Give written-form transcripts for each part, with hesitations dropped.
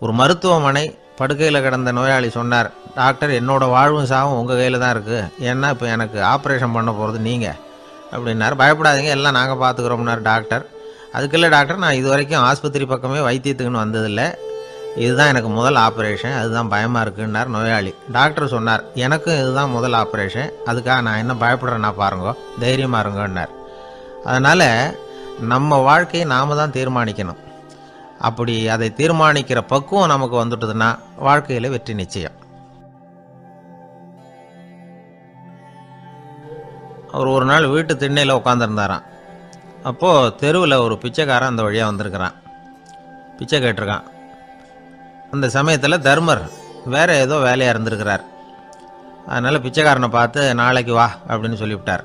ஒரு மருத்துவமனை படுக்கையில் கிடந்த நோயாளி சொன்னார், டாக்டர் என்னோட வாழ்வும் சாவும் உங்கள் கையில் தான் இருக்குது, ஏன்னா இப்போ எனக்கு ஆப்ரேஷன் பண்ண போகிறது நீங்கள் அப்படின்னார். பயப்படாதீங்க, எல்லாம் நாங்கள் பார்த்துக்குறோம்னார் டாக்டர். அதுக்கில்ல டாக்டர், நான் இது வரைக்கும் ஆஸ்பத்திரி பக்கமே வைத்தியத்துக்குன்னு வந்ததில்லை, இதுதான் எனக்கு முதல் ஆப்ரேஷன், அதுதான் பயமாக இருக்குன்னார் நோயாளி. டாக்டர் சொன்னார், எனக்கும் இதுதான் முதல் ஆப்ரேஷன், அதுக்காக நான் என்ன பயப்படுறேன்னா பாருங்க, தைரியமாக இருங்கன்னார். அதனால் நம்ம வாழ்க்கையை நாம் தான் தீர்மானிக்கணும். அப்படி அதை தீர்மானிக்கிற பக்குவம் நமக்கு வந்துட்டதுன்னா வாழ்க்கையில் வெற்றி நிச்சயம். அவர் ஒரு நாள் வீட்டு திண்ணையில் உட்காந்துருந்தாராம். அப்போது தெருவில் ஒரு பிச்சைக்காரன் அந்த வழியாக வந்திருக்கிறான், பிச்சை கேட்டிருக்கான். அந்த சமயத்தில் தர்மர் வேறு ஏதோ வேலையாக இருந்திருக்கிறார். அதனால் பிச்சைக்காரனை பார்த்து நாளைக்கு வா அப்படின்னு சொல்லிவிட்டார்.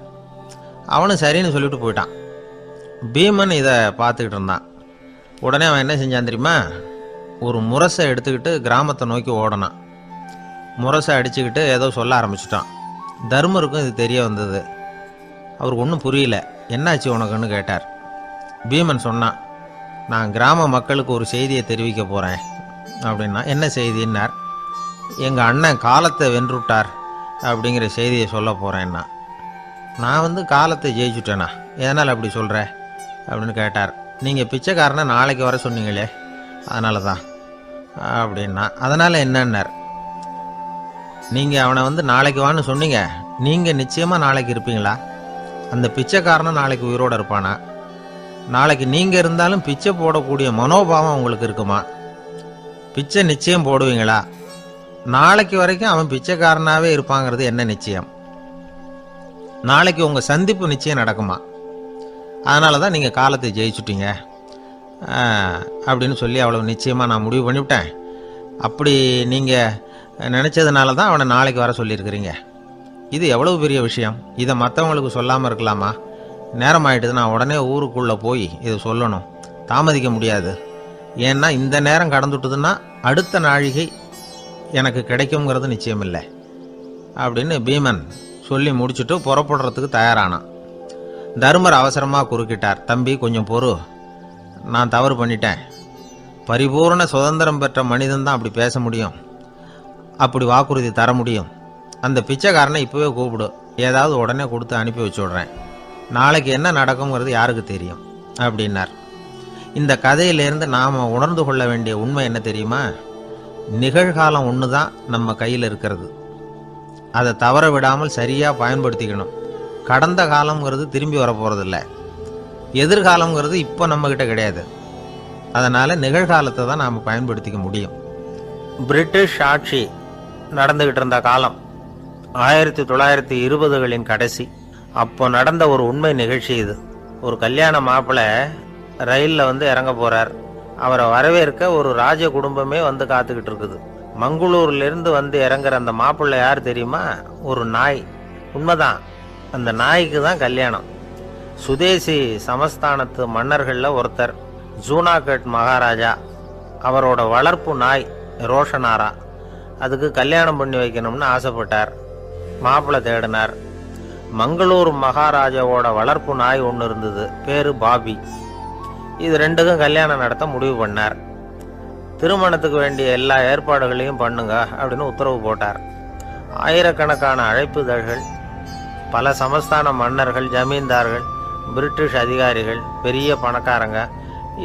அவனும் சரின்னு சொல்லிவிட்டு போயிட்டான். பீமன் இதை பார்த்துக்கிட்டு இருந்தான். உடனே அவன் என்ன செஞ்சான் தெரியுமா, ஒரு முரசை எடுத்துக்கிட்டு கிராமத்தை நோக்கி ஓடனான். முரசை அடிச்சுக்கிட்டு ஏதோ சொல்ல ஆரம்பிச்சிட்டான். தர்மருக்கும் இது தெரிய வந்தது. அவருக்கு ஒன்றும் புரியல. என்னாச்சு உனக்குன்னு கேட்டார். பீமன் சொன்னான், நான் கிராம மக்களுக்கு ஒரு செய்தியை தெரிவிக்க போகிறேன் அப்படின்னா. என்ன செய்தின்னார். எங்கள் அண்ணன் காலத்தை வென்றுட்டார் அப்படிங்கிற செய்தியை சொல்ல போகிறேன்னா. நான் காலத்தை ஜெயிச்சுட்டேனா, எதனால் அப்படி சொல்கிற அப்படின்னு கேட்டார். நீங்கள் பிச்சைக்காரனை நாளைக்கு வர சொன்னீங்களே, அதனால தான் அப்படின்னா. அதனால் என்னன்னார். நீங்கள் அவனை நாளைக்கு வான்னு சொன்னீங்க, நீங்கள் நிச்சயமாக நாளைக்கு இருப்பீங்களா? அந்த பிச்சைக்காரனை நாளைக்கு உயிரோடு இருப்பானா? நாளைக்கு நீங்கள் இருந்தாலும் பிச்சை போடக்கூடிய மனோபாவம் உங்களுக்கு இருக்குமா? பிச்சை நிச்சயம் போடுவீங்களா? நாளைக்கு வரைக்கும் அவன் பிச்சைக்காரனாகவே இருப்பாங்கிறது என்ன நிச்சயம்? நாளைக்கு உங்கள் சந்திப்பு நிச்சயம் நடக்குமா? அதனால தான் நீங்கள் காலத்தை ஜெயிச்சுட்டீங்க அப்படின்னு சொல்லி அவ்வளோ நிச்சயமாக நான் முடிவு பண்ணிவிட்டேன். அப்படி நீங்கள் நினச்சதுனால தான் அவனை நாளைக்கு வர சொல்லியிருக்கிறீங்க. இது எவ்வளவு பெரிய விஷயம், இதை மற்றவங்களுக்கு சொல்லாமல் இருக்கலாமா? நேரம் ஆகிட்டுது, நான் உடனே ஊருக்குள்ளே போய் இதை சொல்லணும், தாமதிக்க முடியாது. ஏன்னா இந்த நேரம் கடந்துட்டுதுன்னா அடுத்த நாழிகை எனக்கு கிடைக்குங்கிறது நிச்சயம் இல்லை அப்படின்னு பீமன் சொல்லி முடிச்சுட்டு புறப்படுறதுக்கு தயாரானான். தர்மர் அவசரமாக குறுக்கிட்டார். தம்பி கொஞ்சம் பொறு, நான் தவறு பண்ணிட்டேன். பரிபூர்ண சுதந்திரம் பெற்ற மனிதன் தான் அப்படி பேச முடியும், அப்படி வாக்குறுதி தர முடியும். அந்த பிச்சைக்காரனை இப்போவே கூப்பிடு, ஏதாவது உடனே கொடுத்து அனுப்பி வச்சு விட்றேன். நாளைக்கு என்ன நடக்குங்கிறது யாருக்கு தெரியும் அப்படின்னார். இந்த கதையிலேருந்து நாம் உணர்ந்து கொள்ள வேண்டிய உண்மை என்ன தெரியுமா? நிகழ்காலம் ஒன்று தான் நம்ம கையில் இருக்கிறது, அதை தவற விடாமல் சரியாக பயன்படுத்திக்கணும். கடந்த காலங்கிறது திரும்பி வர போகிறதில்ல, எதிர்காலங்கிறது இப்போ நம்மக்கிட்ட கிடையாது. அதனால் நிகழ்காலத்தை தான் நாம் பயன்படுத்திக்க முடியும். பிரிட்டிஷ் ஆட்சி நடந்துக்கிட்டு இருந்த காலம் 1920களின் கடைசி. அப்போ நடந்த ஒரு உண்மை நிகழ்ச்சி இது. ஒரு கல்யாண மாப்பிள்ளை ரயிலில் இறங்க போகிறார். அவரை வரவேற்க ஒரு ராஜ குடும்பமே காத்துக்கிட்டு இருக்குது. மங்களூர்லேருந்து இறங்குற அந்த மாப்பிள்ளை யார் தெரியுமா? ஒரு நாய். உண்மைதான், அந்த நாய்க்கு தான் கல்யாணம். சுதேசி சமஸ்தானத்து மன்னர்களில் ஒருத்தர் ஜூனாகட் மகாராஜா, அவரோட வளர்ப்பு நாய் ரோஷனாரா, அதுக்கு கல்யாணம் பண்ணி வைக்கணும்னு ஆசைப்பட்டார். மாப்பிள்ளை தேடினார். மங்களூர் மகாராஜாவோட வளர்ப்பு நாய் ஒன்று இருந்தது, பேரு பாபி. இது ரெண்டுக்கும் கல்யாணம் நடத்த முடிவு பண்ணார். திருமணத்துக்கு வேண்டிய எல்லா ஏற்பாடுகளையும் பண்ணுங்க அப்படின்னு உத்தரவு போட்டார். ஆயிரக்கணக்கான அழைப்புதழ்கள், பல சமஸ்தான மன்னர்கள், ஜமீன்தார்கள், பிரிட்டிஷ் அதிகாரிகள், பெரிய பணக்காரங்க,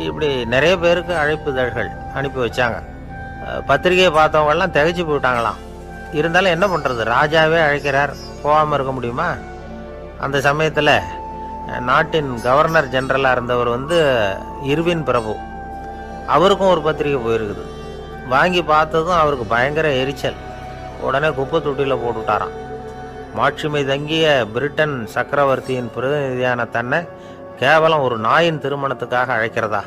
இப்படி நிறைய பேருக்கு அழைப்புதழ்கள் அனுப்பி வச்சாங்க. பத்திரிகையை பார்த்தவங்கெல்லாம் திகைச்சு போயிட்டாங்களாம். இருந்தாலும் என்ன பண்ணுறது, ராஜாவே அழைக்கிறார், போகாமல் இருக்க முடியுமா? அந்த சமயத்தில் நாட்டின் கவர்னர் ஜெனரலாக இருந்தவர் இர்வின் பிரபு, அவருக்கும் ஒரு பத்திரிகை போயிருக்குது. வாங்கி பார்த்ததும் அவருக்கு பயங்கர எரிச்சல். உடனே குப்பை தொட்டியில் போட்டுவிட்டாராம். மாட்சிமை தங்கிய பிரிட்டன் சக்கரவர்த்தியின் பிரதிநிதியான தன்னை கேவலம் ஒரு நாயின் திருமணத்துக்காக அழைக்கிறதா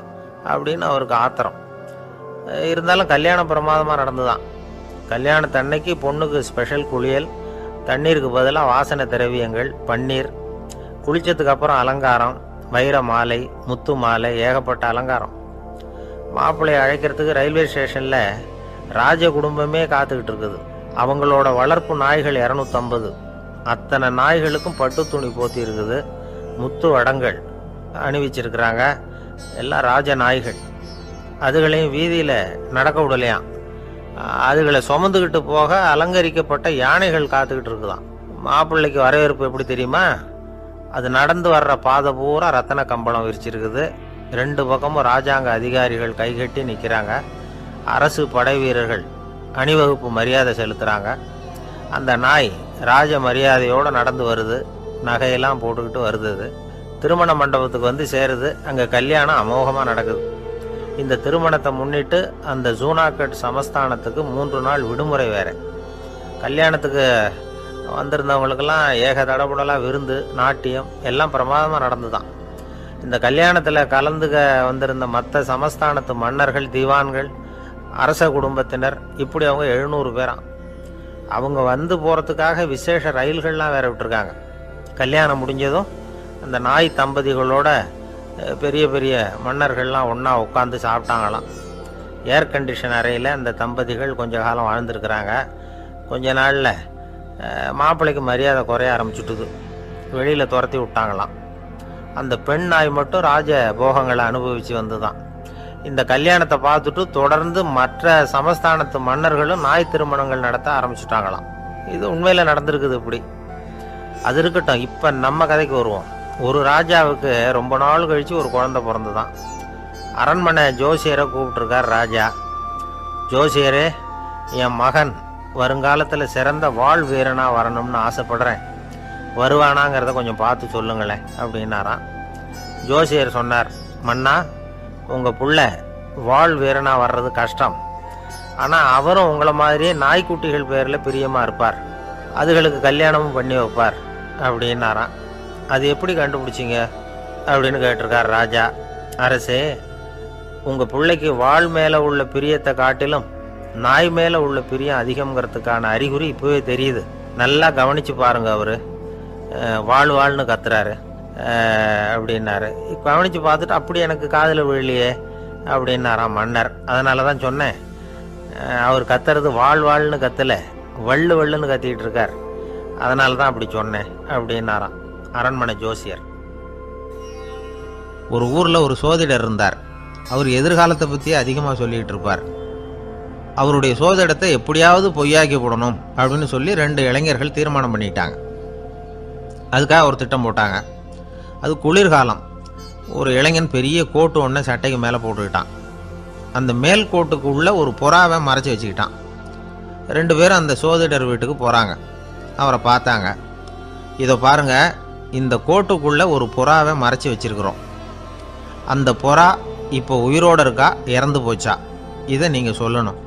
அப்படின்னு அவருக்கு ஆத்திரம். இருந்தாலும் கல்யாணம் பிரமாதமாக நடந்துதான். கல்யாணத்தன்னைக்கு பொண்ணுக்கு ஸ்பெஷல் குளியல், தண்ணீருக்கு பதிலாக வாசனை திரவியங்கள், பன்னீர், குளிச்சதுக்கு அப்புறம் அலங்காரம், வைர மாலை, முத்து மாலை, ஏகப்பட்ட அலங்காரம். மாப்பிள்ளையை அழைக்கிறதுக்கு ரயில்வே ஸ்டேஷனில் ராஜ குடும்பமே காத்துக்கிட்டு இருக்குது. அவங்களோட வளர்ப்பு நாய்கள் 250. அத்தனை நாய்களுக்கும் பட்டு துணி போத்தி இருக்குது, முத்து வடங்கள் அணிவிச்சிருக்கிறாங்க, எல்லாம் ராஜ நாய்கள். அதுகளையும் வீதியில் நடக்க விடலையாம். அதுகளை சுமந்துக்கிட்டு போக அலங்கரிக்கப்பட்ட யானைகள் காத்துக்கிட்டு இருக்குதாம். மாப்பிள்ளைக்கு வரவேற்பு எப்படி தெரியுமா? அது நடந்து வர்ற பாதை பூரா ரத்தன கம்பளம் விரிச்சிருக்குது. 2 பக்கமும் ராஜாங்க அதிகாரிகள் கைகட்டி நிற்கிறாங்க. அரசு படை வீரர்கள் அணிவகுப்பு மரியாதை செலுத்துகிறாங்க. அந்த நாய் ராஜ மரியாதையோடு நடந்து வருது. நகையெல்லாம் போட்டுக்கிட்டு வருது. அது திருமண மண்டபத்துக்கு வந்து சேருது. அங்கே கல்யாணம் அமோகமாக நடக்குது. இந்த திருமணத்தை முன்னிட்டு அந்த ஜூனாகட் சமஸ்தானத்துக்கு 3 நாள் விடுமுறை வேறு. கல்யாணத்துக்கு வந்திருந்தவங்களுக்கெல்லாம் ஏக தடபுடலாக விருந்து, நாட்டியம் எல்லாம் பிரமாதமாக நடந்துதான். இந்த கல்யாணத்தில் கலந்துக்க வந்திருந்த மற்ற சமஸ்தானத்து மன்னர்கள், திவான்கள், அரச குடும்பத்தினர், இப்படி அவங்க 700 பேராம். அவங்க வந்து போகிறதுக்காக விசேஷ ரயில்கள்லாம் வேற விட்டுருக்காங்க. கல்யாணம் முடிஞ்சதும் அந்த நாய் தம்பதிகளோட பெரிய பெரிய மன்னர்கள்லாம் ஒன்றா உட்காந்து சாப்பிட்டாங்களாம். ஏர் கண்டிஷன் அறையில் அந்த தம்பதிகள் கொஞ்ச காலம் வாழ்ந்துருக்குறாங்க. கொஞ்ச நாளில் மாப்பிள்ளைக்கு மரியாதை குறைய ஆரம்பிச்சுட்டுது. வெளியில் துரத்தி விட்டாங்களாம். அந்த பெண் நாய் மட்டும் ராஜ போகங்களை அனுபவித்து வந்து தான். இந்த கல்யாணத்தை பார்த்துட்டு தொடர்ந்து மற்ற சமஸ்தானத்து மன்னர்களும் நாய் திருமணங்கள் நடத்த ஆரம்பிச்சுட்டாங்களாம். இது உண்மையில் நடந்திருக்குது. இப்படி அது இருக்கட்டும். இப்போ நம்ம கதைக்கு வருவோம். ஒரு ராஜாவுக்கு ரொம்ப நாள் கழித்து ஒரு குழந்தை பிறந்து தான். அரண்மனை ஜோசியரை கூப்பிட்டுருக்கார் ராஜா. ஜோசியரே, என் மகன் வருங்காலத்தில் சிறந்த வாழ் வீரனாக வரணும்னு ஆசைப்படுறேன். வருவானாங்கிறத கொஞ்சம் பார்த்து சொல்லுங்களேன் அப்படின்னாராம். ஜோசியர் சொன்னார், மன்னா, உங்கள் புள்ள வாழ் வீரனாக வர்றது கஷ்டம். ஆனால் அவரும் உங்களை மாதிரியே நாய்க்குட்டிகள் பேரில் பிரியமாக இருப்பார். அதுகளுக்கு கல்யாணமும் பண்ணி வைப்பார் அப்படின்னாராம். அது எப்படி கண்டுபிடிச்சிங்க அப்படின்னு கேட்டிருக்கார் ராஜா. அரசே, உங்கள் பிள்ளைக்கு வாழ் மேலே உள்ள பிரியத்தை காட்டிலும் நாய் மேலே உள்ள பிரியம் அதிகம்ங்கிறதுக்கான அறிகுறி இப்போவே தெரியுது. நல்லா கவனித்து பாருங்க. அவர் வாழ்னு கத்துறாரு அப்படின்னாரு. கவனித்து பார்த்துட்டு அப்படி எனக்கு காதில் விழலையே அப்படின்னாராம் மன்னர். அதனால தான் சொன்னேன், அவர் கத்துறது வாழ்னு கத்தலை, வள்ளுன்னு கத்திக்கிட்டு இருக்கார். அதனால தான் அப்படி சொன்னேன் அப்படின்னாராம் அரண்மனை ஜோசியர். ஒரு ஊரில் ஒரு சோதிடர் இருந்தார். அவர் எதிர்காலத்தை பற்றி அதிகமாக சொல்லிகிட்டு இருப்பார். அவருடைய சோதிடத்தை எப்படியாவது பொய்யாக்கி போடணும் அப்படின்னு சொல்லி 2 இளைஞர்கள் தீர்மானம் பண்ணிட்டாங்க. அதுக்காக ஒரு திட்டம் போட்டாங்க. அது குளிர்காலம். ஒரு இளைஞன் பெரிய கோட்டு ஒன்றை சட்டைக்கு மேலே போட்டுக்கிட்டான். அந்த மேல் கோட்டுக்கு உள்ள ஒரு புறாவை மறைச்சி வச்சுக்கிட்டான். 2 பேரும் அந்த சோதிடர் வீட்டுக்கு போகிறாங்க. அவரை பார்த்தாங்க. இதை பாருங்க, இந்த கோட்டுக்குள்ளே ஒரு புறாவை மறைச்சி வச்சிருக்கிறோம். அந்த புறா இப்போ உயிரோடு இருக்கா, இறந்து போச்சா, இதை நீங்கள் சொல்லணும்.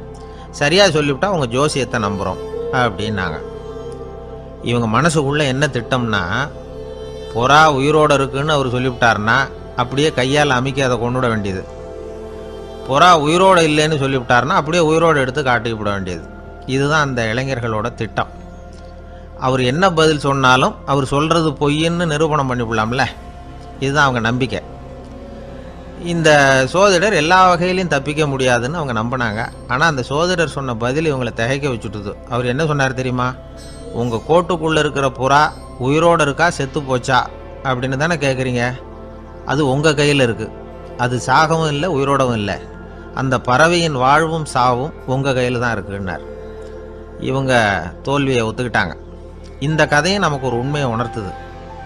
சரியாக சொல்லிவிட்டா உங்கள் ஜோசியத்தை நம்புகிறோம் அப்படின்னாங்க. இவங்க மனசுக்குள்ளே என்ன திட்டம்னா, புறா உயிரோடு இருக்குன்னு அவர் சொல்லிவிட்டார்னா அப்படியே கையால் அமைக்க அதை கொண்டு விட வேண்டியது. புறா உயிரோடு இல்லைன்னு சொல்லிவிட்டார்னா அப்படியே உயிரோடு எடுத்து காட்டிக்கு விட வேண்டியது. இதுதான் அந்த இளைஞர்களோட திட்டம். அவர் என்ன பதில் சொன்னாலும் அவர் சொல்கிறது பொய்ன்னு நிரூபணம் பண்ணிவிடலாம்ல. இதுதான் அவங்க நம்பிக்கை. இந்த சோதிடர் எல்லா வகையிலையும் தப்பிக்க முடியாதுன்னு அவங்க நம்பினாங்க. ஆனால் அந்த சோதிடர் சொன்ன பதில் இவங்களை திகைக்க வச்சுட்டுது. அவர் என்ன சொன்னார் தெரியுமா? உங்கள் கோட்டுக்குள்ளே இருக்கிற புறா உயிரோடு இருக்கா, செத்து போச்சா அப்படின்னு தானே கேட்குறீங்க. அது உங்கள் கையில் இருக்குது. அது சாகவும் இல்லை, உயிரோடவும் இல்லை. அந்த பறவையின் வாழ்வும் சாவும் உங்கள் கையில் தான் இருக்குன்னார். இவங்க தோல்வியை ஒத்துக்கிட்டாங்க. இந்த கதையை நமக்கு ஒரு உண்மையை உணர்த்துது.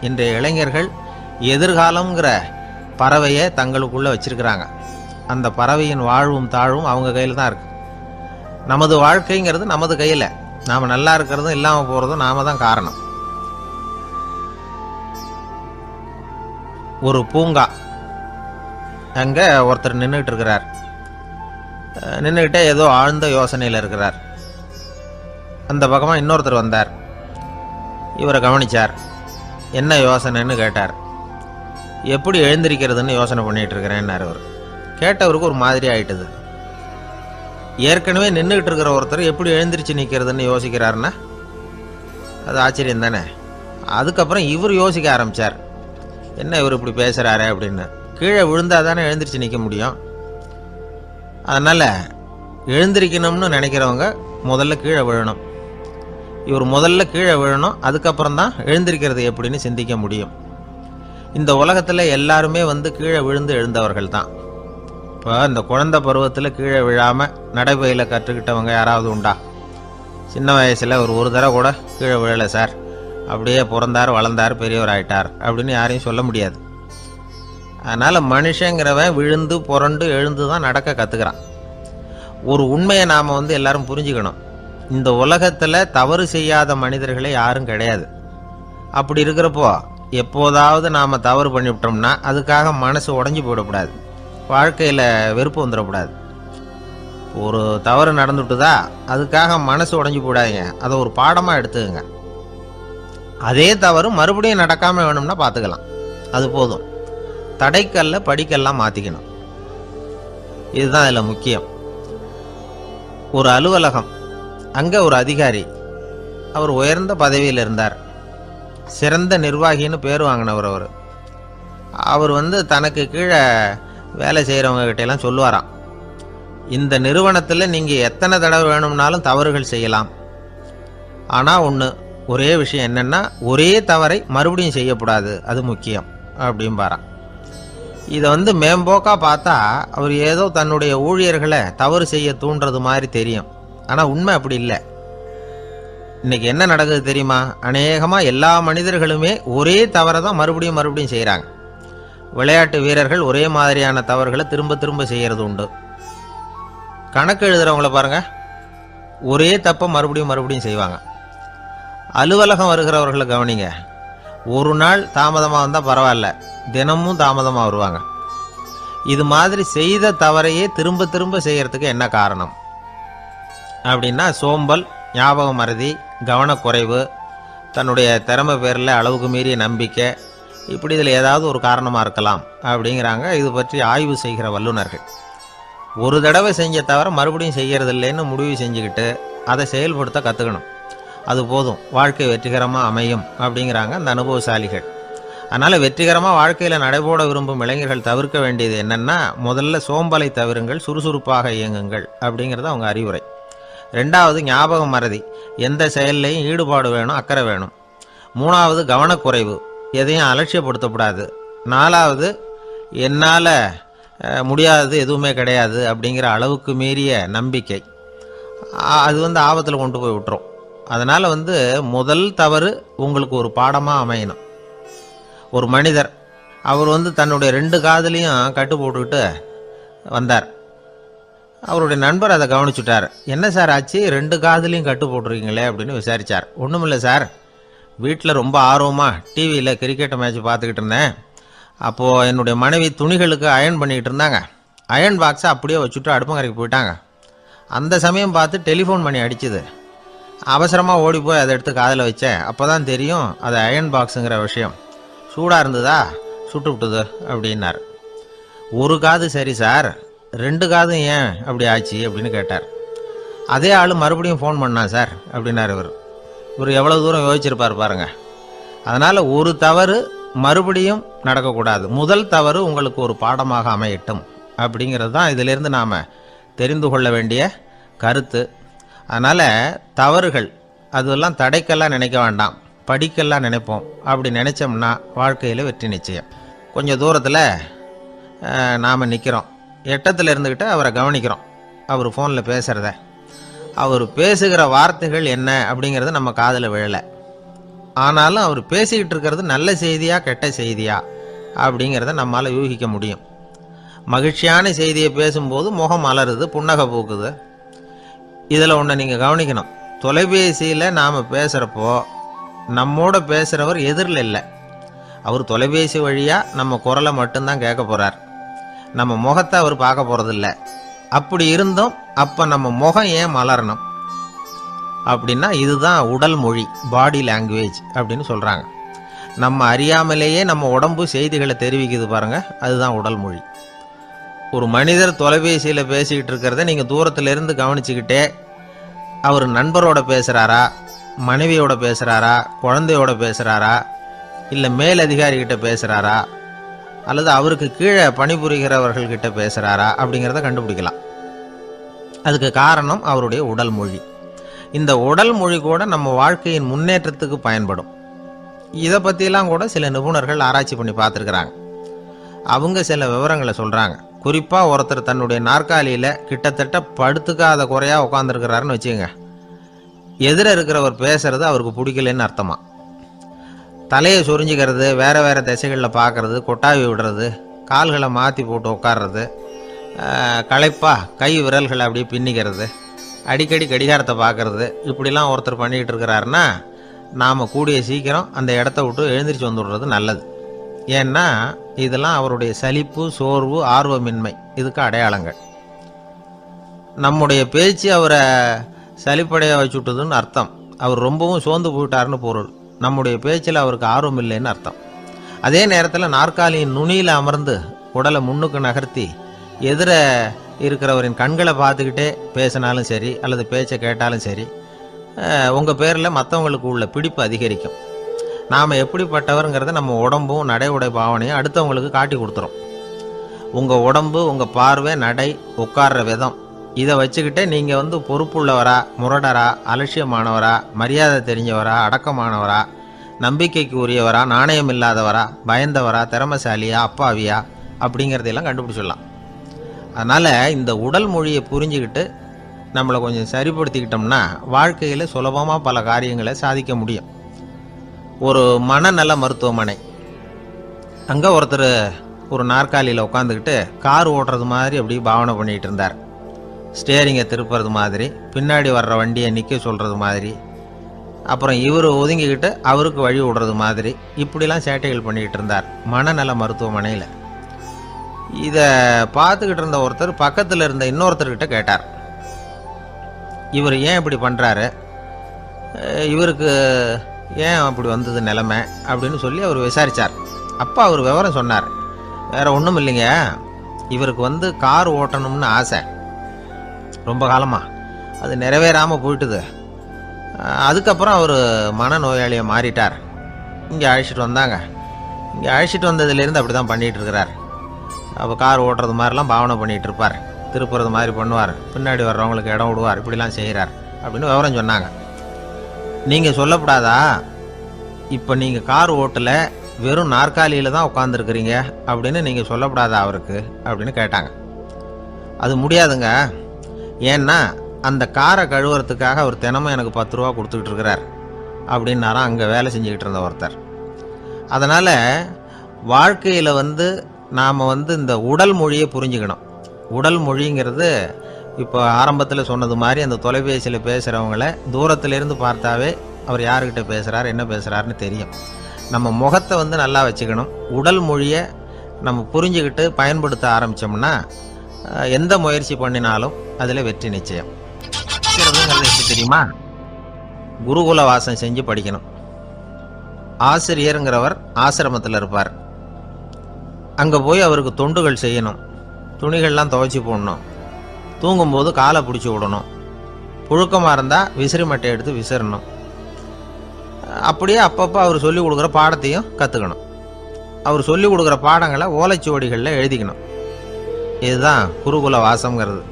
இன்றைய இளைஞர்கள் எதிர்காலங்கிற பறவையை தங்களுக்குள்ளே வச்சிருக்கிறாங்க. அந்த பறவையின் வாழ்வும் தாழ்வும் அவங்க கையில் தான் இருக்குது. நமது வாழ்க்கைங்கிறது நமது கையில். நாம் நல்லா இருக்கிறதும் இல்லாமல் போகிறதும் நாம தான் காரணம். ஒரு பூங்கா. அங்கே ஒருத்தர் நின்றுட்டு இருக்கிறார். நின்றுக்கிட்டே ஏதோ ஆழ்ந்த யோசனையில் இருக்கிறார். அந்த பக்கமாக இன்னொருத்தர் வந்தார். இவரை கவனித்தார். என்ன யோசனைன்னு கேட்டார். எப்படி எழுந்திருக்கிறதுன்னு யோசனை பண்ணிகிட்டு இருக்கிறேன்னார் அவர். கேட்டவருக்கு ஒரு மாதிரி ஆயிட்டுது. ஏற்கனவே நின்றுக்கிட்டு இருக்கிற ஒருத்தர் எப்படி எழுந்திரிச்சு நிற்கிறதுன்னு யோசிக்கிறாருன்னா அது ஆச்சரியம் தானே. அதுக்கப்புறம் இவர் யோசிக்க ஆரம்பித்தார். என்ன இவர் இப்படி பேசுகிறாரு அப்படின்னு. கீழே விழுந்தால் தானே எழுந்திரிச்சு நிற்க முடியும். அதனால் எழுந்திரிக்கணும்னு நினைக்கிறவங்க முதல்ல கீழே விழணும். இவர் முதல்ல கீழே விழணும், அதுக்கப்புறம் தான் எழுந்திருக்கிறது எப்படின்னு சிந்திக்க முடியும். இந்த உலகத்தில் எல்லாருமே கீழே விழுந்து எழுந்தவர்கள் தான். இப்போ இந்த குழந்தை பருவத்தில் கீழே விழாமல் நடைபயில கற்றுக்கிட்டவங்க யாராவது உண்டா? சின்ன வயசில் ஒரு தடவை கூட கீழே விழலை சார், அப்படியே பிறந்தார் வளர்ந்தார் பெரியவர் ஆயிட்டார் அப்படின்னு யாரையும் சொல்ல முடியாது. அதனால் மனுஷங்கிறவன் விழுந்து புரண்டு எழுந்து தான் நடக்க கற்றுக்கிறான். ஒரு உண்மையை நாம் எல்லாரும் புரிஞ்சுக்கணும். இந்த உலகத்தில் தவறு செய்யாத மனிதர்களே யாரும் கிடையாது. அப்படி இருக்கிறப்போ எப்போதாவது நாம் தவறு பண்ணிவிட்டோம்னா அதுக்காக மனசு உடஞ்சி போயிடக்கூடாது, வாழ்க்கையில் வெறுப்பு வந்துடக்கூடாது. ஒரு தவறு நடந்துட்டுதா அதுக்காக மனசு உடஞ்சி போடாதீங்க, அதை ஒரு பாடமாக எடுத்துக்கங்க. அதே தவறு மறுபடியும் நடக்காமல் வேணும்னா பார்த்துக்கலாம், அது போதும். தடைக்கல்ல படிக்கல்லாம் மாற்றிக்கணும், இதுதான் இதில் முக்கியம். ஒரு அலுவலகம், அங்கே ஒரு அதிகாரி, அவர் உயர்ந்த பதவியில் இருந்தார், சிறந்த நிர்வாகின்னு பேர் வாங்கினவர். அவர் தனக்கு கீழே வேலை செய்கிறவங்க கிட்டெல்லாம் சொல்லுவாராம், இந்த நிறுவனத்தில் நீங்கள் எத்தனை தடவை வேணும்னாலும் தவறுகள் செய்யலாம், ஆனால் ஒரே விஷயம் என்னென்னா ஒரே தவறை மறுபடியும் செய்யக்கூடாது, அது முக்கியம் அப்படிம்பாராம். இதை மேம்போக்காக பார்த்தா அவர் ஏதோ தன்னுடைய ஊழியர்களை தவறு செய்ய தூண்டுறது மாதிரி தெரியும். ஆனால் உண்மை அப்படி இல்லை. இன்னைக்கு என்ன நடக்குது தெரியுமா? அநேகமாக எல்லா மனிதர்களுமே ஒரே தவறை தான் மறுபடியும் செய்கிறாங்க. விளையாட்டு வீரர்கள் ஒரே மாதிரியான தவறுகளை திரும்ப திரும்ப செய்கிறது உண்டு. கணக்கு எழுதுறவங்கள பாருங்க, ஒரே தப்பை மறுபடியும் செய்வாங்க. அலுவலகம் வருகிறவர்களை கவனிங்க, ஒரு நாள் தாமதமாக வந்தால் பரவாயில்ல, தினமும் தாமதமாக வருவாங்க. இது மாதிரி செய்த தவறையே திரும்ப திரும்ப செய்யறதுக்கு என்ன காரணம் அப்படின்னா, சோம்பல், ஞாபக மறதி, கவனக்குறைவு, தன்னுடைய திறமை பேரில் அளவுக்கு மீறிய நம்பிக்கை, இப்படி இதில் ஏதாவது ஒரு காரணமாக இருக்கலாம் அப்படிங்கிறாங்க இது பற்றி ஆய்வு செய்கிற வல்லுநர்கள். ஒரு தடவை செஞ்ச தவிர மறுபடியும் செய்கிறது இல்லைன்னு முடிவு செஞ்சுக்கிட்டு அதை செயல்படுத்த கற்றுக்கணும், அது போதும், வாழ்க்கை வெற்றிகரமாக அமையும் அப்படிங்கிறாங்க அந்த அனுபவசாலிகள். அதனால் வெற்றிகரமாக வாழ்க்கையில் நடைபோட விரும்பும் இளைஞர்கள் தவிர்க்க வேண்டியது என்னென்னா, முதல்ல சோம்பலை தவிருங்கள், சுறுசுறுப்பாக இயங்குங்கள் அப்படிங்கிறது அவங்க அறிவுரை. ரெண்டாவது ஞாபக மறதி, எந்த செயல்லையும் ஈடுபாடு வேணும், அக்கறை வேணும். மூணாவது கவனக்குறைவு, எதையும் அலட்சியப்படுத்தக்கூடாது. நாலாவது என்னால் முடியாதது எதுவுமே கிடையாது அப்படிங்கிற அளவுக்கு மீறிய நம்பிக்கை, அது ஆபத்தில் கொண்டு போய் விட்டுரும். அதனால் முதல் தவறு உங்களுக்கு ஒரு பாடமாக அமையணும். ஒரு மனிதர், அவர் தன்னுடைய 2 காதுலையும் கட்டு போட்டுக்கிட்டு வந்தார். அவருடைய நண்பர் அதை கவனிச்சுட்டார். என்ன சார் ஆச்சு, 2 காதுலையும் கட்டு போட்டுருக்கீங்களே அப்படின்னு விசாரித்தார். ஒன்றுமில்லை சார், வீட்டில் ரொம்ப ஆர்வமாக டிவியில் கிரிக்கெட் மேட்ச் பார்த்துக்கிட்டு இருந்தேன். அப்போது என்னுடைய மனைவி துணிகளுக்கு அயர்ன் பண்ணிக்கிட்டு இருந்தாங்க. அயர்ன் பாக்ஸை அப்படியே வச்சுட்டு அடுப்பங்கரைக்கு போயிட்டாங்க. அந்த சமயம் பார்த்து டெலிஃபோன் பண்ணி அடிச்சுது. அவசரமாக ஓடி போய் அதை எடுத்து காதில் வச்சேன். அப்போ தான் தெரியும் அது அயர்ன் பாக்ஸுங்கிற விஷயம். சூடாக இருந்ததா, சுட்டு விட்டுது அப்படின்னார். ஒரு காது சரி சார், 2 காதும் ஏன் அப்படி ஆச்சு அப்படின்னு கேட்டார். அதே ஆள் மறுபடியும் ஃபோன் பண்ணான் சார் அப்படின்னார் இவர் எவ்வளோ தூரம் யோசிச்சிருப்பார் பாருங்க. அதனால் ஒரு தவறு மறுபடியும் நடக்கக்கூடாது, முதல் தவறு உங்களுக்கு ஒரு பாடமாக அமையட்டும் அப்படிங்கிறது தான் இதிலிருந்து நாம் தெரிந்து கொள்ள வேண்டிய கருத்து. அதனால் தவறுகள் அதெல்லாம் தடைக்கெல்லாம் நினைக்க வேண்டாம், படிக்கெல்லாம் நினைப்போம். அப்படி நினைச்சோம்னா வாழ்க்கையில் வெற்றி நிச்சயம். கொஞ்சம் தூரத்தில் நாம் நிற்கிறோம், எட்டத்தில் இருந்துக்கிட்டு அவரை கவனிக்கிறோம். அவர் ஃபோனில் பேசுகிறத, அவர் பேசுகிற வார்த்தைகள் என்ன அப்படிங்கிறது நம்ம காதில் விழலை. ஆனாலும் அவர் பேசிக்கிட்டு இருக்கிறது நல்ல செய்தியா கெட்ட செய்தியா அப்படிங்கிறத நம்மளால் யூகிக்க முடியும். மகிழ்ச்சியான செய்தியை பேசும்போது முகம் மலருது, புன்னகை பூக்குது. இதில் ஒன்று நீங்கள் கவனிக்கணும், தொலைபேசியில் நாம் பேசுகிறப்போ நம்மோட பேசுகிறவர் எதிரில் இல்லை. அவர் தொலைபேசி வழியாக நம்ம குரலை மட்டும்தான் கேட்க போகிறார், நம்ம முகத்தை அவர் பார்க்க போகிறதில்ல. அப்படி இருந்தும் அப்போ நம்ம முகம் ஏன் மலரணும் அப்படின்னா, இதுதான் உடல் மொழி, பாடி லாங்குவேஜ் அப்படின்னு சொல்கிறாங்க. நம்ம அறியாமலேயே நம்ம உடம்பு செய்திகளை தெரிவிக்குது பாருங்கள், அதுதான் உடல் மொழி. ஒரு மனிதர் தொலைபேசியில் பேசிக்கிட்டு இருக்கிறத நீங்கள் தூரத்திலிருந்து கவனிச்சுக்கிட்டே அவர் நண்பரோட பேசுகிறாரா, மனைவியோட பேசுகிறாரா, குழந்தையோட பேசுகிறாரா, இல்லை மேலதிகாரிகிட்ட பேசுகிறாரா, அல்லது அவருக்கு கீழே பணிபுரிகிறவர்கள்கிட்ட பேசுகிறாரா அப்படிங்கிறத கண்டுபிடிக்கலாம். அதுக்கு காரணம் அவருடைய உடல் மொழி. இந்த உடல் மொழி கூட நம்ம வாழ்க்கையின் முன்னேற்றத்துக்கு பயன்படும். இதை பற்றியெல்லாம் கூட சில நிபுணர்கள் ஆராய்ச்சி பண்ணி பார்த்துருக்குறாங்க. அவங்க சில விவரங்களை சொல்கிறாங்க. குறிப்பாக ஒருத்தர் தன்னுடைய நாற்காலியில் கிட்டத்தட்ட படுத்துக்காத குறையாக உட்காந்துருக்கிறாருன்னு வச்சுக்கோங்க, எதிர இருக்கிறவர் பேசுறது அவருக்கு பிடிக்கலன்னு அர்த்தமா. தலையை சொரிஞ்சிக்கிறது, வேறு வேறு திசைகளில் பார்க்குறது, கொட்டாவி விடுறது, கால்களை மாற்றி போட்டு உட்கார்றது, களைப்பா கை விரல்களை அப்படியே பின்னிக்கிறது, அடிக்கடி கடிகாரத்தை பார்க்குறது, இப்படிலாம் ஒருத்தர் பண்ணிக்கிட்டு இருக்கிறாருன்னா நாம் கூடிய சீக்கிரம் அந்த இடத்த விட்டு எழுந்திரிச்சு வந்துடுறது நல்லது. ஏன்னா இதெல்லாம் அவருடைய சலிப்பு, சோர்வு, ஆர்வமின்மை இதுக்கு அடையாளங்கள். நம்முடைய பேச்சு அவரை சலிப்படைய வச்சுட்டுதுன்னு அர்த்தம். அவர் ரொம்பவும் சோர்ந்து போயிட்டாருன்னு பொருள். நம்முடைய பேச்சில் அவருக்கு ஆர்வம் இல்லைன்னு அர்த்தம். அதே நேரத்தில் நாற்காலியின் நுனியில் அமர்ந்து உடலை முன்னுக்கு நகர்த்தி எதிர இருக்கிறவரின் கண்களை பார்த்துக்கிட்டே பேசினாலும் சரி அல்லது பேச்சை கேட்டாலும் சரி, உங்கள் பேரில் மற்றவங்களுக்கு உள்ள பிடிப்பு அதிகரிக்கும். நாம் எப்படிப்பட்டவருங்கிறத நம்ம உடம்பும் நடை உடை பாவனையும் அடுத்தவங்களுக்கு காட்டி கொடுத்துரும். உங்கள் உடம்பு, உங்கள் பார்வை, நடை, உட்கார்ற விதம், இதை வச்சுக்கிட்டே நீங்கள் பொறுப்புள்ளவரா, முரடரா, அலட்சியமானவரா, மரியாதை தெரிஞ்சவரா, அடக்கமானவரா, நம்பிக்கைக்கு உரியவரா, நாணயம் இல்லாதவரா, பயந்தவரா, திறமைசாலியா, அப்பாவியா அப்படிங்கிறதையெல்லாம் கண்டுபிடிச்சிடலாம். அதனால் இந்த உடல் மொழியை புரிஞ்சுக்கிட்டு நம்மளை கொஞ்சம் சரிப்படுத்திக்கிட்டோம்னா வாழ்க்கையில் சுலபமாக பல காரியங்களை சாதிக்க முடியும். ஒரு மனநல மருத்துவமனை, அங்கே ஒருத்தர் ஒரு நாற்காலியில் உட்காந்துக்கிட்டு கார் ஓட்டுறது மாதிரி அப்படி பாவனை பண்ணிகிட்டு இருந்தார். ஸ்டேரிங்கை திருப்புறது மாதிரி, பின்னாடி வர்ற வண்டியை நிற்க சொல்கிறது மாதிரி, அப்புறம் இவர் ஒதுங்கிக்கிட்டு அவருக்கு வழி விடுறது மாதிரி, இப்படிலாம் சேட்டைகள் பண்ணிக்கிட்டு இருந்தார் மனநல மருத்துவமனையில். இதை பார்த்துக்கிட்டு இருந்த ஒருத்தர் பக்கத்தில் இருந்த இன்னொருத்தர்கிட்ட கேட்டார், இவர் ஏன் இப்படி பண்ணுறாரு, இவருக்கு ஏன் அப்படி வந்தது நிலைமை அப்படின்னு சொல்லி அவர் விசாரித்தார். அப்போ அவர் விவரம் சொன்னார். வேறு ஒன்றும் இல்லைங்க, இவருக்கு கார் ஓட்டணும்னு ஆசை ரொம்ப காலமாக, அது நிறைவேறாமல் போயிட்டுது. அதுக்கப்புறம் அவர் மனநோயாளியை மாறிட்டார். இங்கே அழைச்சிட்டு வந்தாங்க. இங்கே அழைச்சிட்டு வந்ததுலேருந்து அப்படி தான் பண்ணிகிட்டு இருக்கிறார். அப்போ கார் ஓட்டுறது மாதிரிலாம் பாவனை பண்ணிகிட்டு இருப்பார், திருப்புறது மாதிரி பண்ணுவார், பின்னாடி வர்றவங்களுக்கு இடம் விடுவார், இப்படிலாம் செய்கிறார் அப்படின்னு விவரம் சொன்னாங்க. நீங்கள் சொல்லப்படாதா, இப்போ நீங்கள் கார் ஓட்டலை, வெறும் நாற்காலியில் தான் உட்காந்துருக்குறீங்க அப்படின்னு நீங்கள் சொல்லப்படாதா அவருக்கு அப்படின்னு கேட்டாங்க. அது முடியாதுங்க, ஏன்னா அந்த காரை கழுவுறதுக்காக அவர் தினமும் எனக்கு 10 ரூபா கொடுத்துக்கிட்டு இருக்கிறார் அப்படின்னாராம் அங்கே வேலை செஞ்சுக்கிட்டு இருந்த ஒருத்தர். அதனால் வாழ்க்கையில் நாம் இந்த உடல் மொழியை புரிஞ்சுக்கணும். உடல் மொழிங்கிறது இப்போ ஆரம்பத்தில் சொன்னது மாதிரி அந்த தொலைபேசியில் பேசுகிறவங்கள தூரத்திலேருந்து பார்த்தாவே அவர் யாருக்கிட்ட பேசுகிறார், என்ன பேசுகிறாருன்னு தெரியும். நம்ம முகத்தை நல்லா வச்சுக்கணும். உடல் மொழியை நம்ம புரிஞ்சுக்கிட்டு பயன்படுத்த ஆரம்பித்தோம்னா எந்த முயற்சி பண்ணினாலும் அதில் வெற்றி நிச்சயம். எப்படி தெரியுமா? குருகுல வாசம் செஞ்சு படிக்கணும். ஆசிரியருங்கிறவர் ஆசிரமத்தில் இருப்பார். அங்கே போய் அவருக்கு தொண்டுகள் செய்யணும். துணிகள்லாம் துவைச்சி போடணும். தூங்கும்போது காலை பிடிச்சி விடணும். புழுக்கமாக இருந்தால் விசிறி மட்டை எடுத்து விசிறணும். அப்படியே அப்பப்போ அவர் சொல்லிக் கொடுக்குற பாடத்தையும் கற்றுக்கணும். அவர் சொல்லிக் கொடுக்குற பாடங்களை ஓலைச்சுவடிகளில் எழுதிக்கணும். இதுதான் குருகுல வாசம்ங்கிறது.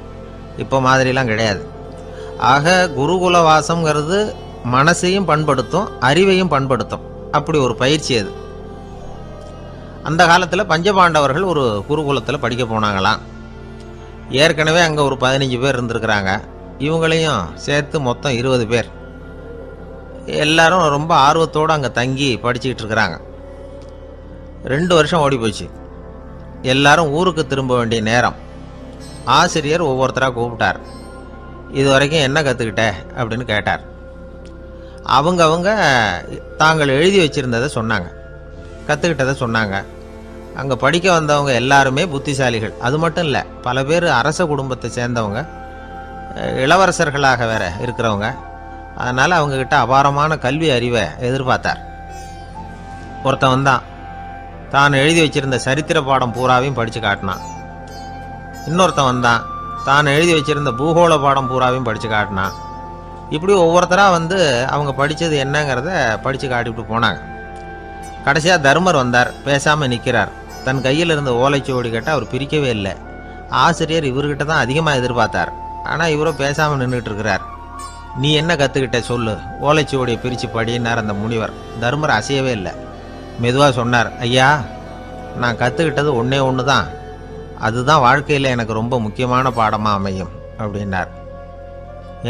இப்போ மாதிரிலாம் கிடையாது. ஆக குருகுல வாசம்ங்கிறது மனசையும் பண்படுத்தும், அறிவையும் பண்படுத்தும். அப்படி ஒரு பயிற்சி அது. அந்த காலத்தில் பஞ்சபாண்டவர்கள் ஒரு குருகுலத்தில் படிக்க போனாங்களாம். ஏற்கனவே அங்கே ஒரு 15 பேர் இருந்திருக்கிறாங்க. இவங்களையும் சேர்த்து மொத்தம் 20 பேர். எல்லாரும் ரொம்ப ஆர்வத்தோடு அங்கே தங்கி படிச்சுக்கிட்டு இருக்கிறாங்க. 2 வருஷம் ஓடி போச்சு. எல்லாரும் ஊருக்கு திரும்ப வேண்டிய நேரம். ஆசிரியர் ஒவ்வொருத்தராக கூப்பிட்டார். இது வரைக்கும் என்ன கற்றுக்கிட்ட அப்படின்னு கேட்டார். அவங்க தாங்கள் எழுதி வச்சுருந்ததை சொன்னாங்க, கற்றுக்கிட்டதை சொன்னாங்க. அங்கே படிக்க வந்தவங்க எல்லாருமே புத்திசாலிகள். அது மட்டும் இல்லை, பல பேர் அரச குடும்பத்தை சேர்ந்தவங்க, இளவரசர்களாக வேற இருக்கிறவங்க. அதனால் அவங்கக்கிட்ட அபாரமான கல்வி அறிவை எதிர்பார்த்தார். ஒருத்தன் தான் எழுதி வச்சிருந்த சரித்திர பாடம் பூராவையும் படித்து காட்டினான். இன்னொருத்தன் தான் எழுதி வச்சிருந்த பூகோள பாடம் பூராவையும் படித்து காட்டினான். இப்படி ஒவ்வொருத்தராக அவங்க படித்தது என்னங்கிறத படித்து காட்டிவிட்டு போனாங்க. கடைசியாக தர்மர் வந்தார். பேசாமல் நிற்கிறார். தன் கையில் இருந்த ஓலைச்சுவடி கேட்டால் அவர் பிரிக்கவே இல்லை. ஆசிரியர் இவர்கிட்ட தான் அதிகமாக எதிர்பார்த்தார். ஆனால் இவரோ பேசாமல் நின்றுட்டு இருக்கிறார். நீ என்ன கற்றுக்கிட்ட சொல்லு, ஓலைச்சுவடியை பிரித்து படினார் அந்த முனிவர். தர்மர் அசையவே இல்லை. மெதுவாக சொன்னார், ஐயா, நான் கற்றுக்கிட்டது ஒன்றே ஒன்று தான். அதுதான் வாழ்க்கையில் எனக்கு ரொம்ப முக்கியமான பாடமாக அமையும் அப்படின்னார்.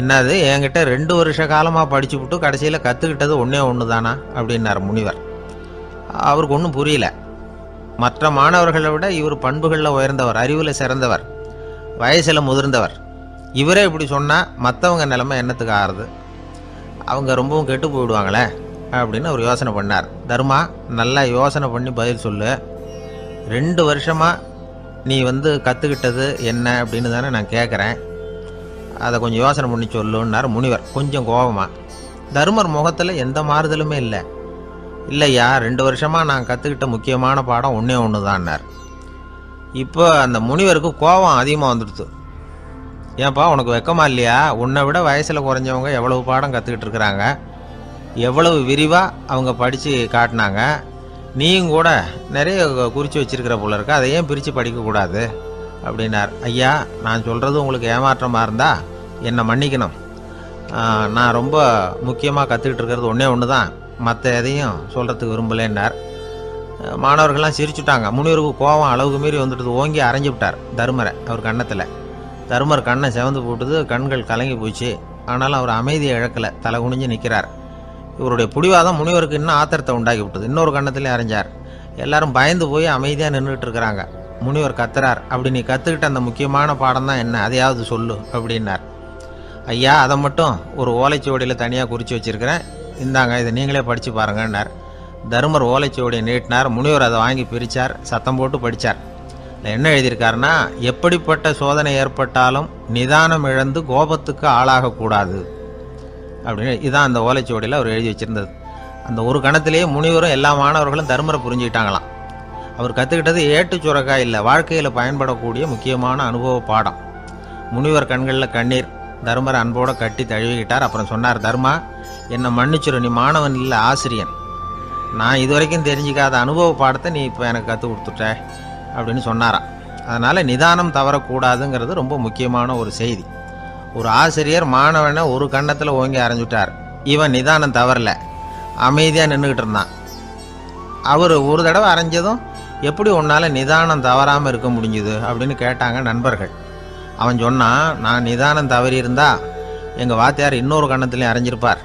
என்னது, என்கிட்ட 2 வருஷ காலமாக படிச்சுவிட்டு கடைசியில் கற்றுக்கிட்டது ஒன்று தானா அப்படின்னார் முனிவர். அவருக்கு ஒன்றும் புரியல. மற்ற மாணவர்களை விட இவர் பண்புகளில் உயர்ந்தவர், அறிவில் சிறந்தவர், வயசில் முதிர்ந்தவர். இவரே இப்படி சொன்னால் மற்றவங்க நிலைமை என்னத்துக்கு ஆறுது? அவங்க ரொம்பவும் கெட்டு போயிடுவாங்களே அப்படின்னு அவர் யோசனை பண்ணார். தர்மா, நல்லா யோசனை பண்ணி பதில் சொல்லு. 2 வருஷமாக நீ கற்றுக்கிட்டது என்ன அப்படின்னு தானே நான் கேட்குறேன். அதை கொஞ்சம் யோசனை பண்ணி சொல்லுன்னார் முனிவர் கொஞ்சம் கோபமாக. தர்மர் முகத்தில் எந்த மாறுதலுமே இல்லை. இல்லையா, 2 வருஷமாக நான் கற்றுக்கிட்ட முக்கியமான பாடம் ஒன்று தான்னார். இப்போ அந்த முனிவருக்கு கோபம் அதிகமாக வந்துடுது. ஏன்பா, உனக்கு வெக்கமா இல்லையா? உன்னை விட வயசில் குறைஞ்சவங்க எவ்வளவு பாடம் கற்றுக்கிட்டு இருக்கிறாங்க, எவ்வளவு விரிவாக அவங்க படித்து காட்டினாங்க. நீயும் கூட நிறைய குறித்து வச்சிருக்கிற போல இருக்க, அதை ஏன் பிரித்து படிக்கக்கூடாது அப்படின்னார். ஐயா, நான் சொல்கிறது உங்களுக்கு ஏமாற்றமாக இருந்தால் என்னை மன்னிக்கணும். நான் ரொம்ப முக்கியமாக கற்றுக்கிட்டு இருக்கிறது ஒன்று தான், மற்ற எதையும் சொல்கிறதுக்கு விரும்பலேன்னார். மாணவர்கள்லாம் சிரிச்சுட்டாங்க. முனிவருக்கு கோபம் அளவுக்கு மீறி வந்துட்டு ஓங்கி அரைஞ்சி விட்டார் தர்மரை அவர் கன்னத்தில். தர்மர் கண்ணை செவந்து போட்டுது, கண்கள் கலங்கி போச்சு. ஆனாலும் அவர் அமைதியை இழக்கலை, தலை குனிஞ்சு நிற்கிறார். இவருடைய பிடிவாதம் முனிவருக்கு இன்னும் ஆத்திரத்தை உண்டாக்கி விட்டது. இன்னொரு கண்ணத்திலே அரைஞ்சார். எல்லாரும் பயந்து போய் அமைதியாக நின்றுட்டு இருக்கிறாங்க. முனிவர் கத்துறார், அப்படி நீ கற்றுக்கிட்ட அந்த முக்கியமான பாடம் தான் என்ன, அதையாவது சொல்லு அப்படின்னார். ஐயா, அதை மட்டும் ஒரு ஓலைச்சுவடியில் தனியாக குறித்து வச்சுருக்கிறேன், இந்தாங்க, இதை நீங்களே படித்து பாருங்கன்னார். தர்மர் ஓலைச்சுவடியை நீட்டினார். முனிவர் அதை வாங்கி பிரித்தார், சத்தம் போட்டு படித்தார். என்ன எழுதியிருக்காருன்னா, எப்படிப்பட்ட சோதனை ஏற்பட்டாலும் நிதானம் இழந்து கோபத்துக்கு ஆளாகக்கூடாது அப்படின்னு. இதுதான் அந்த ஓலைச்சுவடியில் அவர் எழுதி வச்சுருந்தது. அந்த ஒரு கணத்திலேயே முனிவரும் எல்லா மாணவர்களும் தர்மரை புரிஞ்சுக்கிட்டாங்களாம். அவர் கற்றுக்கிட்டது ஏட்டு சுரக்காய் இல்லை, வாழ்க்கையில் பயன்படக்கூடிய முக்கியமான அனுபவ பாடம். முனிவர் கண்களில் கண்ணீர். தர்மரை அன்போடு கட்டி தழுவிக்கிட்டார். அப்புறம் சொன்னார், தர்மா, என்னை மன்னிச்சிரு, நீ மாணவன் இல்லை, ஆசிரியன். நான் இதுவரைக்கும் தெரிஞ்சிக்காத அனுபவ பாடத்தை நீ இப்போ எனக்கு கற்றுக் கொடுத்துட்ட அப்படின்னு சொன்னாராம். அதனால் நிதானம் தவறக்கூடாதுங்கிறது ரொம்ப முக்கியமான ஒரு செய்தி. ஒரு ஆசிரியர் மாணவனை ஒரு கன்னத்தில் ஓங்கி அரைஞ்சுட்டார். இவன் நிதானம் தவறல, அமைதியாக நின்றுக்கிட்டு இருந்தான். அவர் ஒரு தடவை அரைஞ்சதும் எப்படி உன்னால் நிதானம் தவறாமல் இருக்க முடிஞ்சுது அப்படின்னு கேட்டாங்க நண்பர்கள். அவன் சொன்னான், நான் நிதானம் தவறி இருந்தா எங்கள் வாத்தியார் இன்னொரு கன்னத்துலேயும் அரைஞ்சிருப்பார்,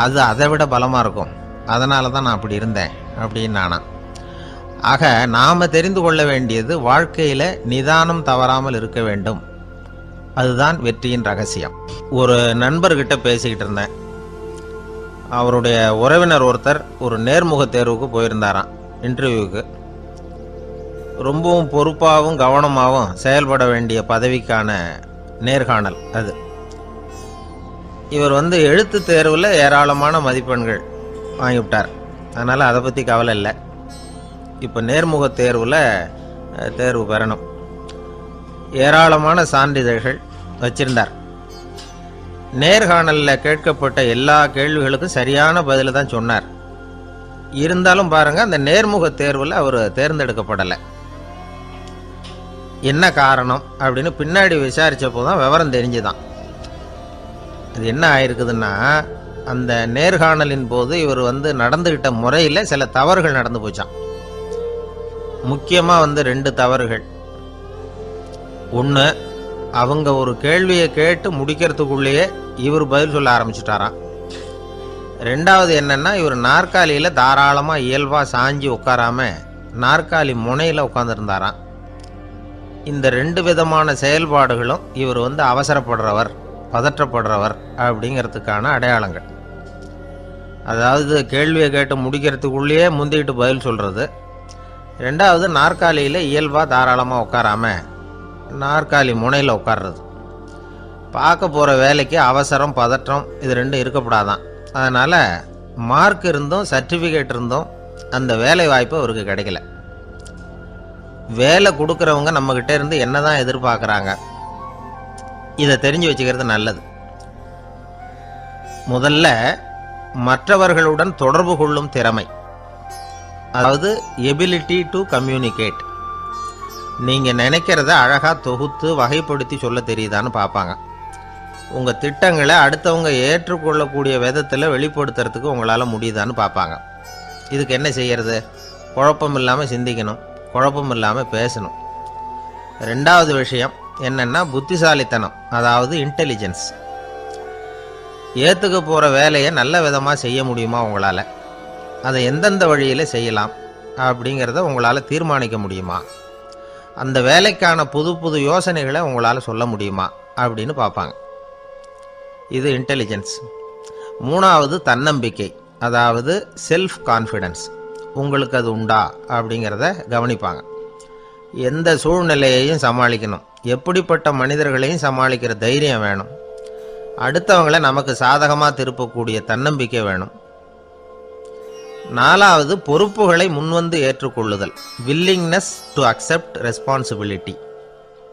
அது அதை விட பலமாக இருக்கும், அதனால தான் நான் அப்படி இருந்தேன் அப்படின்னு நானான். ஆக நாம் தெரிந்து கொள்ள வேண்டியது, வாழ்க்கையில் நிதானம் தவறாமல் இருக்க வேண்டும். அதுதான் வெற்றியின் ரகசியம். ஒரு நண்பர்கிட்ட பேசிக்கிட்டு இருந்தேன். அவருடைய உறவினர் ஒருத்தர் ஒரு நேர்முக தேர்வுக்கு போயிருந்தாராம், இன்டர்வியூவுக்கு. ரொம்பவும் பொறுப்பாகவும் கவனமாகவும் செயல்பட வேண்டிய பதவிக்கான நேர்காணல் அது. இவர் எழுத்து தேர்வில் ஏராளமான மதிப்பெண்கள் வாங்கிவிட்டார். அதனால் அதை பற்றி கவலை இல்லை. இப்போ நேர்முக தேர்வில் தேர்வு பெறணும். ஏராளமான சான்றிதழ்கள் வச்சிருந்தார். நேர்காணலில் கேட்கப்பட்ட எல்லா கேள்விகளுக்கும் சரியான பதில் தான் சொன்னார். இருந்தாலும் பாருங்கள், அந்த நேர்முக தேர்வில் அவர் தேர்ந்தெடுக்கப்படலை. என்ன காரணம் அப்படின்னு பின்னாடி விசாரித்தப்போ தான் விவரம் தெரிஞ்சுதான். அது என்ன ஆயிருக்குதுன்னா, அந்த நேர்காணலின் போது இவர் நடந்துக்கிட்ட முறையில் சில தவறுகள் நடந்து போச்சான். முக்கியமாக 2 தவறுகள். ஒன்று, அவங்க ஒரு கேள்வியை கேட்டு முடிக்கிறதுக்குள்ளேயே இவர் பதில் சொல்ல ஆரம்பிச்சுட்டாராம். 2வது என்னென்னா, இவர் நாற்காலியில் தாராளமாக இயல்பாக சாஞ்சி உட்காராம நாற்காலி முனையில் உட்காந்துருந்தாராம். இந்த 2 விதமான செயல்பாடுகளும் இவர் அவசரப்படுறவர், பதற்றப்படுறவர் அப்படிங்கிறதுக்கான அடையாளங்கள். அதாவது கேள்வியை கேட்டு முடிக்கிறதுக்குள்ளேயே முந்திக்கிட்டு பதில் சொல்கிறது. 2வது, நாற்காலியில் இயல்பாக தாராளமாக உட்காராம நாற்காலி முனையில் உட்கார்றது. பார்க்க போகிற வேலைக்கு அவசரம், பதற்றம் இது 2 இருக்கக்கூடாதான். அதனால் மார்க் இருந்தும் சர்டிஃபிகேட் இருந்தும் அந்த வேலை வாய்ப்பு அவருக்கு கிடைக்கல. வேலை கொடுக்குறவங்க நம்மக்கிட்ட இருந்து என்ன தான் எதிர்பார்க்குறாங்க, இதை தெரிஞ்சு வச்சுக்கிறது நல்லது. முதல்ல, மற்றவர்களுடன் தொடர்பு கொள்ளும் திறமை, அதாவது எபிலிட்டி டு கம்யூனிகேட். நீங்கள் நினைக்கிறத அழகாக தொகுத்து வகைப்படுத்தி சொல்ல தெரியுதான்னு பார்ப்பாங்க. உங்கள் திட்டங்களை அடுத்தவங்க ஏற்றுக்கொள்ளக்கூடிய விதத்தில் வெளிப்படுத்துறதுக்கு உங்களால் முடியுதான்னு பார்ப்பாங்க. இதுக்கு என்ன செய்கிறது? குழப்பம் இல்லாமல் சிந்திக்கணும், குழப்பம் இல்லாமல் பேசணும். ரெண்டாவது விஷயம் என்னன்னா புத்திசாலித்தனம், அதாவது இன்டெலிஜென்ஸ். ஏற்றுக்க போகிற வேலையை நல்ல விதமாக செய்ய முடியுமா உங்களால், அதை எந்தெந்த வழியில் செய்யலாம் அப்படிங்கிறத உங்களால் தீர்மானிக்க முடியுமா, அந்த வேலைக்கான புது புது யோசனைகளை உங்களால் சொல்ல முடியுமா அப்படின்னு பார்ப்பாங்க. இது இன்டெலிஜென்ஸ். மூணாவது தன்னம்பிக்கை, அதாவது செல்ஃப் கான்ஃபிடென்ஸ். உங்களுக்கு அது உண்டா அப்படிங்கிறத கவனிப்பாங்க. எந்த சூழ்நிலையையும் சமாளிக்கணும், எப்படிப்பட்ட மனிதர்களையும் சமாளிக்கிற தைரியம் வேணும், அடுத்தவங்களை நமக்கு சாதகமாக திருப்பக்கூடிய தன்னம்பிக்கை வேணும். நாலாவது பொறுப்புகளை முன்வந்து ஏற்றுக்கொள்ளுதல், வில்லிங்னஸ் டு அக்செப்ட் ரெஸ்பான்சிபிலிட்டி.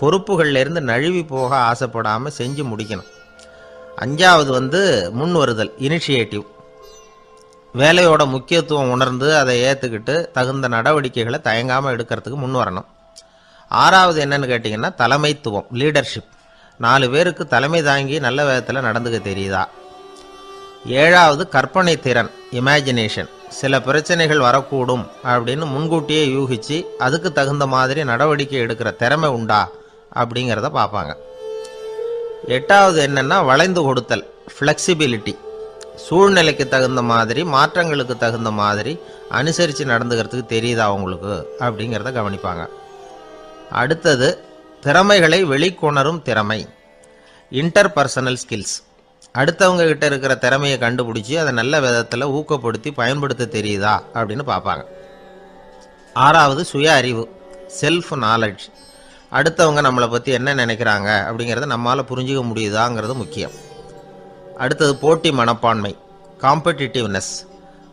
பொறுப்புகள்லேருந்து நழுவி போக ஆசைப்படாமல் செஞ்சு முடிக்கணும். அஞ்சாவது முன் வருதல், இனிஷியேட்டிவ். வேலையோட முக்கியத்துவம் உணர்ந்து அதை ஏற்றுக்கிட்டு தகுந்த நடவடிக்கைகளை தயங்காமல் எடுக்கிறதுக்கு முன் வரணும். ஆறாவது என்னன்னு கேட்டிங்கன்னா தலைமைத்துவம், லீடர்ஷிப். 4 பேருக்கு தலைமை தாங்கி நல்ல விதத்தில் நடந்துக்க தெரியுதா. ஏழாவது கற்பனை திறன், இமேஜினேஷன். சில பிரச்சனைகள் வரக்கூடும் அப்படின்னு முன்கூட்டியே யூகிச்சு அதுக்கு தகுந்த மாதிரி நடவடிக்கை எடுக்கிற திறமை உண்டா அப்படிங்கிறத பார்ப்பாங்க. எட்டாவது என்னன்னா வளைந்து கொடுத்தல், ஃப்ளெக்சிபிலிட்டி. சூழ்நிலைக்கு தகுந்த மாதிரி, மாற்றங்களுக்கு தகுந்த மாதிரி அனுசரித்து நடந்துக்கிறதுக்கு தெரியுதா அவங்களுக்கு அப்படிங்கிறத கவனிப்பாங்க. அடுத்தது திறமைகளை வெளிக்கொணரும் திறமை, இன்டர்பர்சனல் ஸ்கில்ஸ். அடுத்தவங்க கிட்ட இருக்கிற திறமையை கண்டுபிடிச்சி அதை நல்ல விதத்தில் ஊக்கப்படுத்தி பயன்படுத்த தெரியுதா அப்படின்னு பார்ப்பாங்க. ஆறாவது சுய அறிவு, செல்ஃப் நாலெட்ஜ். அடுத்தவங்க நம்மளை பற்றி என்ன நினைக்கிறாங்க அப்படிங்கிறத நம்மளால் புரிஞ்சிக்க முடியுதாங்கிறது முக்கியம். அடுத்தது போட்டி மனப்பான்மை, காம்படிட்டிவ்னஸ்.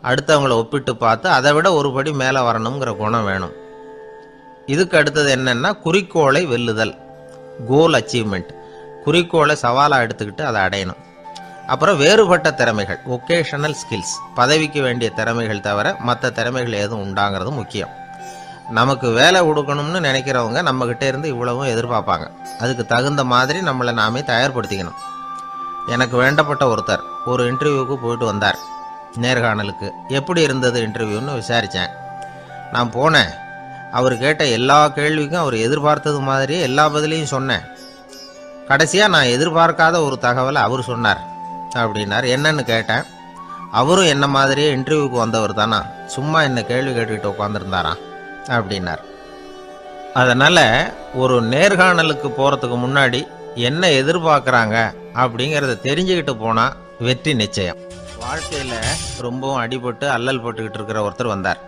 அடுத்தவங்களை ஒப்பிட்டு பார்த்து அதை விட ஒரு படி மேலே வரணுங்கிற குணம் வேணும். இதுக்கு அடுத்தது என்னென்னா குறிக்கோளை வெல்லுதல், கோல் அச்சீவ்மெண்ட். குறிக்கோளை சவாலாக எடுத்துக்கிட்டு அதை அடையணும். அப்புறம் வேறுபட்ட திறமைகள், ஒகேஷனல் ஸ்கில்ஸ். பதவிக்கு வேண்டிய திறமைகள் தவிர மற்ற திறமைகள் எதுவும் உண்டாங்கிறது முக்கியம். நமக்கு வேலை கொடுக்கணும்னு நினைக்கிறவங்க நம்மக்கிட்ட இருந்து இவ்வளவும் எதிர்பார்ப்பாங்க. அதுக்கு தகுந்த மாதிரி நம்மளை நாமே தயார்படுத்திக்கணும். எனக்கு வேண்டப்பட்ட ஒருத்தர் ஒரு இன்டர்வியூவுக்கு போயிட்டு வந்தார், நேர்காணலுக்கு. எப்படி இருந்தது இன்டர்வியூன்னு விசாரித்தேன். நான் போனேன். அவர் கேட்ட எல்லா கேள்விக்கும் அவர் எதிர்பார்த்தது மாதிரியே எல்லா பதிலையும் சொன்னேன். கடைசியாக நான் எதிர்பார்க்காத ஒரு தகவலை அவர் சொன்னார் அப்படின்னார். என்னன்னு கேட்டேன். அவரும் என்ன மாதிரியே இன்டர்வியூக்கு வந்தவர் தானா, சும்மா என்ன கேள்வி கேட்டுக்கிட்டு உட்காந்துருந்தாராம் அப்படின்னார். அதனால் ஒரு நேர்காணலுக்கு போகிறதுக்கு முன்னாடி என்ன எதிர்பார்க்குறாங்க அப்படிங்கிறத தெரிஞ்சுக்கிட்டு போனால் வெற்றி நிச்சயம். வாழ்க்கையில் ரொம்பவும் அடிபட்டு அல்லல் போட்டுக்கிட்டு இருக்கிற ஒருத்தர் வந்தார்.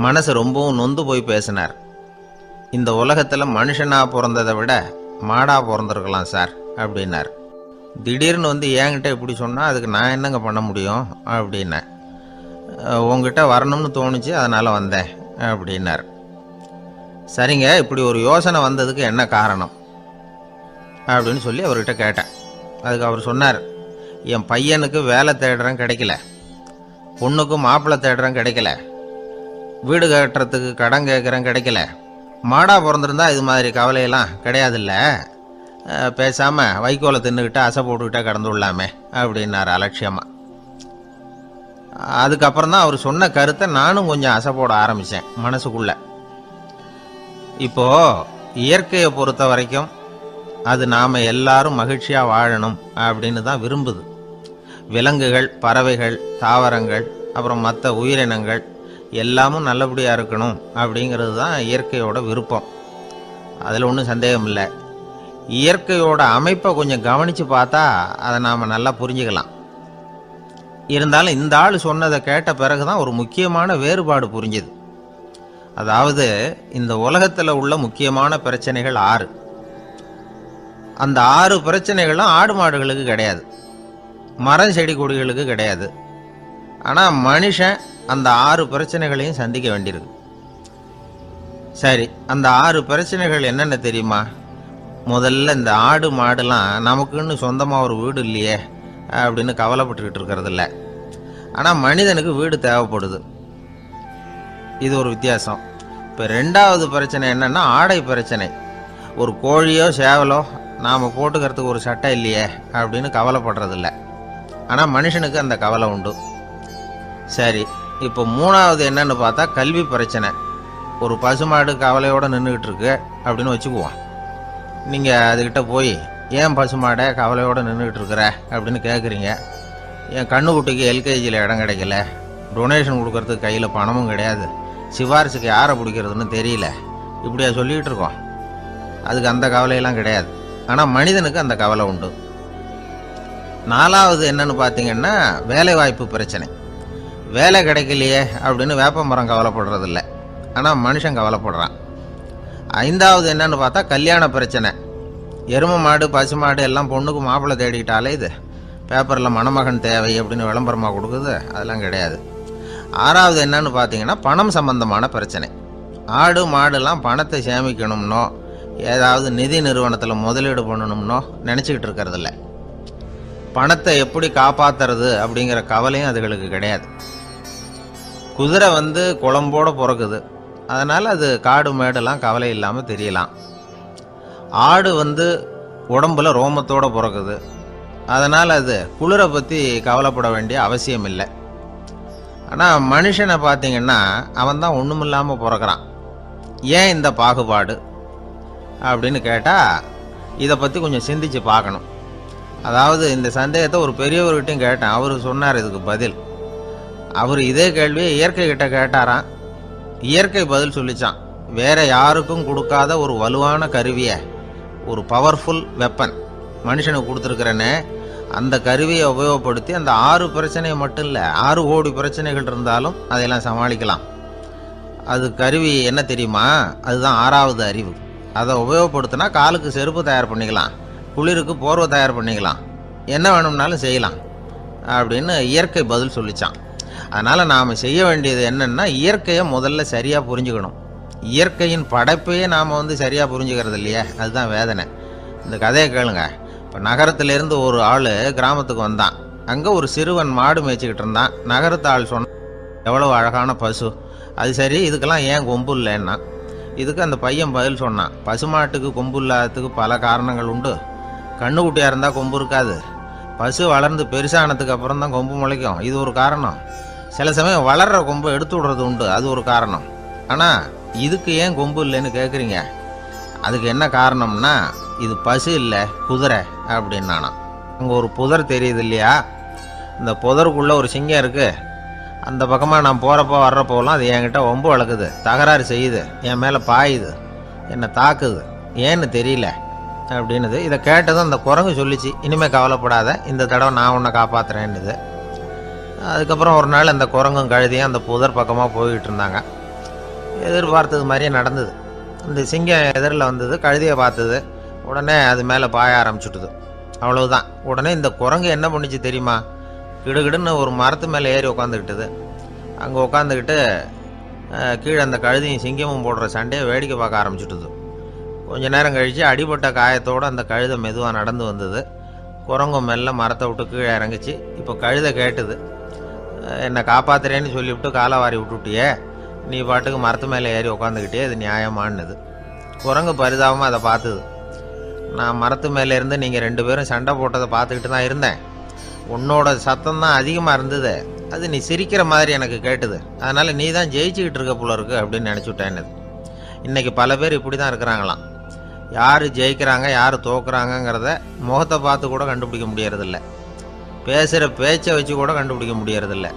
மனசு ரொம்பவும் நொந்து போய் பேசினார். இந்த உலகத்தில் மனுஷனாக பிறந்ததை விட மாடாக பிறந்திருக்கலாம் சார் அப்படின்னார். திடீர்னு என்கிட்ட இப்படி சொன்னால் அதுக்கு நான் என்னங்க பண்ண முடியும் அப்படின்னேன். உங்ககிட்ட வரணும்னு தோணுச்சு, அதனால் வந்தேன் அப்படின்னார். சரிங்க, இப்படி ஒரு யோசனை வந்ததுக்கு என்ன காரணம் அப்படின்னு சொல்லி அவர்கிட்ட கேட்டேன். அதுக்கு அவர் சொன்னார், என் பையனுக்கு வேலை தேடுறேன் கிடைக்கல, பொண்ணுக்கு மாப்பிள்ளை தேடுறேன் கிடைக்கல, வீடு கட்டுறதுக்கு கடன் கேட்குறேன் கிடைக்கல. மாடாக பிறந்திருந்தா இது மாதிரி கவலையெல்லாம் கிடையாதுல்ல, பேசாமல் வைக்கோலை தின்னுக்கிட்டு அசை போட்டுக்கிட்டே கடந்து விடலாமே அப்படின்னார் அலட்சியமாக. அதுக்கப்புறம் தான் அவர் சொன்ன கருத்தை நானும் கொஞ்சம் அசை போட ஆரம்பித்தேன் மனசுக்குள்ள. இப்போது இயற்கையை பொறுத்த வரைக்கும் அது நாம் எல்லாரும் மகிழ்ச்சியாக வாழணும் அப்படின்னு தான் விரும்புது. விலங்குகள், பறவைகள், தாவரங்கள், அப்புறம் மற்ற உயிரினங்கள் எல்லாமும் நல்லபடியாக இருக்கணும் அப்படிங்கிறது தான் இயற்கையோட விருப்பம். அதில் ஒன்றும் சந்தேகம் இல்லை. இயற்கையோட அமைப்பை கொஞ்சம் கவனித்து பார்த்தா அதை நாம் நல்லா புரிஞ்சுக்கலாம். இருந்தாலும் இந்த ஆள் சொன்னதை கேட்ட பிறகு தான் ஒரு முக்கியமான வேறுபாடு புரிஞ்சுது. அதாவது இந்த உலகத்தில் உள்ள முக்கியமான பிரச்சனைகள் 6. அந்த 6 பிரச்சனைகளும் ஆடு மாடுகளுக்கு கிடையாது, மரம் செடி கொடிகளுக்கு கிடையாது. ஆனால் மனுஷன் அந்த 6 பிரச்சனைகளையும் சந்திக்க வேண்டியிருக்கு. சரி, அந்த 6 பிரச்சனைகள் என்னென்ன தெரியுமா? முதல்ல இந்த ஆடு மாடுலாம் நமக்குன்னு சொந்தமாக ஒரு வீடு இல்லையே அப்படின்னு கவலைப்பட்டுக்கிட்டு இருக்கிறது இல்லை. ஆனால் மனிதனுக்கு வீடு தேவைப்படுது. இது ஒரு வித்தியாசம். இப்போ 2வது பிரச்சனை என்னென்னா ஆடை பிரச்சனை. ஒரு கோழியோ சேவலோ நாம் போட்டுக்கிறதுக்கு ஒரு சட்டை இல்லையே அப்படின்னு கவலைப்படுறதில்ல. ஆனால் மனுஷனுக்கு அந்த கவலை உண்டு. சரி, இப்போ 3வது என்னன்னு பார்த்தா கல்வி பிரச்சனை. ஒரு பசுமாடு கவலையோடு நின்றுக்கிட்டு இருக்கு அப்படின்னு வச்சுக்குவோம். நீங்கள் அதுக்கிட்ட போய் ஏன் பசுமாடை கவலையோடு நின்றுக்கிட்டு இருக்கிற அப்படின்னு கேட்குறீங்க. என் கண்ணுக்குட்டிக்கு எல்கேஜியில் இடம் கிடைக்கல, டொனேஷன் கொடுக்கறதுக்கு கையில் பணமும் கிடையாது, சிபாரிசுக்கு யாரை பிடிக்கிறதுன்னு தெரியல, இப்படியா சொல்லிகிட்டு இருக்கோம். அதுக்கு அந்த கவலையெல்லாம் கிடையாது. ஆனால் மனிதனுக்கு அந்த கவலை உண்டு. 4வது என்னன்னு பார்த்தீங்கன்னா வேலைவாய்ப்பு பிரச்சனை. வேலை கிடைக்கலையே அப்படின்னு வேப்ப மரம் கவலைப்படுறதில்ல, ஆனால் மனுஷன் கவலைப்படுறான். 5வது என்னன்னு பார்த்தா கல்யாண பிரச்சனை. எருமை மாடு பசு மாடு எல்லாம் பொண்ணுக்கு மாப்பிள்ளை தேடிக்கிட்டாலே இது பேப்பரில் மணமகன் தேவை அப்படின்னு விளம்பரமாக கொடுக்குது, அதெல்லாம் கிடையாது. 6வது என்னன்னு பார்த்தீங்கன்னா பணம் சம்பந்தமான பிரச்சனை. ஆடு மாடுலாம் பணத்தை சேமிக்கணும்னோ ஏதாவது நிதி நிறுவனத்தில் முதலீடு பண்ணணும்னோ நினச்சிக்கிட்டு இருக்கிறதில்ல. பணத்தை எப்படி காப்பாற்றுறது அப்படிங்கிற கவலையும் அதுகளுக்கு கிடையாது. குதிரை குளம்போடு பிறக்குது, அதனால் அது காடு மேடெல்லாம் கவலை இல்லாமல் தெரியலாம். ஆடு உடம்புல ரோமத்தோடு பிறக்குது, அதனால் அது குளிரை பற்றி கவலைப்பட வேண்டிய அவசியம் இல்லை. ஆனால் மனுஷனை பார்த்தீங்கன்னா அவன் தான் ஒன்றுமில்லாமல் பிறக்கிறான். ஏன் இந்த பாகுபாடு அப்படின்னு கேட்டால் இதை பற்றி கொஞ்சம் சிந்திச்சு பார்க்கணும். அதாவது இந்த சந்தேகத்தை ஒரு பெரியவர்கிட்டையும் கேட்டேன், அவர் சொன்னார் இதுக்கு பதில். அவர் இதே கேள்வியை இயற்கை கிட்ட கேட்டாராம். இயற்கை பதில் சொல்லிச்சான், வேற யாருக்கும் கொடுக்காத ஒரு வலுவான கருவியை, ஒரு பவர்ஃபுல் வெப்பன் மனுஷனுக்கு கொடுத்துருக்கிறேன்னு, அந்த கருவியை உபயோகப்படுத்தி அந்த 6 பிரச்சனையை மட்டும் இல்லை 6 கோடி பிரச்சனைகள் இருந்தாலும் அதையெல்லாம் சமாளிக்கலாம். அது கருவி என்ன தெரியுமா? அதுதான் 6வது அறிவு. அதை உபயோகப்படுத்தினா காலுக்கு செருப்பு தயார் பண்ணிக்கலாம், குளிருக்கு போர்வை தயார் பண்ணிக்கலாம், என்ன வேணும்னாலும் செய்யலாம் அப்படின்னு இயற்கை பதில் சொல்லிச்சான். அதனால் நாம் செய்ய வேண்டியது என்னென்னா இயற்கையை முதல்ல சரியாக புரிஞ்சுக்கணும். இயற்கையின் படைப்பையே நாம் சரியாக புரிஞ்சுக்கிறது இல்லையே, அதுதான் வேதனை. இந்த கதையை கேளுங்க. இப்போ நகரத்திலேருந்து ஒரு ஆள் கிராமத்துக்கு வந்தான். அங்கே ஒரு சிறுவன் மாடு மேய்ச்சிக்கிட்டு இருந்தான். நகரத்து ஆள் சொன்ன, எவ்வளோ அழகான பசு, அது சரி இதுக்கெல்லாம் ஏன் கொம்பு இல்லைன்னா. இதுக்கு அந்த பையன் பதில் சொன்னான், பசுமாட்டுக்கு கொம்பு இல்லாததுக்கு பல காரணங்கள் உண்டு. கண்ணுக்குட்டியாக இருந்தால் கொம்பு இருக்காது, பசு வளர்ந்து பெருசானதுக்கு அப்புறம் தான் கொம்பு முளைக்கும், இது ஒரு காரணம். சில சமயம் வளர்கிற கொம்பை எடுத்து விடுறது உண்டு, அது ஒரு காரணம். ஆனால் இதுக்கு ஏன் கொம்பு இல்லைன்னு கேட்குறீங்க. அதுக்கு என்ன காரணம்னா இது பசு இல்லை குதிரை அப்படின்னானா. அங்கே ஒரு புதர் தெரியுது இல்லையா, இந்த புதருக்குள்ளே ஒரு சிங்கம் இருக்குது. அந்த பக்கமாக நான் போகிறப்போ வர்றப்போலாம் அது என்கிட்ட ஒம்பு வளர்க்குது, தகராறு செய்யுது, என் மேலே பாயுது, என்னை தாக்குது, ஏன்னு தெரியல அப்படின்னுது. இதை கேட்டதும் அந்த குரங்கு சொல்லிச்சு, இனிமேல் கவலைப்படாத, இந்த தடவை நான் உன்னை காப்பாற்றுறேன்னுது. அதுக்கப்புறம் ஒரு நாள் அந்த குரங்கும் கழுதியும் அந்த புதர் பக்கமாக போய்கிட்டு இருந்தாங்க. எதிர்பார்த்தது மாதிரியே நடந்தது. இந்த சிங்கம் எதிரில் வந்தது, கழுதியை பார்த்தது, உடனே அது மேலே பாய ஆரம்பிச்சுட்டுது. அவ்வளவுதான். உடனே இந்த குரங்கு என்ன பண்ணிச்சு தெரியுமா, கிடுகிடுன்னு ஒரு மரத்து மேலே ஏறி உட்காந்துக்கிட்டுது. அங்கே உட்காந்துக்கிட்டு கீழே அந்த கழுதியும் சிங்கமும் போடுற சண்டையை வேடிக்கை பார்க்க ஆரம்பிச்சுட்டுது. கொஞ்ச நேரம் கழித்து அடிபட்ட காயத்தோடு அந்த கழுதை மெதுவாக நடந்து வந்தது. குரங்கும் மெல்ல மரத்தை விட்டு கீழே இறங்கிச்சு. இப்போ கழுதை கேட்டுது, என்னை காப்பாத்துறேன்னு சொல்லிவிட்டு காலை வாரி விட்டுட்டியே, நீ பாட்டுக்கு மரத்து மேலே ஏறி உட்காந்துக்கிட்டே, இது நியாயமானது. குரங்கு பரிதாபமாக அதை பார்த்துது. நான் மரத்து மேலே இருந்து நீங்கள் 2 பேரும் சண்டை போட்டதை பார்த்துக்கிட்டு தான் இருந்தேன். உன்னோட சத்தம் தான் அதிகமாக இருந்தது, அது நீ சிரிக்கிற மாதிரி எனக்கு கேட்டுது, அதனால் நீ தான் ஜெயிச்சுக்கிட்டு இருக்க போல இருக்கு அப்படின்னு நினச்சிவிட்டேன்னு. இன்றைக்கி பல பேர் இப்படி தான் இருக்கிறாங்களாம். யார் ஜெயிக்கிறாங்க யார் தோக்குறாங்கங்கிறத முகத்தை பார்த்து கூட கண்டுபிடிக்க முடியறதில்ல, பேசுகிற பேச்சை வச்சு கூட கண்டுபிடிக்க முடியறதில்ல.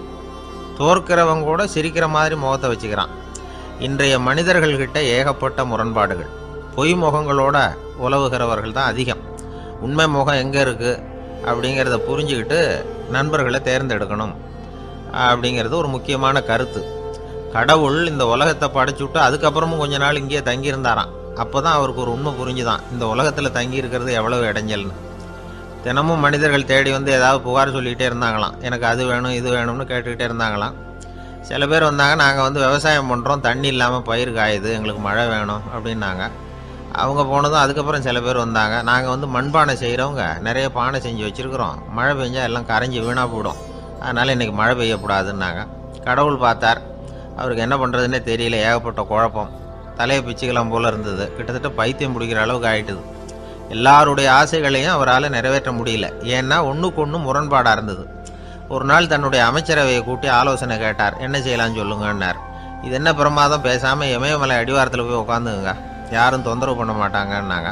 தோற்கிறவங்க கூட சிரிக்கிற மாதிரி முகத்தை வச்சுக்கிறான். இன்றைய மனிதர்கள்கிட்ட ஏகப்பட்ட முரண்பாடுகள். பொய் முகங்களோட உலவுகிறவர்கள் தான் அதிகம். உண்மை முகம் எங்கே இருக்குது அப்படிங்கிறத புரிஞ்சுக்கிட்டு நண்பர்களை தேர்ந்தெடுக்கணும் அப்படிங்கிறது ஒரு முக்கியமான கருத்து. கடவுள் இந்த உலகத்தை படைச்சுட்டு அதுக்கப்புறமும் கொஞ்ச நாள் இங்கேயே தங்கியிருந்தாராம். அப்போ தான் அவருக்கு ஒரு உண்மை புரிஞ்சுதான், இந்த உலகத்தில் தங்கி இருக்கிறது எவ்வளவு இடைஞ்சல்னு. தினமும் மனிதர்கள் தேடி ஏதாவது புகார் சொல்லிக்கிட்டே இருந்தாங்களாம், எனக்கு அது வேணும் இது வேணும்னு கேட்டுக்கிட்டே இருந்தாங்களாம். சில பேர் வந்தாங்க, நாங்கள் விவசாயம் பண்ணுறோம், தண்ணி இல்லாமல் பயிர் காயுது, எங்களுக்கு மழை வேணும் அப்படின்னாங்க. அவங்க போனதும் அதுக்கப்புறம் சில பேர் வந்தாங்க, நாங்கள் மண்பானை செய்கிறவங்க நிறைய பானை செஞ்சு வச்சுருக்குறோம், மழை பெஞ்சால் எல்லாம் கரைஞ்சி வீணாக போயிடும், அதனால் இன்றைக்கி மழை பெய்யக்கூடாதுன்னாங்க. கடவுள் பார்த்தார், அவருக்கு என்ன பண்ணுறதுன்னே தெரியல, ஏகப்பட்ட குழப்பம், தலையை பிச்சுக்கலாம் போல் இருந்தது, கிட்டத்தட்ட பைத்தியம் பிடிக்கிற அளவுக்கு ஆகிட்டுது. எல்லாருடைய ஆசைகளையும் அவரால் நிறைவேற்ற முடியல, ஏன்னா ஒன்றுக்கு ஒன்று முரண்பாடாக இருந்தது. ஒரு நாள் தன்னுடைய அமைச்சரவையை கூட்டி ஆலோசனை கேட்டார், என்ன செய்யலாம்னு சொல்லுங்கன்னார். இது என்ன பிரமாதம், பேசாமல் இமயமலை அடிவாரத்தில் போய் உட்காந்துங்க, யாரும் தொந்தரவு பண்ண மாட்டாங்கன்னாங்க.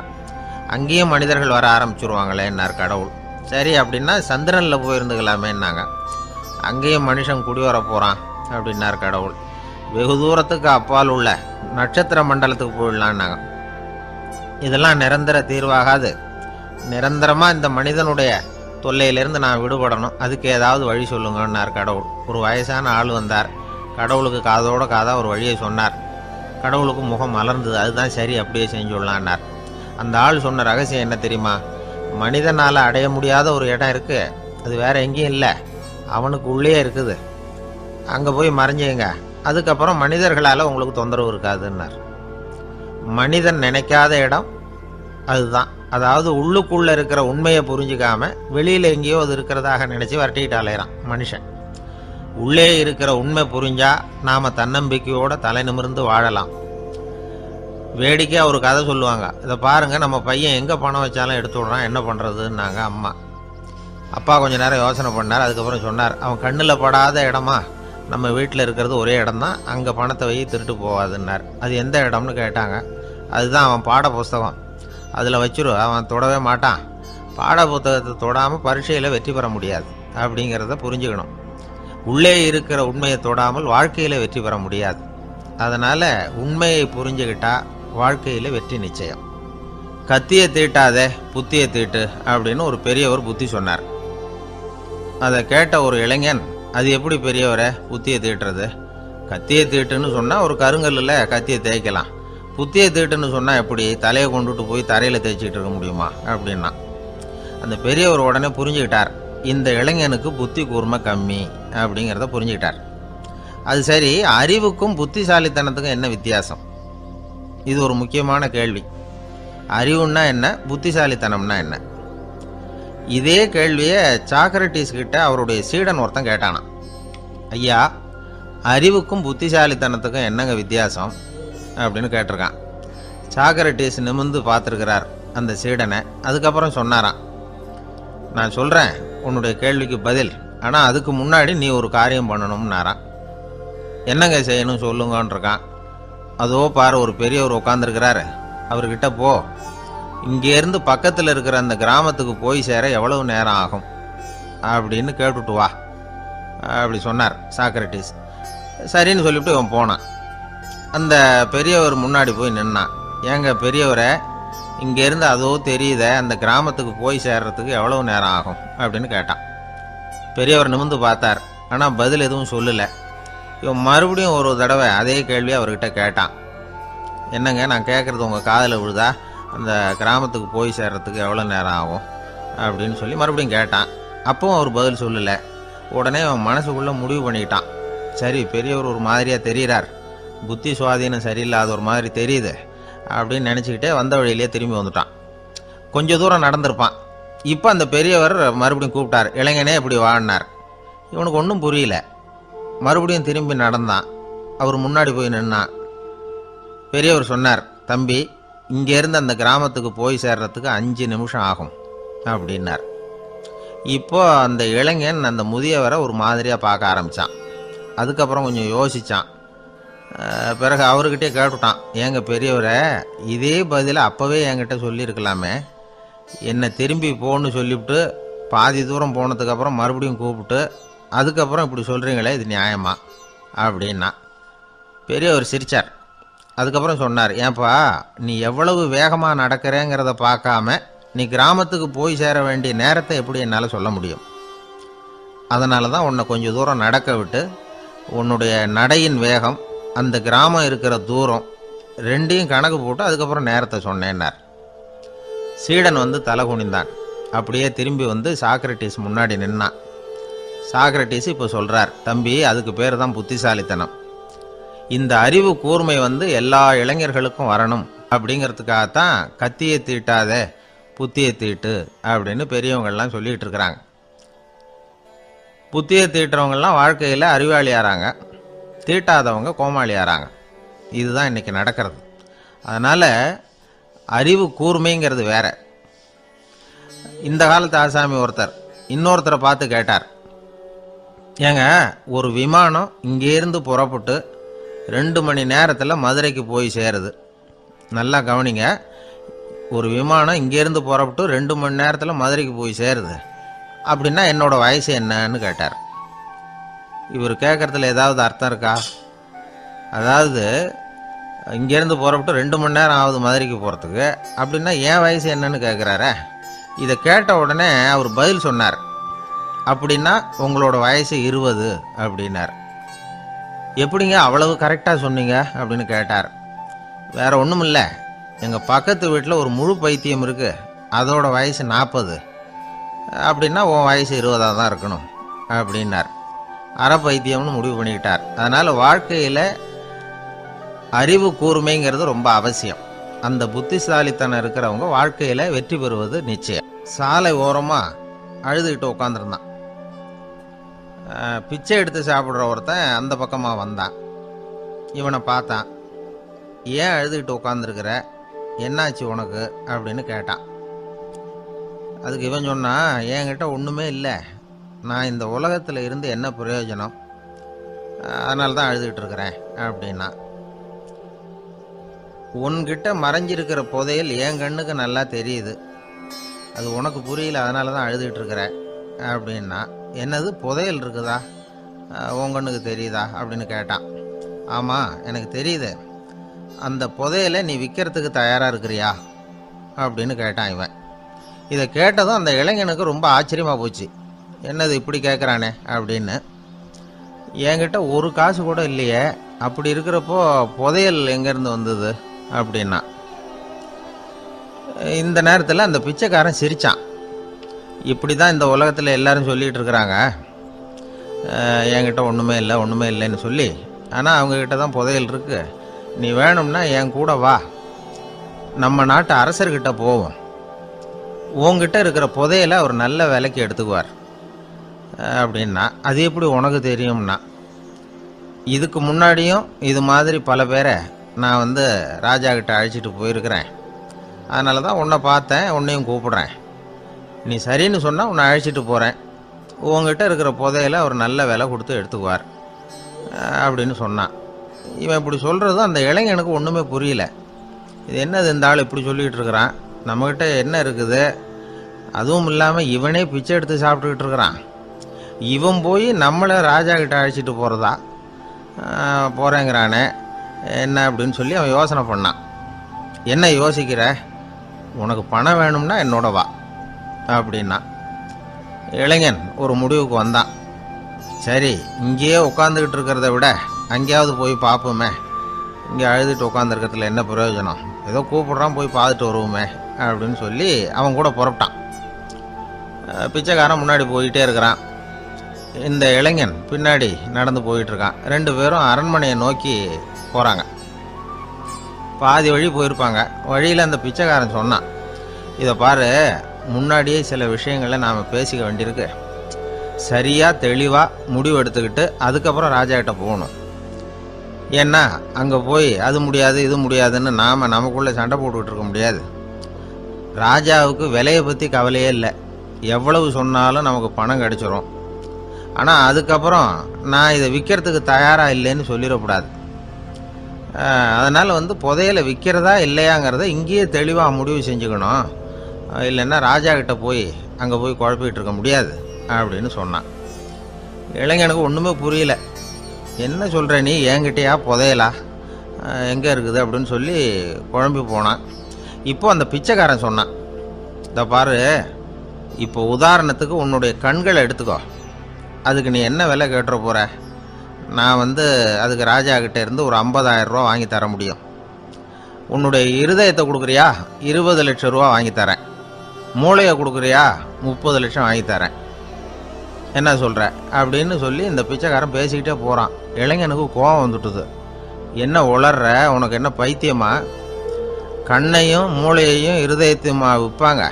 அங்கேயும் மனிதர்கள் வர ஆரம்பிச்சுருவாங்களேன்னார் கடவுள். சரி அப்படின்னா சந்திரனில் போயிருந்துக்கலாமேன்னாங்க. அங்கேயும் மனுஷன் குடி வர போகிறான் அப்படின்னார் கடவுள். வெகு தூரத்துக்கு அப்பால் உள்ள நட்சத்திர மண்டலத்துக்கு போயிடலான்னாங்க. இதெல்லாம் நிரந்தர தீர்வாகாது, நிரந்தரமாக இந்த மனிதனுடைய தொல்லையிலேருந்து நான் விடுபடணும், அதுக்கு ஏதாவது வழி சொல்லுங்கன்னார் கடவுள். ஒரு வயசான ஆள் வந்தார். கடவுளுக்கு காதோட காதாக ஒரு வழியை சொன்னார். கடவுளுக்கு முகம் மலர்ந்தது. அதுதான் சரி, அப்படியே செஞ்சுடலான்னார். அந்த ஆள் சொன்ன ரகசியம் என்ன தெரியுமா? மனிதனால் அடைய முடியாத ஒரு இடம் இருக்குது, அது வேற எங்கேயும் இல்லை, அவனுக்கு உள்ளே இருக்குது. அங்கே போய் மறைஞ்சிங்க, அதுக்கப்புறம் மனிதர்களால் உங்களுக்கு தொந்தரவு இருக்காதுன்னார். மனிதன் நினைக்காத இடம் அதுதான். அதாவது உள்ளுக்குள்ளே இருக்கிற உண்மையை புரிஞ்சிக்காம வெளியில் எங்கேயோ அது இருக்கிறதாக நினச்சி வரட்டிக்கிட்டு அலையிறான் மனுஷன். உள்ளே இருக்கிற உண்மை புரிஞ்சா நாம் தன்னம்பிக்கையோடு தலை நிமிர்ந்து வாழலாம். வேடிக்கையாக ஒரு கதை சொல்லுவாங்க. இதை பாருங்கள், நம்ம பையன் எங்கே பணம் வச்சாலும் எடுத்து விட்றான், என்ன பண்ணுறதுன்னாங்க அம்மா. அப்பா கொஞ்சம் நேரம் யோசனை பண்ணார். அதுக்கப்புறம் சொன்னார், அவன் கண்ணில் படாத இடமா நம்ம வீட்டில் இருக்கிறது ஒரே இடம் தான், அங்கே பணத்தை வை திருட்டு போகாதுன்னார். அது எந்த இடம்னு கேட்டாங்க. அதுதான் அவன் பாட புஸ்தகம், அதில் வச்சிரு, அவன் தொடவே மாட்டான். பாட புத்தகத்தை தொடாமல் பரீட்சையில் வெற்றி பெற முடியாது அப்படிங்கிறத புரிஞ்சுக்கணும். உள்ளே இருக்கிற உண்மையை தொடாமல் வாழ்க்கையில் வெற்றி பெற முடியாது. அதனால் உண்மையை புரிஞ்சுக்கிட்டா வாழ்க்கையில் வெற்றி நிச்சயம். கத்தியை தீட்டாதே புத்தியை தீட்டு அப்படின்னு ஒரு பெரியவர் புத்தி சொன்னார். அதை கேட்ட ஒரு இளைஞன், அது எப்படி பெரியவரை புத்தியை தீட்டுறது? கத்தியை தீட்டுன்னு சொன்னால் ஒரு கருங்கல்லில் கத்தியை தேய்க்கலாம், புத்தியை தீட்டுன்னு சொன்னால் எப்படி தலையை கொண்டுட்டு போய் தரையில் தேய்ச்சிக்கிட்டு இருக்க முடியுமா அப்படின்னா. அந்த பெரியவர் உடனே புரிஞ்சுக்கிட்டார், இந்த இளைஞனுக்கு புத்தி கூர்மை கம்மி அப்படிங்கிறத புரிஞ்சுக்கிட்டார். அது சரி, அறிவுக்கும் புத்திசாலித்தனத்துக்கும் என்ன வித்தியாசம்? இது ஒரு முக்கியமான கேள்வி. அறிவுன்னா என்ன, புத்திசாலித்தனம்னா என்ன? இதே கேள்வியை சாக்ரட்டிஸ் கிட்ட அவருடைய சீடன் ஒருத்தன் கேட்டானான். ஐயா, அறிவுக்கும் புத்திசாலித்தனத்துக்கும் என்னங்க வித்தியாசம் அப்படின்னு கேட்டிருக்கான். சாக்ரட்டிஸ் நிமிர்ந்து பார்த்துருக்கிறார் அந்த சீடனை. அதுக்கப்புறம் சொன்னாராம், நான் சொல்கிறேன் உன்னுடைய கேள்விக்கு பதில், ஆனால் அதுக்கு முன்னாடி நீ ஒரு காரியம் பண்ணணும்னாரான். என்னங்க செய்யணும் சொல்லுங்கன்றிருக்கான். அதோ பாரு, ஒரு பெரியவர் உட்காந்துருக்கிறாரு, அவர்கிட்ட போ, இங்கேருந்து பக்கத்தில் இருக்கிற அந்த கிராமத்துக்கு போய் சேர எவ்வளவு நேரம் ஆகும் அப்படின்னு கேட்டுட்டு வா அப்படி சொன்னார் சாக்ரட்டிஸ். சரின்னு சொல்லிவிட்டு இவன் போனான். அந்த பெரியவர் முன்னாடி போய் நின்னான். ஏங்க பெரியவரை, இங்கேருந்து அதோ தெரியுத அந்த கிராமத்துக்கு போய் சேர்றதுக்கு எவ்வளவு நேரம் ஆகும் அப்படின்னு கேட்டான். பெரியவர் நிமிர்ந்து பார்த்தார், ஆனால் பதில் எதுவும் சொல்லலை. இவன் மறுபடியும் ஒரு தடவை அதே கேள்வியை அவர்கிட்ட கேட்டான். என்னங்க, நான் கேட்குறது உங்கள் காதில் விழுதா? அந்த கிராமத்துக்கு போய் சேர்றதுக்கு எவ்வளோ நேரம் ஆகும் அப்படின்னு சொல்லி மறுபடியும் கேட்டான். அப்பவும் அவர் பதில் சொல்லலை. உடனே அவன் மனசுக்குள்ளே முடிவு பண்ணிக்கிட்டான், சரி பெரியவர் ஒரு மாதிரியாக தெரிகிறார், புத்தி சுவாதீனம் சரியில்லாத ஒரு மாதிரி தெரியுது அப்படின்னு நினச்சிக்கிட்டே வந்த வழியிலே திரும்பி வந்துட்டான். கொஞ்சம் தூரம் நடந்திருப்பான். இப்போ அந்த பெரியவர் மறுபடியும் கூப்பிட்டார், இளைஞனே இப்படி வாழ்னார். இவனுக்கு ஒன்றும் புரியல. மறுபடியும் திரும்பி நடந்தான். அவர் முன்னாடி போய் நின்னான். பெரியவர் சொன்னார், தம்பி, இங்கேருந்து அந்த கிராமத்துக்கு போய் சேர்றதுக்கு 5 நிமிஷம் ஆகும் அப்படின்னார். இப்போ அந்த இளைஞன் அந்த முதியவரை ஒரு மாதிரியாக பார்க்க ஆரம்பித்தான். அதுக்கப்புறம் கொஞ்சம் யோசித்தான். பிறகு அவர்கிட்டே கேட்டுட்டான், ஏங்க பெரியவரை, இதே பதிலை அப்போவே என்கிட்ட சொல்லியிருக்கலாமே, என்னை திரும்பி போன்னு சொல்லிவிட்டு பாதி தூரம் போனதுக்கப்புறம் மறுபடியும் கூப்பிட்டு அதுக்கப்புறம் இப்படி சொல்கிறீங்களே, இது நியாயமா அப்படின்னா. பெரியவர் சிரித்தார். அதுக்கப்புறம் சொன்னார், ஏன்பா, நீ எவ்வளவு வேகமாக நடக்கிறேங்கிறத பார்க்காம நீ கிராமத்துக்கு போய் சேர வேண்டிய நேரத்தை எப்படி என்னால் சொல்ல முடியும்? அதனால தான் உன்னை கொஞ்சம் தூரம் நடக்க விட்டு உன்னுடைய நடையின் வேகம், அந்த கிராமம் இருக்கிற தூரம் ரெண்டையும் கணக்கு போட்டு அதுக்கப்புறம் நேரத்தை சொன்னேன்னார். சீடன் வந்து தலை குனிந்தான். அப்படியே திரும்பி வந்து சாக்ரட்டிஸ் முன்னாடி நின்னான். சாக்ரட்டிஸ் இப்போ சொல்கிறார், தம்பி, அதுக்கு பேர் தான் புத்திசாலித்தனம். இந்த அறிவு கூர்மை வந்து எல்லா இளைஞர்களுக்கும் வரணும் அப்படிங்கிறதுக்காகத்தான் கத்தியை தீட்டாதே புத்தியை தீட்டு அப்படின்னு பெரியவங்கள்லாம் சொல்லிகிட்டு இருக்கிறாங்க. புத்தியை தீட்டுறவங்கெல்லாம் வாழ்க்கையில் அறிவாளியாகிறாங்க, தீட்டாதவங்க கோமாளியாகிறாங்க. இதுதான் இன்றைக்கி நடக்கிறது. அதனால் அறிவு கூர்மைங்கிறது வேற. இந்த காலத்து ஆசாமி ஒருத்தர் இன்னொருத்தரை பார்த்து கேட்டார், ஏங்க, ஒரு விமானம் இங்கேருந்து புறப்பட்டு 2 மணி நேரத்தில் மதுரைக்கு போய் சேருது. நல்லா கவனிங்க, ஒரு விமானம் இங்கேருந்து புறப்பட்டு 2 மணி நேரத்தில் மதுரைக்கு போய் சேருது அப்படின்னா என்னோட வயசு என்னன்னு கேட்டார். இவர் கேட்குறதுல ஏதாவது அர்த்தம் இருக்கா? அதாவது இங்கேருந்து புறப்பட்டு 2 மணி நேரம் ஆகுது மதுரைக்கு போகிறதுக்கு, அப்படின்னா என் வயசு என்னன்னு கேட்குறாரே. இதை கேட்ட உடனே அவர் பதில் சொன்னார், அப்படின்னா உங்களோட வயசு 20 அப்படின்னார். எப்படிங்க அவ்வளவு கரெக்டாக சொன்னீங்க அப்படின்னு கேட்டார். வேற ஒன்றும் இல்லை, எங்கள் பக்கத்து வீட்டில் ஒரு முழு பைத்தியம் இருக்குது, அதோட வயசு 40, அப்படின்னா உன் வயசு 20 தான் இருக்கணும் அப்படின்னார். அரை பைத்தியம்னு முடிவு பண்ணிக்கிட்டார். அதனால் வாழ்க்கையில் அறிவு கூர்மைங்கிறது ரொம்ப அவசியம். அந்த புத்திசாலித்தனம் இருக்கிறவங்க வாழ்க்கையில் வெற்றி பெறுவது நிச்சயம். சாலை ஓரமாக அழுதுகிட்டு உட்காந்துருந்தான். பிச்சை எடுத்து சாப்பிட்ற ஒருத்தன் அந்த பக்கமாக வந்தான். இவனை பார்த்தான். ஏன் அழுதுகிட்டு உட்காந்துருக்கிற, என்னாச்சு உனக்கு அப்படின்னு கேட்டான். அதுக்கு இவன் சொன்னான், என்கிட்ட ஒன்றுமே இல்லை, நான் இந்த உலகத்தில் இருந்து என்ன பிரயோஜனம், அதனால தான் அழுதுகிட்டு இருக்கிறேன் அப்படின்னா. உன்கிட்ட மறைஞ்சிருக்கிற புதையல் என் கண்ணுக்கு நல்லா தெரியுது, அது உனக்கு புரியல, அதனால தான் அழுதுகிட்டு இருக்கிற அப்படின்னா. என்னது புதையல் இருக்குதா, உன் கண்ணுக்கு தெரியுதா அப்படின்னு கேட்டான். ஆமாம் எனக்கு தெரியுது, அந்த புதையலை நீ விற்கிறதுக்கு தயாராக இருக்கிறியா அப்படின்னு கேட்டான் இவன். இதை கேட்டதும் அந்த இளைஞனுக்கு ரொம்ப ஆச்சரியமாக போச்சு. என்னது இப்படி கேட்குறானே அப்படின்னு. என்கிட்ட ஒரு காசு கூட இல்லையே, அப்படி இருக்கிறப்போ புதையல் எங்கேருந்து வந்தது அப்படின்னா. இந்த நேரத்தில் அந்த பிச்சைக்காரன் சிரித்தான். இப்படி தான் இந்த உலகத்தில் எல்லாரும் சொல்லிகிட்டு இருக்கிறாங்க, என்கிட்ட ஒன்றுமே இல்லை ஒன்றுமே இல்லைன்னு சொல்லி. ஆனால் அவங்கக்கிட்ட தான் புதையல் இருக்குது, நீ வேணும்னா என் கூட வா, நம்ம நாட்டு அரசர்கிட்ட போவோம், உங்ககிட்ட இருக்கிற புதையலை அவர் நல்ல விலைக்கு எடுத்துக்குவார் அப்படின்னா. அது எப்படி உனக்கு தெரியும்னா, இதுக்கு முன்னாடியும் இது மாதிரி பல பேரை நான் ராஜா கிட்ட அழைச்சிட்டு போயிருக்கிறேன், அதனால தான் உன்னை பார்த்தேன், உன்னையும் கூப்பிடுறேன், நீ சரின்னு சொன்னால் உன்னை அழைச்சிட்டு போகிறேன், உங்ககிட்ட இருக்கிற புதையலை அவர் நல்ல விலை கொடுத்து எடுத்துக்குவார் அப்படின்னு சொன்னான். இவன் இப்படி சொல்கிறதும் அந்த இளைஞனுக்கு ஒன்றுமே புரியல. இது என்னது இந்த ஆள் இப்படி சொல்லிகிட்டு இருக்கிறான், நம்மக்கிட்ட என்ன இருக்குது, அதுவும் இல்லாமல் இவனே பிச்சை எடுத்து சாப்பிட்டுக்கிட்டு இருக்கிறான், இவன் போய் நம்மளை ராஜா கிட்ட அழைச்சிட்டு போகிறதா போகிறேங்கிறானே என்ன அப்படின்னு சொல்லி அவன் யோசனை பண்ணான். என்ன யோசிக்கிற, உனக்கு பணம் வேணும்னா என்னோட வா அப்படின்னா. இளைஞன் ஒரு முடிவுக்கு வந்தான். சரி, இங்கேயே உட்காந்துக்கிட்டு இருக்கிறத விட அங்கேயாவது போய் பார்ப்போமே, இங்கே அழுதுட்டு உட்காந்துருக்கிறதுல என்ன பிரயோஜனம், ஏதோ கூப்பிட்றான் போய் பார்த்துட்டு வருவோமே அப்படின்னு சொல்லி அவன் கூட புறப்பட்டான். பிச்சைக்காரன் முன்னாடி போயிட்டே இருக்கிறான், இந்த இளைஞன் பின்னாடி நடந்து போயிட்டுருக்கான். 2 பேரும் அரண்மனையை நோக்கி போகிறாங்க. பாதி வழி போயிருப்பாங்க. வழியில் அந்த பிச்சைக்காரன் சொன்னான், இதை பாரு, முன்னாடியே சில விஷயங்களை நாம் பேசிக்க வேண்டியிருக்கு, சரியாக தெளிவாக முடிவு எடுத்துக்கிட்டு அதுக்கப்புறம் ராஜாக்கிட்ட போகணும். ஏன்னா அங்கே போய் அது முடியாது இது முடியாதுன்னு நாம் நமக்குள்ளே சண்டை போட்டுக்கிட்டு இருக்க முடியாது. ராஜாவுக்கு விலையை பற்றி கவலையே இல்லை, எவ்வளவு சொன்னாலும் நமக்கு பணம் கிடைச்சிரும். ஆனால் அதுக்கப்புறம் நான் இதை விற்கிறதுக்கு தயாராக இல்லைன்னு சொல்லிடக்கூடாது. அதனால் புதையலை விற்கிறதா இல்லையாங்கிறத இங்கேயே தெளிவாக முடிவு செஞ்சுக்கணும், இல்லைன்னா ராஜா கிட்ட போய் அங்கே போய் குழப்பிக்கிட்டு இருக்க முடியாது அப்படின்னு சொன்னான். இளைஞனுக்கு ஒன்றுமே புரியல. என்ன சொல்கிற நீ, என்கிட்டயா புதையலா, எங்கே இருக்குது அப்படின்னு சொல்லி குழம்பி போனான். இப்போ அந்த பிச்சைக்காரன் சொன்னான், இதை பாரு, இப்போ உதாரணத்துக்கு உன்னுடைய கண்களை எடுத்துக்கோ, அதுக்கு நீ என்ன விலை கேட்டுற போகிற, நான் அதுக்கு ராஜா கிட்டே இருந்து ஒரு 50,000 ரூபா வாங்கி தர முடியும். உன்னுடைய இருதயத்தை கொடுக்குறியா, 20 லட்சம் ரூபா வாங்கி தரேன். மூளையை கொடுக்குறியா, 30 லட்சம் வாங்கி தரேன். என்ன சொல்கிற அப்படின்னு சொல்லி இந்த பிச்சைக்காரன் பேசிக்கிட்டே போகிறான். இளைஞனுக்கு கோபம் வந்துட்டுது. என்ன உளர்ற, உனக்கு என்ன பைத்தியமா, கண்ணையும் மூளையையும் இருதயத்தையுமா விற்பாங்க,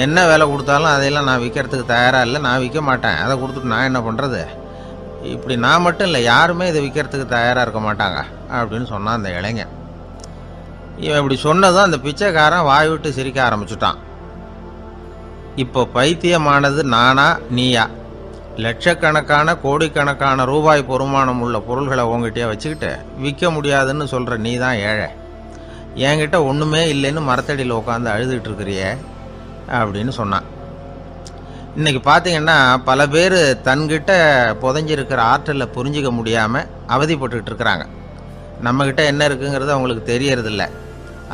என்ன விலை கொடுத்தாலும் அதையெல்லாம் நான் விற்கிறதுக்கு தயாராக இல்லை, நான் விற்க மாட்டேன், அதை கொடுத்துட்டு நான் என்ன பண்ணுறது, இப்படி நான் மட்டும் இல்லை யாருமே இதை விற்கிறதுக்கு தயாராக இருக்க மாட்டாங்க அப்படின்னு சொன்னான் அந்த இளைஞன். இவன் இப்படி சொன்னதும் அந்த பிச்சைக்காரன் வாய் விட்டு சிரிக்க ஆரம்பிச்சுட்டான். இப்போ பைத்தியமானது நானா நீயா, லட்சக்கணக்கான கோடிக்கணக்கான ரூபாய் பொறுமானம் உள்ள பொருள்களை உங்ககிட்டயே வச்சுக்கிட்டு விற்க முடியாதுன்னு சொல்கிற நீ தான் ஏழை. என்கிட்ட ஒன்றுமே இல்லைன்னு மரத்தடியில் உட்காந்து அழுதுகிட்டு இருக்கிறியே அப்படின்னு சொன்னான். இன்றைக்கி பார்த்தீங்கன்னா பல பேர் தன்கிட்ட புதைஞ்சிருக்கிற ஆற்றலை புரிஞ்சிக்க முடியாமல் அவதிப்பட்டுக்கிட்டு இருக்கிறாங்க. நம்மக்கிட்ட என்ன இருக்குங்கிறது அவங்களுக்கு தெரியறதில்ல.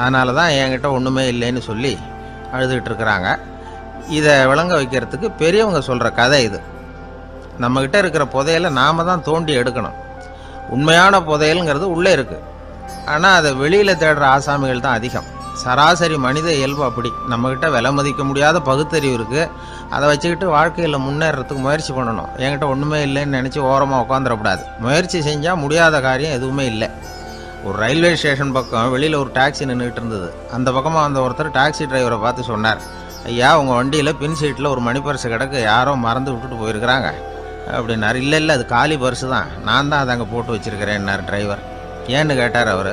அதனால தான் என்கிட்ட ஒன்றுமே இல்லைன்னு சொல்லி அழுதுகிட்டு இருக்கிறாங்க. இதை விளங்க வைக்கிறதுக்கு பெரியவங்க சொல்கிற கதை இது. நம்மக்கிட்ட இருக்கிற புதையலை நாம் தான் தோண்டி எடுக்கணும். உண்மையான புதையலுங்கிறது உள்ளே இருக்குது. ஆனால் அதை வெளியில் தேடுற ஆசாமிகள் தான் அதிகம். சராசரி மனித இயல்பு அப்படி. நம்மக்கிட்ட விலை மதிக்க முடியாத பகுத்தறிவு இருக்குது. அதை வச்சுக்கிட்டு வாழ்க்கையில் முன்னேறத்துக்கு முயற்சி பண்ணணும். என்கிட்ட ஒன்றுமே இல்லைன்னு நினச்சி ஓரமாக உட்காந்துடக்கூடாது. முயற்சி செஞ்சால் முடியாத காரியம் எதுவுமே இல்லை. ஒரு ரயில்வே ஸ்டேஷன் பக்கம் வெளியில் ஒரு டாக்ஸி நின்றுக்கிட்டு இருந்தது. அந்த பக்கமாக வந்த ஒருத்தர் டாக்ஸி டிரைவரை பார்த்து சொன்னார், ஐயா, உங்கள் வண்டியில் பின் சீட்டில் ஒரு மணி பர்ஸு கிடக்கு, யாரோ மறந்து விட்டுட்டு போயிருக்கிறாங்க அப்படின்னாரு. இல்லை அது காலி பர்ஸு தான், நான் தான் அதை அங்கே போட்டு வச்சுருக்கிறேன்னார் டிரைவர். ஏன்னு கேட்டார் அவர்.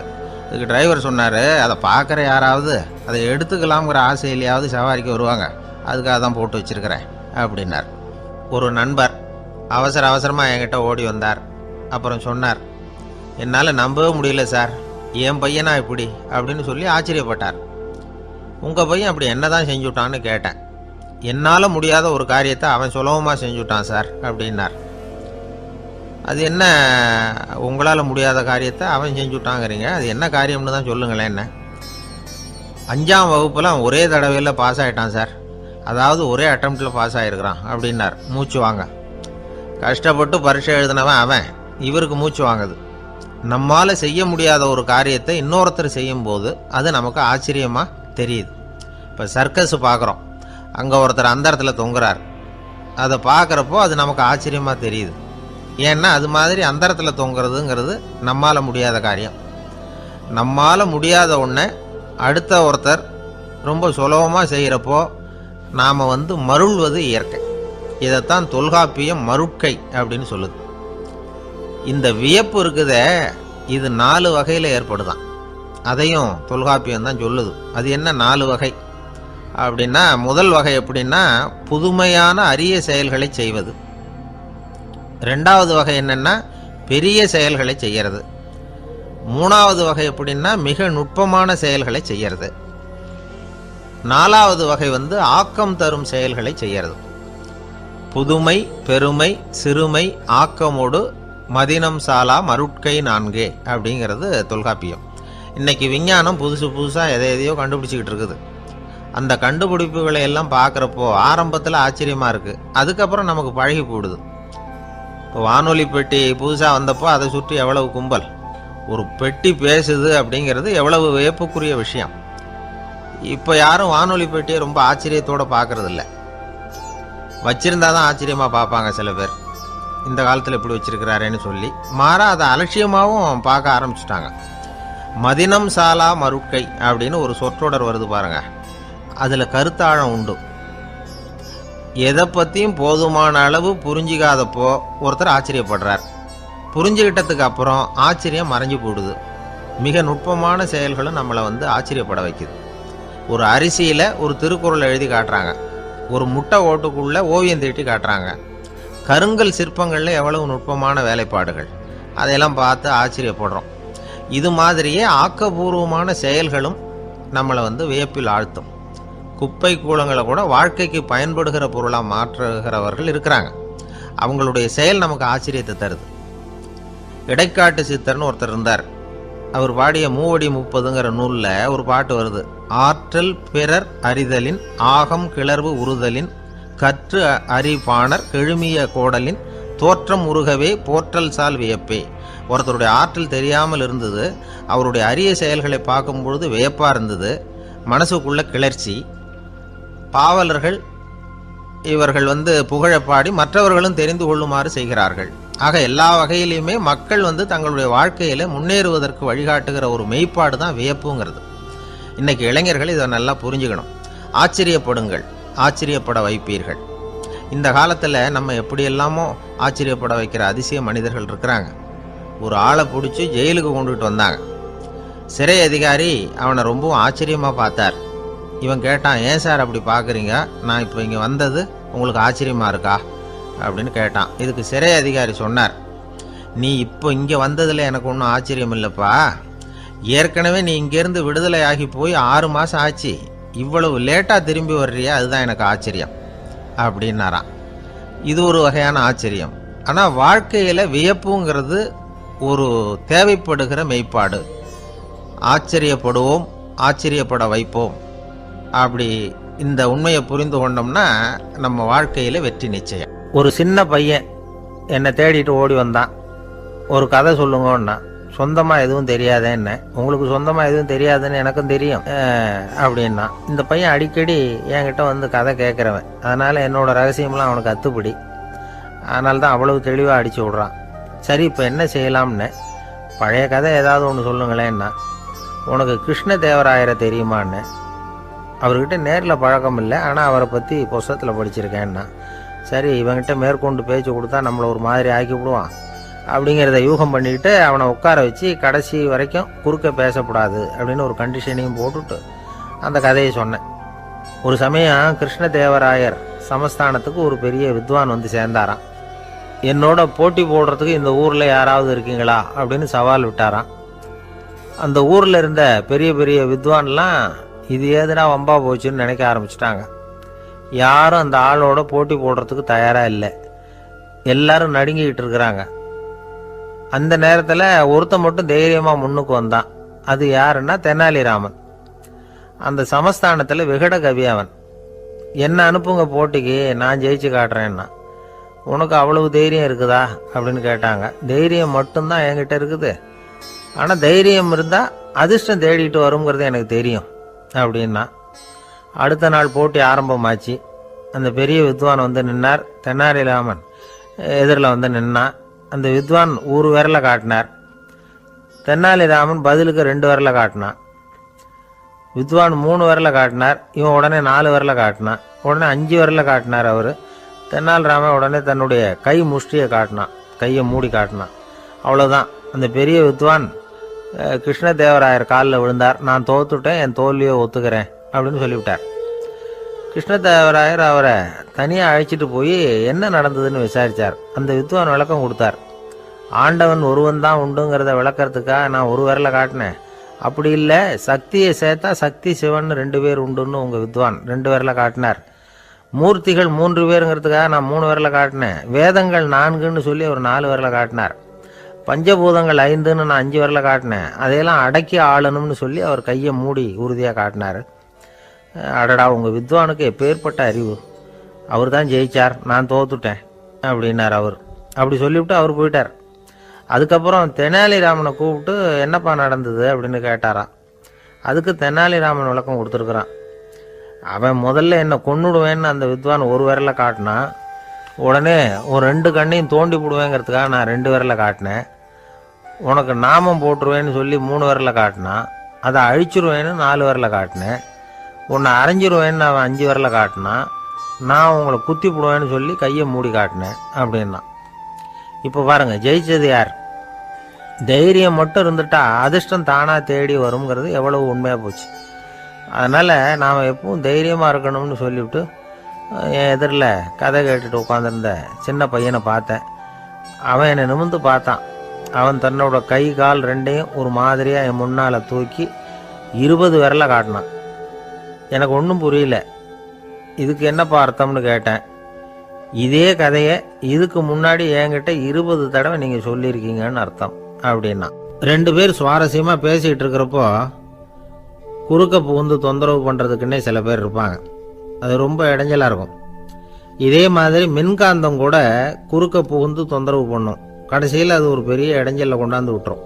இதுக்கு டிரைவர் சொன்னார், அதை பார்க்குற யாராவது அதை எடுத்துக்கலாம்ங்கிற ஆசையிலையாவது சவாரிக்கு வருவாங்க, அதுக்காக தான் போட்டு வச்சுருக்கிறேன் அப்படின்னார். ஒரு நண்பர் அவசரமாக என்கிட்ட ஓடி வந்தார். அப்புறம் சொன்னார், என்னால் நம்பவே முடியல சார், என் பையனா இப்படி அப்படின்னு சொல்லி ஆச்சரியப்பட்டார். உங்கள் பையன் அப்படி என்ன தான் செஞ்சுட்டான்னு கேட்டேன். என்னால் முடியாத ஒரு காரியத்தை அவன் சுலபமாக செஞ்சுட்டான் சார் அப்படின்னார். அது என்ன, உங்களால் முடியாத காரியத்தை அவன் செஞ்சுட்டாங்கிறீங்க, அது என்ன காரியம்னு தான் சொல்லுங்களேன். என்ன 5ஆம் வகுப்பில் அவன் ஒரே தடவையில் பாஸ் ஆகிட்டான் சார், அதாவது ஒரே அட்டம்ப்டில் பாஸ் ஆகிருக்கிறான் அப்படின்னார் மூச்சு வாங்க. கஷ்டப்பட்டு பரீட்சை எழுதினவன் அவன், இவருக்கு மூச்சு வாங்குது. நம்மால் செய்ய முடியாத ஒரு காரியத்தை இன்னொருத்தர் செய்யும்போது அது நமக்கு ஆச்சரியமாக தெரியுது. இப்போ சர்க்கஸ் பார்க்குறோம், அங்கே ஒருத்தர் அந்த இடத்துல தொங்குறார். அதை பார்க்குறப்போ அது நமக்கு ஆச்சரியமாக தெரியுது. ஏன்னா அது மாதிரி அந்த இடத்துல தொங்குறதுங்கிறது நம்மால் முடியாத காரியம். நம்மால் முடியாத ஒன்றை அடுத்த ஒருத்தர் ரொம்ப சுலபமாக செய்கிறப்போ நாம் மருள்வது இயற்கை. இதைத்தான் தொல்காப்பியம் மருட்கை அப்படின்னு சொல்லுது. இந்த வியப்பு இருக்குதே, இது 4 வகையில் ஏற்படுதான். அதையும் தொல்காப்பியம் தான் சொல்லுது. அது என்ன 4 வகை அப்படின்னா, முதல் வகை எப்படின்னா புதுமையான அரிய செயல்களை செய்வது. 2வது வகை என்னென்னா பெரிய செயல்களை செய்கிறது. 3வது வகை எப்படின்னா மிக நுட்பமான செயல்களை செய்கிறது. 4வது வகை ஆக்கம் தரும் செயல்களை செய்கிறது. புதுமை, பெருமை, சிறுமை, ஆக்கமோடு மதினம் சாலா மருட்கை 4 அப்படிங்கிறது தொல்காப்பியம். இன்னைக்கு விஞ்ஞானம் புதுசாக எதையோ கண்டுபிடிச்சிக்கிட்டு இருக்குது. அந்த கண்டுபிடிப்புகளை எல்லாம் பார்க்குறப்போ ஆரம்பத்தில் ஆச்சரியமாக இருக்குது, அதுக்கப்புறம் நமக்கு பழகி போடுது. இப்போ வானொலி பெட்டி புதுசாக வந்தப்போ அதை சுற்றி எவ்வளவு கும்பல், ஒரு பெட்டி பேசுது அப்படிங்கிறது எவ்வளவு வியப்புக்குரிய விஷயம். இப்போ யாரும் வானொலி பெட்டியை ரொம்ப ஆச்சரியத்தோடு பார்க்கறதில்ல. வச்சிருந்தா தான் ஆச்சரியமாக பார்ப்பாங்க சில பேர். இந்த காலத்தில் இப்படி வச்சிருக்கிறாரேன்னு சொல்லி மாறா அதை அலட்சியமாகவும் பார்க்க ஆரம்பிச்சுட்டாங்க. மதினம் சாலா மருட்கை அப்படின்னு ஒரு சொற்றொடர் வருது பாருங்க, அதில் கருத்தாழம் உண்டு. எதை பற்றியும் போதுமான அளவு புரிஞ்சிக்காதப்போ ஒருத்தர் ஆச்சரியப்படுறார். புரிஞ்சுக்கிட்டதுக்கு அப்புறம் ஆச்சரியம் மறைஞ்சு போடுது. மிக நுட்பமான செயல்களும் நம்மளை ஆச்சரியப்பட வைக்குது. ஒரு அரிசியில் ஒரு திருக்குறள் எழுதி காட்டுறாங்க, ஒரு முட்டை ஓட்டுக்குள்ளே ஓவியம் தீட்டி காட்டுறாங்க. கருங்கல் சிற்பங்களில் எவ்வளவு நுட்பமான வேலைப்பாடுகள், அதையெல்லாம் பார்த்து ஆச்சரியப்படுறோம். இது மாதிரியே ஆக்கப்பூர்வமான செயல்களும் நம்மளை வியப்பில் ஆழ்த்தும். குப்பை கூலங்களை கூட வாழ்க்கைக்கு பயன்படுகிற பொருளாக மாற்றுகிறவர்கள் இருக்கிறாங்க. அவங்களுடைய செயல் நமக்கு ஆச்சரியத்தை தருது. இடைக்காட்டு சித்தர்னு ஒருத்தர் இருந்தார். அவர் பாடிய 30 நூலில் ஒரு பாட்டு வருது. ஆற்றல் பிறர் அறிதலின் ஆகம் கிளர்வு உறுதலின் கற்று அறிபாணர் கெழுமிய கோடலின் தோற்றம் உருகவே போற்றல் சால் வியப்பே. ஒருத்தருடைய ஆற்றல் தெரியாமல் இருந்தது, அவருடைய அரிய செயல்களை பார்க்கும்பொழுது வியப்பாக இருந்தது, மனசுக்குள்ள கிளர்ச்சி. பாவலர்கள் இவர்கள் புகழப்பாடி மற்றவர்களும் தெரிந்து கொள்ளுமாறு செய்கிறார்கள். ஆக எல்லா வகையிலையுமே மக்கள் தங்களுடைய வாழ்க்கையில் முன்னேறுவதற்கு வழிகாட்டுகிற ஒரு மெய்ப்பாடு தான் வியப்புங்கிறது. இன்னைக்கு இளைஞர்கள் இதை நல்லா புரிஞ்சுக்கணும். ஆச்சரியப்படுங்கள், ஆச்சரியப்பட வைப்பீர்கள். இந்த காலத்தில் நம்ம எப்படியெல்லாமோ ஆச்சரியப்பட வைக்கிற அதிசய மனிதர்கள் இருக்கிறாங்க. ஒரு ஆளை பிடிச்சி ஜெயிலுக்கு கொண்டுகிட்டு வந்தாங்க. சிறை அதிகாரி அவனை ரொம்பவும் ஆச்சரியமாக பார்த்தார். இவன் கேட்டான், ஏன் சார் அப்படி பார்க்குறீங்க, நான் இப்போ இங்கே வந்தது உங்களுக்கு ஆச்சரியமாக இருக்கா அப்படின்னு கேட்டான். இதுக்கு சிறை அதிகாரி சொன்னார், நீ இப்போ இங்கே வந்ததில் எனக்கு ஒன்றும் ஆச்சரியம் இல்லைப்பா. ஏற்கனவே நீ இங்கேருந்து விடுதலை ஆகி போய் 6 மாதம் ஆச்சு. இவ்வளவு லேட்டாக திரும்பி வர்றியா, அதுதான் எனக்கு ஆச்சரியம் அப்படின்னாராம். இது ஒரு வகையான ஆச்சரியம். ஆனால் வாழ்க்கையில் வியப்புங்கிறது ஒரு தேவைப்படுகிற மெய்ப்பாடு. ஆச்சரியப்படுவோம், ஆச்சரியப்பட வைப்போம். அப்படி இந்த உண்மையை புரிந்து கொண்டோம்னா நம்ம வாழ்க்கையில் வெற்றி நிச்சயம். ஒரு சின்ன பையன் என்னை தேடிட்டு ஓடி வந்தான். ஒரு கதை சொல்லுங்கன்னா, சொந்தமாக எதுவும் தெரியாதே என்ன, உங்களுக்கு சொந்தமாக எதுவும் தெரியாதுன்னு எனக்கும் தெரியும் அப்படின்னா. இந்த பையன் அடிக்கடி என்கிட்ட வந்து கதை கேட்குறவன், அதனால் என்னோட ரகசியம்லாம் அவனுக்கு அத்துப்படி. அதனால தான் அவ்வளவு தெளிவாக அடித்து விட்றான். சரி, இப்போ என்ன செய்யலாம்னு, பழைய கதை ஏதாவது ஒன்று சொல்லுங்களேன்னா. உனக்கு கிருஷ்ணதேவராயரை தெரியுமான்னு. அவர்கிட்ட நேரில் பழக்கம் இல்லை, ஆனால் அவரை பற்றி புஸ்தகத்தில் படிச்சிருக்கேன்னா. சரி, இவங்கிட்ட மேற்கொண்டு பேச்சு கொடுத்தா நம்மளை ஒரு மாதிரி ஆக்கி விடுவான் அப்படிங்கிறத யூகம் பண்ணிக்கிட்டு அவனை உட்கார வச்சு கடைசி வரைக்கும் குறுக்க பேசக்கூடாது அப்படின்னு ஒரு கண்டிஷனையும் போட்டுட்டு அந்த கதையை சொன்னேன். ஒரு சமயம் கிருஷ்ணதேவராயர் சமஸ்தானத்துக்கு ஒரு பெரிய வித்வான் வந்து சேர்ந்தாராம். என்னோட போட்டி போடுறதுக்கு இந்த ஊரில் யாராவது இருக்கீங்களா அப்படின்னு சவால் விட்டாராம். அந்த ஊரில் இருந்த பெரிய பெரிய வித்வான்லாம் இது ஏதுனா வம்பா போச்சுன்னு நினைக்க ஆரம்பிச்சிட்டாங்க. யாரும் அந்த ஆளோட போட்டி போடுறதுக்கு தயாராக இல்லை. எல்லாரும் நடுங்கிக்கிட்டு இருக்கிறாங்க. அந்த நேரத்தில் ஒருத்தன் மட்டும் தைரியமாக முன்னுக்கு வந்தான். அது யாருன்னா தெனாலிராமன். அந்த சமஸ்தானத்தில் விகட கவி அவன். என்ன அனுப்புங்க போட்டிக்கு, நான் ஜெயிச்சு காட்டுறேன்னா. உனக்கு அவ்வளவு தைரியம் இருக்குதா அப்படின்னு கேட்டாங்க. தைரியம் மட்டும்தான் என்கிட்ட இருக்குது, ஆனால் தைரியம் இருந்தால் அதிர்ஷ்டம் தேடிட்டு வருங்கிறது எனக்கு தெரியும் அப்படின்னா. அடுத்த நாள் போட்டி ஆரம்பமாச்சு. அந்த பெரிய வித்வான் வந்து நின்னார். தெனாலிராமன் எதிரில் வந்து நின்னான். அந்த வித்வான் ஒரு விரலை காட்டினார். தெனாலிராமன் பதிலுக்கு 2 விரலை காட்டினான். வித்வான் 3 விரலை காட்டினார். இவன் உடனே 4 விரலை காட்டினான். உடனே 5 விரலை காட்டினார் அவர். தெனாலிராமன் உடனே தன்னுடைய கை முஷ்டியை காட்டினான், கையை மூடி காட்டினான். அவ்வளோதான். அந்த பெரிய வித்வான் கிருஷ்ணதேவராயர் காலில் விழுந்தார். நான் தோத்துட்டேன், என் தோல்வியை ஒத்துக்கிறேன் அப்படின்னு சொல்லிவிட்டார். கிருஷ்ணதேவராயர் அவரை தனியாக அழைச்சிட்டு போய் என்ன நடந்ததுன்னு விசாரித்தார். அந்த வித்வான் விளக்கம் கொடுத்தார். ஆண்டவன் ஒருவன் தான் உண்டுங்கிறத விளக்கிறதுக்காக நான் ஒரு விரலை காட்டினேன். அப்படி இல்லை, சக்தியை சேர்த்தா சக்தி சிவன் 2 பேர் உண்டுன்னு உங்கள் வித்வான் 2 விரலை காட்டினார். மூர்த்திகள் 3 பேருங்கிறதுக்காக நான் 3 விரலை காட்டினேன். வேதங்கள் 4ன்னு சொல்லி அவர் 4 விரலை காட்டினார். பஞ்சபூதங்கள் 5ன்னு நான் 5 விரலை காட்டினேன். அதையெல்லாம் அடக்கி ஆளணும்னு சொல்லி அவர் கையை மூடி உறுதியாக காட்டினார். அடடா, உங்கள் வித்வானுக்கு எப்பேற்பட்ட அறிவு, அவர் தான் ஜெயிச்சார், நான் தோத்துட்டேன் அப்படின்னார் அவர். அப்படி சொல்லிவிட்டு அவர் போயிட்டார். அதுக்கப்புறம் தெனாலிராமனை கூப்பிட்டு என்னப்பா நடந்தது அப்படின்னு கேட்டாராம். அதுக்கு தெனாலிராமன் விளக்கம் கொடுத்துருக்குறான். அவன் முதல்ல என்னை கொன்னுடுவேன்னு அந்த வித்வான் ஒரு விரலை காட்டினான். உடனே ஒரு 2 கண்ணையும் தோண்டி போடுவேங்கிறதுக்காக நான் 2 விரலை காட்டினேன். உனக்கு நாமம் போட்டுருவேன்னு சொல்லி 3 விரலை காட்டினான். அதை அழிச்சிருவேன்னு 4 விரலை காட்டினேன். உன்னை அரைஞ்சிருவேன்னு அவன் 5 விரலை காட்டினான். நான் உங்களை குத்தி போடுவேன்னு சொல்லி கையை மூடி காட்டினேன் அப்படின்னா. இப்போ பாருங்க, ஜெயிச்சது யார்? தைரியம் மட்டும் இருந்துட்டா அதிர்ஷ்டம் தானாக தேடி வருங்கிறது எவ்வளவு உண்மையாக போச்சு. அதனால் நாம் எப்பவும் தைரியமாக இருக்கணும்னு சொல்லிவிட்டு என் எதிரில் கதை கேட்டுட்டு உட்காந்துருந்த சின்ன பையனை பார்த்தேன். அவன் என்னை நிமிர்ந்து பார்த்தான். அவன் தன்னோட கை கால் 2ஐயும் ஒரு மாதிரியாக என் முன்னால் தூக்கி 20 விரலை காட்டினான். எனக்கு ஒன்றும் புரியல. இதுக்கு என்னப்பா அர்த்தம்னு கேட்டேன். இதே கதையை இதுக்கு முன்னாடி என்கிட்ட 20 தடவை நீங்கள் சொல்லியிருக்கீங்கன்னு அர்த்தம் அப்படின்னா. 2 பேர் சுவாரஸ்யமாக பேசிகிட்டு இருக்கிறப்போ குறுக்க புகுந்து தொந்தரவு பண்ணுறதுக்குன்னே சில பேர் இருப்பாங்க. அது ரொம்ப இடைஞ்சலாக இருக்கும். இதே மாதிரி மின்காந்தம் கூட குறுக்க புகுந்து தொந்தரவு பண்ணும். கடைசியில் அது ஒரு பெரிய இடைஞ்சலில் கொண்டாந்து விட்டுரும்.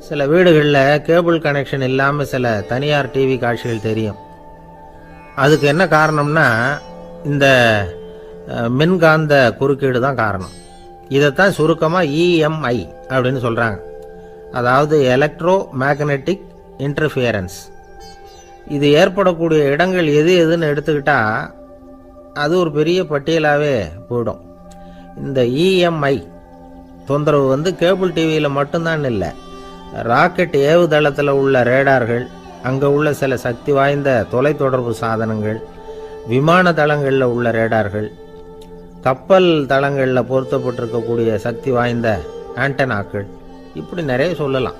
சில வீடுகளில் கேபிள் கனெக்ஷன் இல்லாமல் சில தனியார் டிவி காட்சிகள் தெரியும். அதுக்கு என்ன காரணம்னா இந்த மின்காந்த குறுக்கீடு தான் காரணம். இதைத்தான் சுருக்கமாக EMI அப்படின்னு சொல்கிறாங்க. அதாவது எலக்ட்ரோ மேக்னெட்டிக் இன்டர்ஃபியரன்ஸ். இது ஏற்படக்கூடிய இடங்கள் எது எதுன்னு எடுத்துக்கிட்டால் அது ஒரு பெரிய பட்டியலாகவே போயிடும். இந்த EMI தொந்தரவு வந்து கேபிள் டிவியில் மட்டும்தான் இல்லை, ராக்கெட் ஏவுதளத்தில் உள்ள ரேடார்கள், அங்கே உள்ள சில சக்தி வாய்ந்த தொலைத்தொடர்பு சாதனங்கள், விமான தளங்களில் உள்ள ரேடார்கள், கப்பல் தளங்களில் பொருத்தப்பட்டிருக்கக்கூடிய சக்தி வாய்ந்த ஆண்டனாக்கள், இப்படி நிறைய சொல்லலாம்.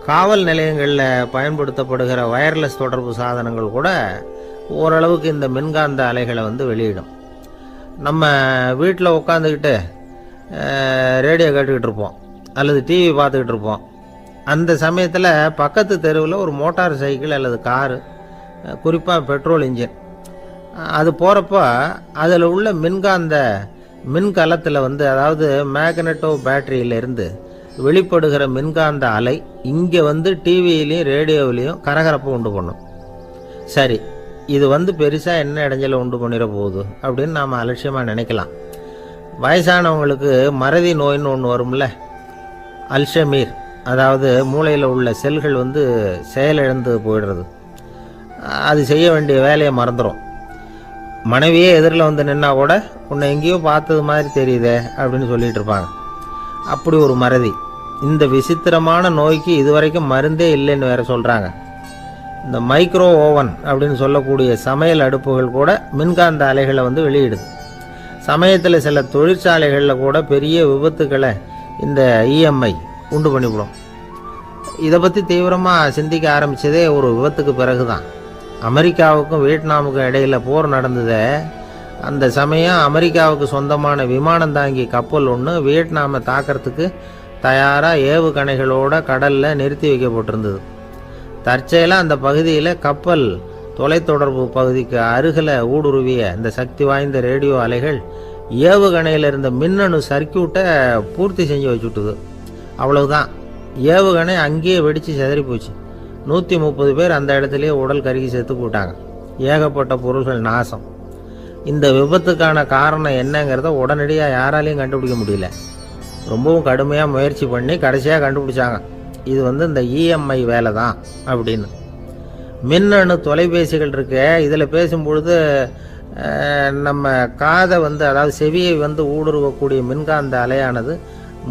காவல் நிலையங்களில் பயன்படுத்தப்படுகிற வயர்லெஸ் தொடர்பு சாதனங்கள் கூட ஓரளவுக்கு இந்த மின்காந்த அலைகளை வந்து வெளியிடும். நம்ம வீட்டில் உட்காந்துக்கிட்டு ரேடியோ கேட்டுக்கிட்டு இருப்போம் அல்லது டிவி பார்த்துக்கிட்டு இருப்போம். அந்த சமயத்தில் பக்கத்து தெருவில் ஒரு மோட்டார் சைக்கிள் அல்லது காரு, குறிப்பாக பெட்ரோல் இன்ஜின், அது போகிறப்ப அதில் உள்ள மின்காந்த மின்கலத்தில் வந்து, அதாவது மேக்னட்டோ பேட்டரியிலிருந்து வெளிப்படுகிற மின்காந்த அலை இங்கே வந்து டிவியிலையும் ரேடியோவிலையும் கரகரப்பு உண்டு பண்ணும். சரி, இது வந்து பெருசாக என்ன இடைஞ்சலை உண்டு பண்ணிட போகுது அப்படின்னு நாம் அலட்சியமாக நினைக்கலாம். வயசானவங்களுக்கு மறதி நோயின்னு ஒன்று வரும்ல, அல்ஷமீர், அதாவது மூளையில் உள்ள செல்கள் வந்து செயலிழந்து போயிடுறது. அது செய்ய வேண்டிய வேலையை மறந்துடும். மனைவியே எதிரில் வந்து நின்னா கூட உன்னை எங்கேயோ பார்த்தது மாதிரி தெரியுதே அப்படின்னு சொல்லிட்டு இருப்பாங்க. அப்படி ஒரு மறதி. இந்த விசித்திரமான நோய்க்கு இதுவரைக்கும் மருந்தே இல்லைன்னு வேற சொல்கிறாங்க. இந்த மைக்ரோ ஓவன் அப்படின்னு சொல்லக்கூடிய சமையல் அடுப்புகள் கூட மின்காந்த அலைகளை வந்து வெளியிடுது. சமயத்தில் சில தொழிற்சாலைகளில் கூட பெரிய விபத்துக்களை இந்த இஎம்ஐ உண்டு பண்ணிவிடும். இதை பற்றி தீவிரமாக சிந்திக்க ஆரம்பித்ததே ஒரு விபத்துக்கு பிறகு தான். அமெரிக்காவுக்கும் வியட்நாமுக்கும் இடையில் போர் நடந்தது. அந்த சமயம் அமெரிக்காவுக்கு சொந்தமான விமானம் தாங்கி கப்பல் ஒன்று வியட்நாமை தாக்கிறதுக்கு தயாராக ஏவுகணைகளோட கடலில் நிறுத்தி வைக்கப்பட்டிருந்தது. தற்செயலாக அந்த பகுதியில் கப்பல் தொலைத்தொடர்பு பகுதிக்கு அருகில் ஊடுருவிய இந்த சக்தி வாய்ந்த ரேடியோ அலைகள் ஏவுகணையில் இருந்த மின்னணு சர்க்கியூட்டை பூர்த்தி செஞ்சு வச்சுட்டுது. அவ்வளவுதான், ஏவுகணை அங்கேயே வெடித்து சிதறி போச்சு. 130 பேர் அந்த இடத்துலையே உடல் கருகி செத்து போட்டாங்க. ஏகப்பட்ட பொருள்கள் நாசம். இந்த விபத்துக்கான காரணம் என்னங்கிறத உடனடியாக யாராலையும் கண்டுபிடிக்க முடியல. ரொம்பவும் கடுமையாக முயற்சி பண்ணி கடைசியாக கண்டுபிடிச்சாங்க, இது வந்து இந்த இஎம்ஐ வேலை தான் அப்படின்னு. மின்னணு தொலைபேசிகள் இருக்கு, இதில் பேசும்பொழுது நம்ம காதை வந்து, அதாவது செவியை வந்து ஊடுருவக்கூடிய மின்காந்த அலையானது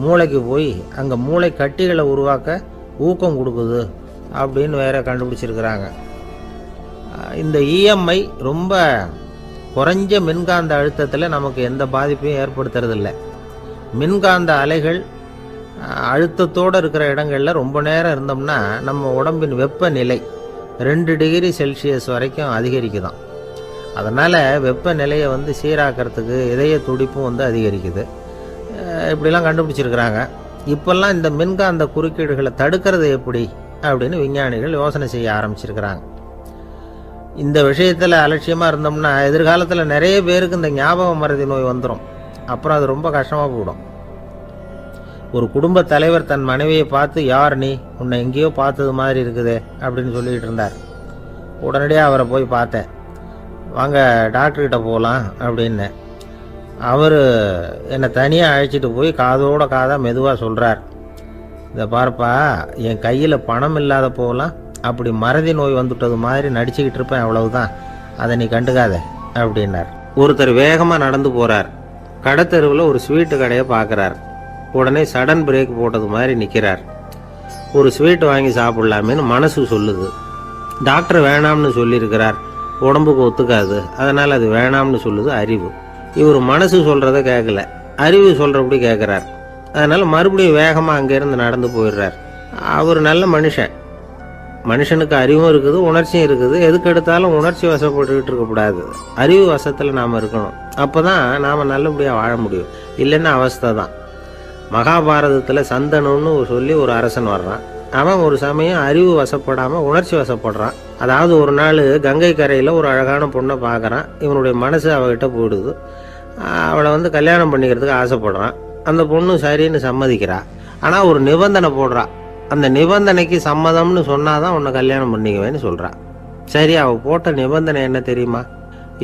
மூளைக்கு போய் அங்கே மூளை கட்டிகளை உருவாக்க ஊக்கம் கொடுக்குது அப்படின்னு வேற கண்டுபிடிச்சிருக்கிறாங்க. இந்த இஎம்ஐ ரொம்ப குறைஞ்ச மின்காந்த அழுத்தத்தில் நமக்கு எந்த பாதிப்பையும் ஏற்படுத்துறதில்லை. மின்காந்த அலைகள் அழுத்தத்தோடு இருக்கிற இடங்களில் ரொம்ப நேரம் இருந்தோம்னா நம்ம உடம்பின் வெப்பநிலை 2 டிகிரி செல்சியஸ் வரைக்கும் அதிகரிக்குதான். அதனால் வெப்பநிலையை வந்து சீராக்கிறதுக்கு இதய துடிப்பும் வந்து அதிகரிக்குது. இப்படிலாம் கண்டுபிடிச்சிருக்கிறாங்க. இப்போல்லாம் இந்த மின்காந்த குறுக்கீடுகளை தடுக்கிறது எப்படி அப்படின்னு விஞ்ஞானிகள் யோசனை செய்ய ஆரம்பிச்சிருக்கிறாங்க. இந்த விஷயத்தில் அலட்சியமாக இருந்தோம்னா எதிர்காலத்தில் நிறைய பேருக்கு இந்த ஞாபக மறதி நோய் வந்துடும். அப்புறம் அது ரொம்ப கஷ்டமாக போயிடும். ஒரு குடும்ப தலைவர் தன் மனைவியை பார்த்து, யார் நீ, உன்னை எங்கேயோ பார்த்தது மாதிரி இருக்குதே அப்படின்னு சொல்லிகிட்டு இருந்தார். உடனடியாக அவரை போய் பார்த்தேன். வாங்க டாக்டர்கிட்ட போகலாம் அப்படின்னு. அவர் என்னை தனியாக அழைச்சிட்டு போய் காதோட காதாக மெதுவாக சொல்கிறார், இதை பார்ப்பா, என் கையில் பணம் இல்லாத போகலாம் அப்படி மறதி நோய் வந்துட்டது மாதிரி நடிச்சுக்கிட்டு இருப்பேன், அவ்வளவுதான், அதை நீ கண்டுக்காத அப்படின்னார். ஒருத்தர் வேகமாக நடந்து போகிறார். கடத்தெருவில் ஒரு ஸ்வீட்டு கடையை பார்க்குறார். உடனே சடன் பிரேக் போட்டது மாதிரி நிற்கிறார். ஒரு ஸ்வீட் வாங்கி சாப்பிட்லாமேன்னு மனசு சொல்லுது. டாக்டர் வேணாம்னு சொல்லியிருக்கிறார், உடம்புக்கு ஒத்துக்காது, அதனால் அது வேணாம்னு சொல்லுது அறிவு. இவர் மனசு சொல்கிறத கேட்கல, அறிவு சொல்கிறபடி கேட்குறார். அதனால் மறுபடியும் வேகமாக அங்கேருந்து நடந்து போயிடுறார். அவர் நல்ல மனுஷன். மனுஷனுக்கு அறிவும் இருக்குது, உணர்ச்சியும் இருக்குது. எதுக்கு எடுத்தாலும் உணர்ச்சி வசப்பட்டுக்கிட்டு இருக்கக்கூடாது, அறிவு வசத்தில் நாம் இருக்கணும். அப்போ தான் நாம் நல்லபடியாக வாழ முடியும். இல்லைன்னா அவஸ்தை தான். மகாபாரதத்தில் சந்தனுன்னு சொல்லி ஒரு அரசன் வர்றான். அவன் ஒரு சமயம் அறிவு வசப்படாமல் உணர்ச்சி வசப்படுறான். அதாவது ஒரு நாள் கங்கை கரையில் ஒரு அழகான பொண்ணை பார்க்குறான். இவனுடைய மனசு அவகிட்ட போயிடுது. அவளை வந்து கல்யாணம் பண்ணிக்கிறதுக்கு ஆசைப்படுறான். அந்த பொண்ணு சரின்னு சம்மதிக்கிறா. ஆனால் ஒரு நிபந்தனை போடுறா. அந்த நிபந்தனைக்கு சம்மதம்னு சொன்னாதான் உன்னை கல்யாணம் பண்ணிக்குவேன்னு சொல்கிறா. சரி, அவள் போட்ட நிபந்தனை என்ன தெரியுமா?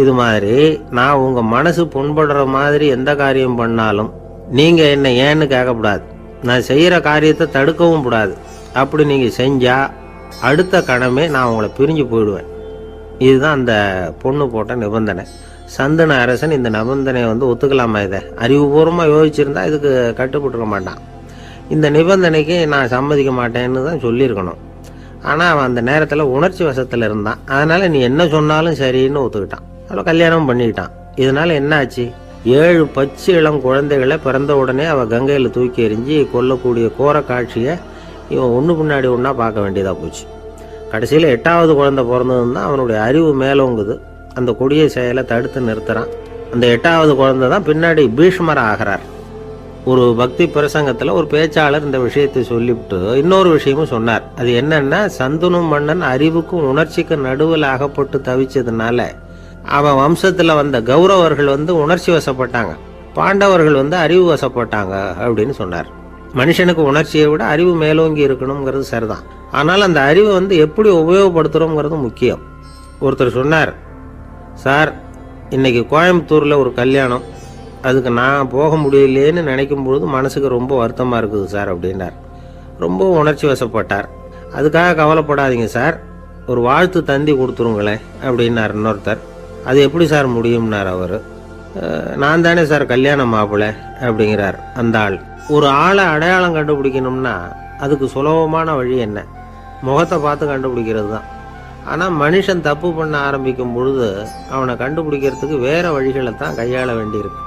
இது மாதிரி, நான் உங்கள் மனசு புண்படுற மாதிரி எந்த காரியம் பண்ணாலும் நீங்கள் என்ன ஏன்னு கேட்கக்கூடாது, நான் செய்கிற காரியத்தை தடுக்கவும் கூடாது. அப்படி நீங்கள் செஞ்சால் அடுத்த கணமே நான் உங்களை பிரிஞ்சு போயிடுவேன். இதுதான் அந்த பொண்ணு போட்ட நிபந்தனை. சந்தன அரசன் இந்த நிபந்தனையை வந்து ஒத்துக்கலாமா? இதை அறிவுபூர்வமாக யோசிச்சிருந்தா இதுக்கு கட்டுப்பட்டுருக்க மாட்டான். இந்த நிபந்தனைக்கு நான் சம்மதிக்க மாட்டேன்னு தான் சொல்லியிருக்கணும். ஆனால் அவன் அந்த நேரத்தில் உணர்ச்சி வசத்தில் இருந்தான். அதனால் நீ என்ன சொன்னாலும் சரின்னு ஒத்துக்கிட்டான். அவளை கல்யாணம் பண்ணிக்கிட்டான். இதனால என்ன ஆச்சு? 7 பச்சை இளம் குழந்தைகளை பிறந்த உடனே அவ கங்கையில் தூக்கி எறிஞ்சி கொல்லக்கூடிய கோர காட்சியை இவன் ஒன்று பின்னாடி ஒன்றா பார்க்க வேண்டியதாக போச்சு. கடைசியில் 8வது குழந்தை பிறந்ததுன்னு தான் அவனுடைய அறிவு மேலோங்குது. அந்த கொடிய செயலை தடுத்து நிறுத்துறான். அந்த 8வது குழந்தை தான் பின்னாடி பீஷ்மர் ஆகிறார். ஒரு பக்தி பிரசங்கத்தில் ஒரு பேச்சாளர் இந்த விஷயத்தை சொல்லிவிட்டு இன்னொரு விஷயமும் சொன்னார். அது என்னன்னா, சந்தனு மன்னன் அறிவுக்கும் உணர்ச்சிக்கும் நடுவில் அகப்பட்டு தவிச்சதுனால அவன் வம்சத்தில் வந்த கௌரவர்கள் உணர்ச்சி வசப்பட்டாங்க, பாண்டவர்கள் அறிவு வசப்பட்டாங்க அப்படின்னு சொன்னார். மனுஷனுக்கு உணர்ச்சியை விட அறிவு மேலோங்கி இருக்கணுங்கிறது சரிதான். ஆனால் அந்த அறிவை எப்படி உபயோகப்படுத்துகிறோங்கிறது முக்கியம். ஒருத்தர் சொன்னார், சார் இன்னைக்கு கோயம்புத்தூரில் ஒரு கல்யாணம், அதுக்கு நான் போக முடியலேன்னு நினைக்கும் பொழுது மனசுக்கு ரொம்ப வருத்தமாக இருக்குது சார் அப்படின்னார். ரொம்ப உணர்ச்சி வசப்பட்டார். அதுக்காக கவலைப்படாதீங்க சார், ஒரு வாழ்த்து தந்தி கொடுத்துருங்களேன் அப்படின்னார் இன்னொருத்தர். அது எப்படி சார் முடியும்னார் அவர். நான் தானே சார் கல்யாண மாப்பிள்ளை அப்படிங்கிறார் அந்த ஆள். ஒரு ஆளை அடையாளம் கண்டுபிடிக்கணும்னா அதுக்கு சுலபமான வழி என்ன? முகத்தை பார்த்து கண்டுபிடிக்கிறது தான். ஆனால் மனுஷன் தப்பு பண்ண ஆரம்பிக்கும் பொழுது அவனை கண்டுபிடிக்கிறதுக்கு வேறு வழிகளை தான் கையாள வேண்டியிருக்கு.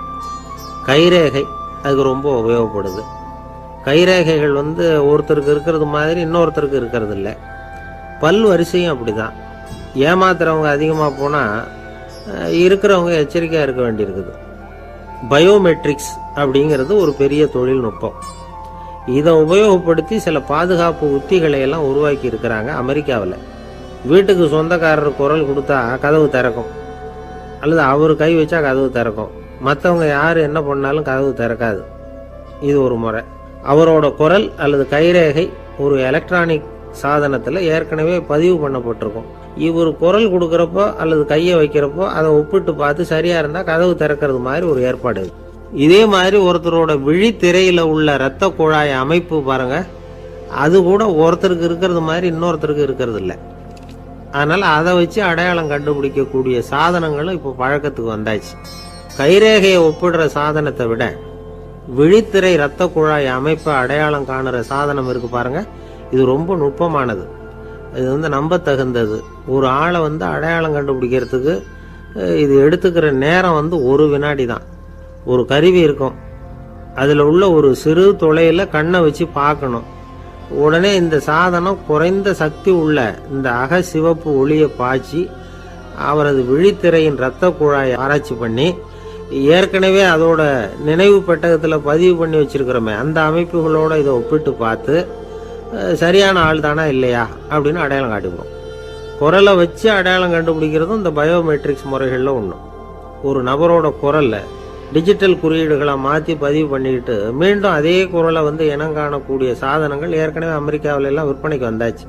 கைரேகை அதுக்கு ரொம்ப உபயோகப்படுது. கைரேகைகள் ஒருத்தருக்கு இருக்கிறது மாதிரி இன்னொருத்தருக்கு இருக்கிறது இல்லை. பல் வரிசையும் அப்படி தான். ஏமாத்துறவங்க அதிகமாக போனால் இருக்கிறவங்க எச்சரிக்கையாக இருக்க வேண்டியிருக்குது. பயோமெட்ரிக்ஸ் அப்படிங்கிறது ஒரு பெரிய தொழில்நுட்பம். இதை உபயோகப்படுத்தி சில பாதுகாப்பு உத்திகளை எல்லாம் உருவாக்கி இருக்கிறாங்க அமெரிக்காவில். வீட்டுக்கு சொந்தக்காரர் குரல் கொடுத்தா கதவு திறக்கும், அல்லது அவர் கை வச்சா கதவு திறக்கும். மற்றவங்க யார் என்ன பண்ணாலும் கதவு திறக்காது. இது ஒரு முறை. அவரோட குரல் அல்லது கைரேகை ஒரு எலக்ட்ரானிக் சாதனத்தில் ஏற்கனவே பதிவு பண்ணப்பட்டிருக்கும். இவர் குரல் கொடுக்குறப்போ அல்லது கையை வைக்கிறப்போ அதை ஒப்பிட்டு பார்த்து சரியாக இருந்தால் கதவு திறக்கிறது மாதிரி ஒரு ஏற்பாடு. இதே மாதிரி ஒருத்தரோட விழித்திரையில் உள்ள இரத்த குழாய் அமைப்பு பாருங்க, அது கூட ஒருத்தருக்கு இருக்கிறது மாதிரி இன்னொருத்தருக்கு இருக்கிறது இல்லை. அதனால் அதை வச்சு அடையாளம் கண்டுபிடிக்கக்கூடிய சாதனங்களும் இப்போ பழக்கத்துக்கு வந்தாச்சு. கைரேகையை ஒப்பிடுற சாதனத்தை விட விழித்திரை இரத்த குழாய் அமைப்பை அடையாளம் காணுற சாதனம் இருக்கு பாருங்க, இது ரொம்ப நுட்பமானது. இது நம்ப தகுந்தது. ஒரு ஆளை அடையாளம் கண்டுபிடிக்கிறதுக்கு இது எடுத்துக்கிற நேரம் 1 வினாடி தான். ஒரு கருவி இருக்கும், அதில் உள்ள ஒரு சிறு துளையில் கண்ணை வச்சு பார்க்கணும். உடனே இந்த சாதனம் குறைந்த சக்தி உள்ள இந்த அகசிவப்பு ஒளியை பாய்ச்சி அவரது விழித்திரையின் இரத்த குழாயை ஆராய்ச்சி பண்ணி ஏற்கனவே அதோட நினைவு பெட்டகத்தில் பதிவு பண்ணி வச்சிருக்கிறோமே அந்த அமைப்புகளோட இதை ஒப்பிட்டு பார்த்து சரியான ஆள் தானா இல்லையா அப்படின்னு அடையாளம் காட்டிவிடும். குரலை வச்சு அடையாளம் கண்டுபிடிக்கிறதும் இந்த பயோமெட்ரிக்ஸ் முறைகளில் ஒன்று. ஒரு நபரோட குரலை டிஜிட்டல் குறியீடுகளை மாற்றி பதிவு பண்ணிக்கிட்டு மீண்டும் அதே குரலை இனம் காணக்கூடிய சாதனங்கள் ஏற்கனவே அமெரிக்காவில எல்லாம் விற்பனைக்கு வந்தாச்சு.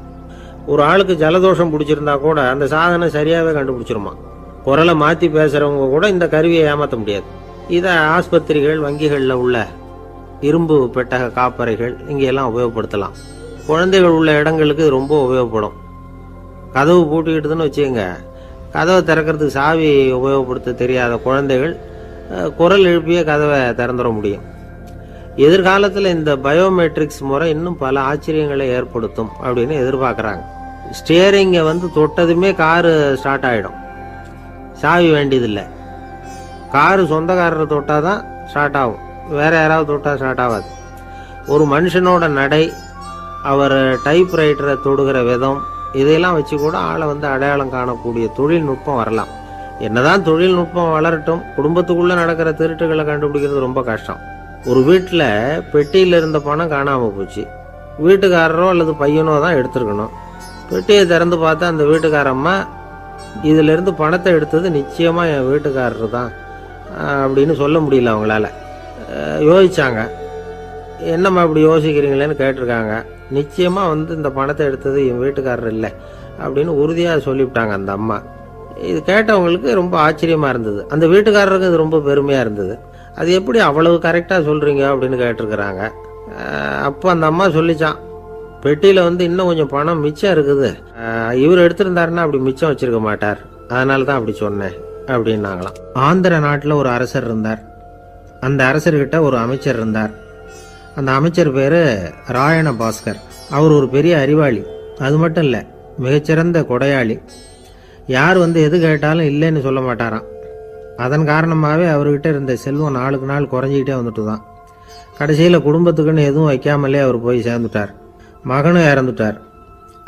ஒரு ஆளுக்கு ஜலதோஷம் பிடிச்சிருந்தா கூட அந்த சாதனம் சரியாகவே கண்டுபிடிச்சிருமா. குரலை மாற்றி பேசுகிறவங்க கூட இந்த கருவியை ஏமாற்ற முடியாது. இதை ஆஸ்பத்திரிகள், வங்கிகளில் உள்ள இரும்பு பெட்டக காப்பறைகள் இங்கெல்லாம் உபயோகப்படுத்தலாம். குழந்தைகள் உள்ள இடங்களுக்கு இது ரொம்ப உபயோகப்படும். கதவு பூட்டிக்கிட்டுதுன்னு வச்சுக்கோங்க, கதவை திறக்கிறதுக்கு சாவி உபயோகப்படுத்த தெரியாத குழந்தைகள் குரல் எழுப்பிய கதவை திறந்துட முடியும். எதிர்காலத்தில் இந்த பயோமெட்ரிக்ஸ் முறை இன்னும் பல ஆச்சரியங்களை ஏற்படுத்தும் அப்படின்னு எதிர்பார்க்குறாங்க. ஸ்டியரிங்கை தொட்டதுமே காரு ஸ்டார்ட் ஆகிடும், சாவி வேண்டியதில்லை. காரு சொந்தக்காரரை தொட்டால் தான் ஸ்டார்ட் ஆகும், வேற யாராவது தொட்டால் ஸ்டார்ட் ஆகாது. ஒரு மனுஷனோட நடை, அவர் டைப்ரைட்டரை தொடுகிற விதம், இதையெல்லாம் வச்சு கூட ஆளை அடையாளம் காணக்கூடிய தொழில்நுட்பம் வரலாம். என்னதான் தொழில்நுட்பம் வளரட்டும், குடும்பத்துக்குள்ள நடக்கிற திருட்டுகளை கண்டுபிடிக்கிறது ரொம்ப கஷ்டம். ஒரு வீட்டில் பெட்டியில் இருந்த பணம் காணாமல் போச்சு, வீட்டுக்காரரோ அல்லது பையனோ தான் எடுத்துருக்கணும். பெட்டியை திறந்து பார்த்தா அந்த வீட்டுக்காரம்மா இதுல இருந்து பணத்தை எடுத்தது நிச்சயமா என் வீட்டுக்காரரு தான் அப்படின்னு சொல்ல முடியல. அவங்களால யோசிச்சாங்க. என்னம்மா இப்படி யோசிக்கிறீங்களேன்னு கேட்டிருக்காங்க. நிச்சயமா இந்த பணத்தை எடுத்தது என் வீட்டுக்காரர் இல்லை அப்படின்னு உறுதியாக சொல்லிவிட்டாங்க அந்த அம்மா. இது கேட்டவங்களுக்கு ரொம்ப ஆச்சரியமா இருந்தது. அந்த வீட்டுக்காரருக்கு இது ரொம்ப பெருமையா இருந்தது. அது எப்படி அவ்வளவு கரெக்டா சொல்றீங்க அப்படின்னு கேட்டிருக்கிறாங்க. அப்போ அந்த அம்மா சொல்லிச்சான், பெட்டியில இன்னும் கொஞ்சம் பணம் மிச்சம் இருக்குது, இவர் எடுத்திருந்தாருன்னா அப்படி மிச்சம் வச்சிருக்க மாட்டார், அதனால தான் அப்படி சொன்னேன் அப்படின்னாங்களாம். ஆந்திர நாட்டில் ஒரு அரசர் இருந்தார். அந்த அரசர்கிட்ட ஒரு அமைச்சர் இருந்தார். அந்த அமைச்சர் பேரு ராயண பாஸ்கர். அவர் ஒரு பெரிய அறிவாளி. அது மட்டும் இல்லை, மிகச்சிறந்த கொடையாளி. யார் எது கேட்டாலும் இல்லைன்னு சொல்ல மாட்டாராம். அதன் காரணமாகவே அவர்கிட்ட இருந்த செல்வம் நாளுக்கு நாள் குறைஞ்சிக்கிட்டே வந்துட்டு தான். கடைசியில் குடும்பத்துக்குன்னு எதுவும் வைக்காமலே அவர் போய் சேர்ந்துட்டார். மகனும் இறந்துட்டார்.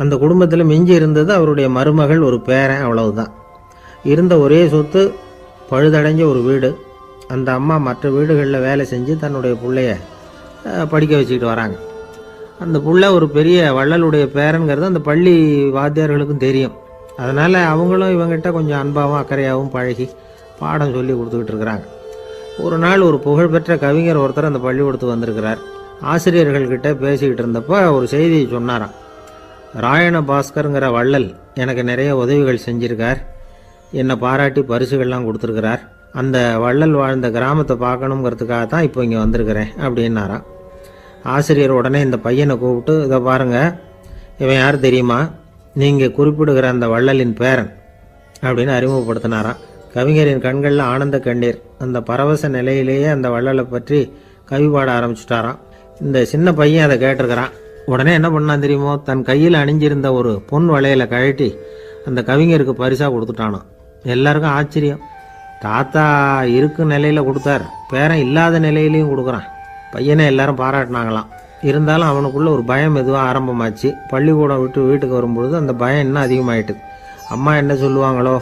அந்த குடும்பத்தில் மிஞ்சி இருந்தது அவருடைய மருமகள், ஒரு பேரன், அவ்வளவுதான். இருந்த ஒரே சொத்து பழுதடைஞ்ச ஒரு வீடு. அந்த அம்மா மற்ற வீடுகளில் வேலை செஞ்சு தன்னுடைய பிள்ளைய படிக்க வச்சுக்கிட்டு வராங்க. அந்த புள்ள ஒரு பெரிய வள்ளலுடைய பேரன்கிறது அந்த பள்ளி வாத்தியார்களுக்கும் தெரியும். அதனால் அவங்களும் இவங்கிட்ட கொஞ்சம் அன்பாகவும் அக்கறையாகவும் பழகி பாடம் சொல்லி கொடுத்துக்கிட்டு இருக்கிறாங்க. ஒரு நாள் ஒரு புகழ்பெற்ற கவிஞர் ஒருத்தர் அந்த பள்ளிக்கூடத்துக்கு வந்திருக்கிறார். ஆசிரியர்கள்கிட்ட பேசிக்கிட்டு இருந்தப்போ ஒரு செய்தியை சொன்னாராம். ராயண பாஸ்கருங்கிற வள்ளல் எனக்கு நிறைய உதவிகள் செஞ்சிருக்கார், என்னை பாராட்டி பரிசுகள்லாம் கொடுத்துருக்கிறார். அந்த வள்ளல் வாழ்ந்த கிராமத்தை பார்க்கணுங்கிறதுக்காக தான் இப்போ இங்கே வந்திருக்கிறேன் அப்படின்னாராம். ஆசிரியர் உடனே இந்த பையனை கூப்பிட்டு, இதை பாருங்கள், இவன் யார் தெரியுமா, நீங்கள் குறிப்பிடுகிற அந்த வள்ளலின் பேரன் அப்படின்னு அறிமுகப்படுத்தினாராம். கவிஞரின் கண்களில் ஆனந்த கண்ணீர். அந்த பரவச நிலையிலேயே அந்த வள்ளலை பற்றி கவி பாட ஆரம்பிச்சுட்டாராம். இந்த சின்ன பையன் அதை கேட்டிருக்கிறான். உடனே என்ன பண்ணான் தெரியுமோ, தன் கையில் அணிஞ்சிருந்த ஒரு பொன் வளையலை கழட்டி அந்த கவிஞருக்கு பரிசாக கொடுத்துட்டானான். எல்லாருக்கும் ஆச்சரியம். தாத்தா இருக்கும் நிலையில் கொடுத்தார், பேரன் இல்லாத நிலையிலையும் கொடுக்குறான். பையனை எல்லாரும் பாராட்டினாங்களாம். இருந்தாலும் அவனுக்குள்ள ஒரு பயம் எதுவாக ஆரம்பமாச்சு. பள்ளிக்கூடம் விட்டு வீட்டுக்கு வரும்பொழுது அந்த பயம் இன்னும் அதிகமாயிட்டுது. அம்மா என்ன சொல்லுவாங்களோ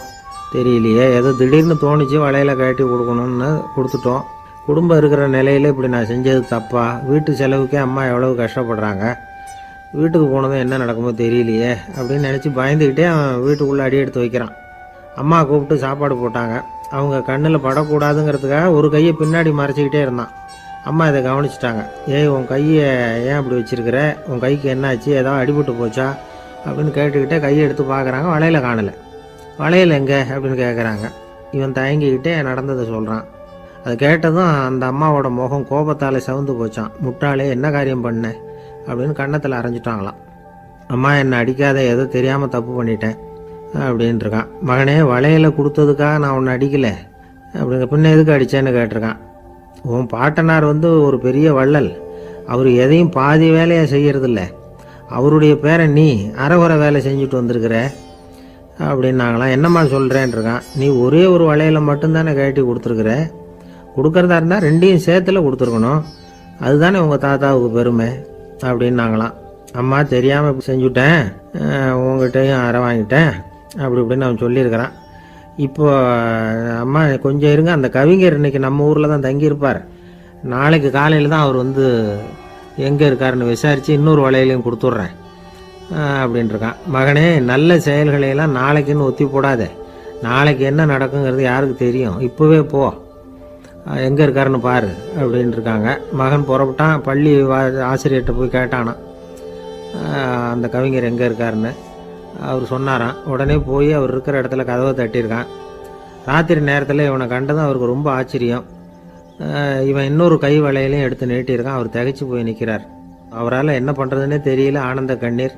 தெரியலையே, ஏதோ திடீர்னு தோணிச்சு வளையலை கழட்டி கொடுக்கணும்னு கொடுத்துட்டோம். குடும்பம் இருக்கிற நிலையில் இப்படி நான் செஞ்சது தப்பா, வீட்டு செலவுக்கே அம்மா எவ்வளவு கஷ்டப்படுறாங்க, வீட்டுக்கு போனதும் என்ன நடக்குமோ தெரியலையே அப்படின்னு நினச்சி பயந்துக்கிட்டே அவன் வீட்டுக்குள்ளே அடி எடுத்து வைக்கிறான். அம்மா கூப்பிட்டு சாப்பாடு போட்டாங்க. அவங்க கண்ணில் படக்கூடாதுங்கிறதுக்காக ஒரு கையை பின்னாடி மறைச்சிக்கிட்டே இருந்தான். அம்மா இதை கவனிச்சிட்டாங்க. ஏய், உன் கையை ஏன் அப்படி வச்சிருக்கிற, உன் கைக்கு என்னாச்சு, ஏதாவது அடிபட்டு போச்சா அப்படின்னு கேட்டுக்கிட்டே கையை எடுத்து பார்க்குறாங்க. வளையல காணலை. வளையல் எங்கே அப்படின்னு கேட்குறாங்க. இவன் தயங்கிக்கிட்டே நடந்ததை சொல்கிறான். அது கேட்டதும் அந்த அம்மாவோட முகம் கோபத்தால் செவந்து போச்சான். முட்டாளே, என்ன காரியம் பண்ண அப்படின்னு கன்னத்தில் அரைஞ்சிட்டாங்களாம். அம்மா, என்னை அடிக்காத, ஏதோ தெரியாமல் தப்பு பண்ணிட்டேன் அப்படின்ட்டுருக்கான். மகனே, வளையலை கொடுத்ததுக்காக நான் உன்னை அடிக்கலை அப்படிங்க, பின்ன எதுக்கு அடித்தேன்னு கேட்டிருக்கான். உன் பாட்டனார் ஒரு பெரிய வள்ளல், அவர் எதையும் பாதி வேலையை செய்யறதில்ல, அவருடைய பேரை நீ அரைகுறை வேலை செஞ்சுட்டு வந்திருக்கிற அப்படின்னாங்களாம். என்னம்மா சொல்கிறேன்ருக்கான். நீ ஒரே ஒரு வளையலை மட்டும்தானே கழட்டி கொடுத்துருக்குற, கொடுக்கறதா இருந்தால் ரெண்டையும் சேர்த்துல கொடுத்துருக்கணும், அதுதானே உங்கள் தாத்தாவுக்கு பெருமை அப்படின்னாங்களாம். அம்மா, தெரியாமல் செஞ்சுட்டேன், உங்கள்கிட்டையும் அரை வாங்கிட்டேன் அப்படி இப்படின்னு அவன் சொல்லியிருக்கிறான். இப்போ அம்மா கொஞ்சம் இருங்க, அந்த கவிஞர் இன்னைக்கு நம்ம ஊரில் தான் தங்கியிருப்பார், நாளைக்கு காலையில் தான் அவர் எங்கே இருக்காருன்னு விசாரித்து இன்னொரு வளையலையும் கொடுத்துட்றேன் அப்படின்ட்டுருக்கான். மகனே, நல்ல செயல்களையெல்லாம் நாளைக்குன்னு ஒத்தி போடாத, நாளைக்கு என்ன நடக்குங்கிறது யாருக்கு தெரியும், இப்போவே போ, எங்கே இருக்காருன்னு பாரு அப்படின்ட்டுருக்காங்க. மகன் புறப்பட்டான். பள்ளி ஆசிரியர்கிட்ட போய் கேட்டானான் அந்த கவிஞர் எங்கே இருக்காருன்னு. அவர் சொன்னாராம். உடனே போய் அவர் இருக்கிற இடத்துல கதவை தட்டியிருக்கான். ராத்திரி நேரத்தில் இவனை கண்டதும் அவருக்கு ரொம்ப ஆச்சரியம். இவன் இன்னொரு கை வளையலையும் எடுத்து நீட்டியிருக்கான். அவர் திகைச்சு போய் நிற்கிறார். அவரால் என்ன பண்ணுறதுன்னே தெரியல. ஆனந்த கண்ணீர்.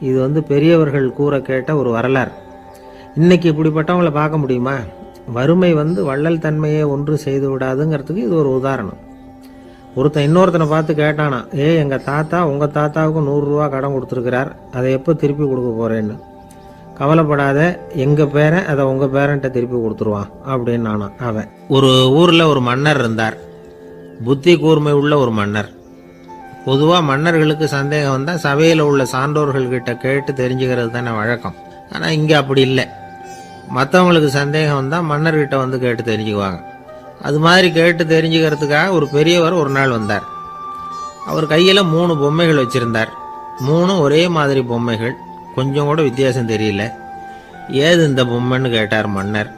இது பெரியவர்கள் கூற கேட்ட ஒரு வரலாறு. இன்னைக்கு இப்படிப்பட்டவங்களை பார்க்க முடியுமா? வறுமை வள்ளல் தன்மையை ஒன்று செய்து விடாதுங்கிறதுக்கு இது ஒரு உதாரணம். ஒருத்தன் இன்னொருத்தனை பார்த்து கேட்டானா, எங்கள் தாத்தா உங்கள் தாத்தாவுக்கு 100 ரூபா கடன் கொடுத்துருக்கிறார், அதை எப்போ திருப்பி கொடுக்க போகிறேன்னு. கவலைப்படாத, எங்கள் பேரன் அதை உங்கள் பேரன்ட்ட திருப்பி கொடுத்துருவான் அப்படின்னு நானான் அவன். ஒரு ஊரில் ஒரு மன்னர் இருந்தார். புத்தி கூர்மை உள்ள ஒரு மன்னர். பொதுவாக மன்னர்களுக்கு சந்தேகம் வந்தால் சபையில் உள்ள சான்றோர்கள்கிட்ட கேட்டு தெரிஞ்சுக்கிறது தானே வழக்கம். ஆனால் இங்கே அப்படி இல்லை. மற்றவங்களுக்கு சந்தேகம் வந்தால் மன்னர்கிட்ட கேட்டு தெரிஞ்சுக்குவாங்க. அது மாதிரி கேட்டு தெரிஞ்சுக்கிறதுக்காக ஒரு பெரியவர் ஒரு நாள் வந்தார். அவர் கையில் 3 பொம்மைகள் வச்சுருந்தார். 3 ஒரே மாதிரி பொம்மைகள், கொஞ்சம் கூட வித்தியாசம் தெரியல. ஏது இந்த பொம்மைன்னு கேட்டார் மன்னர்.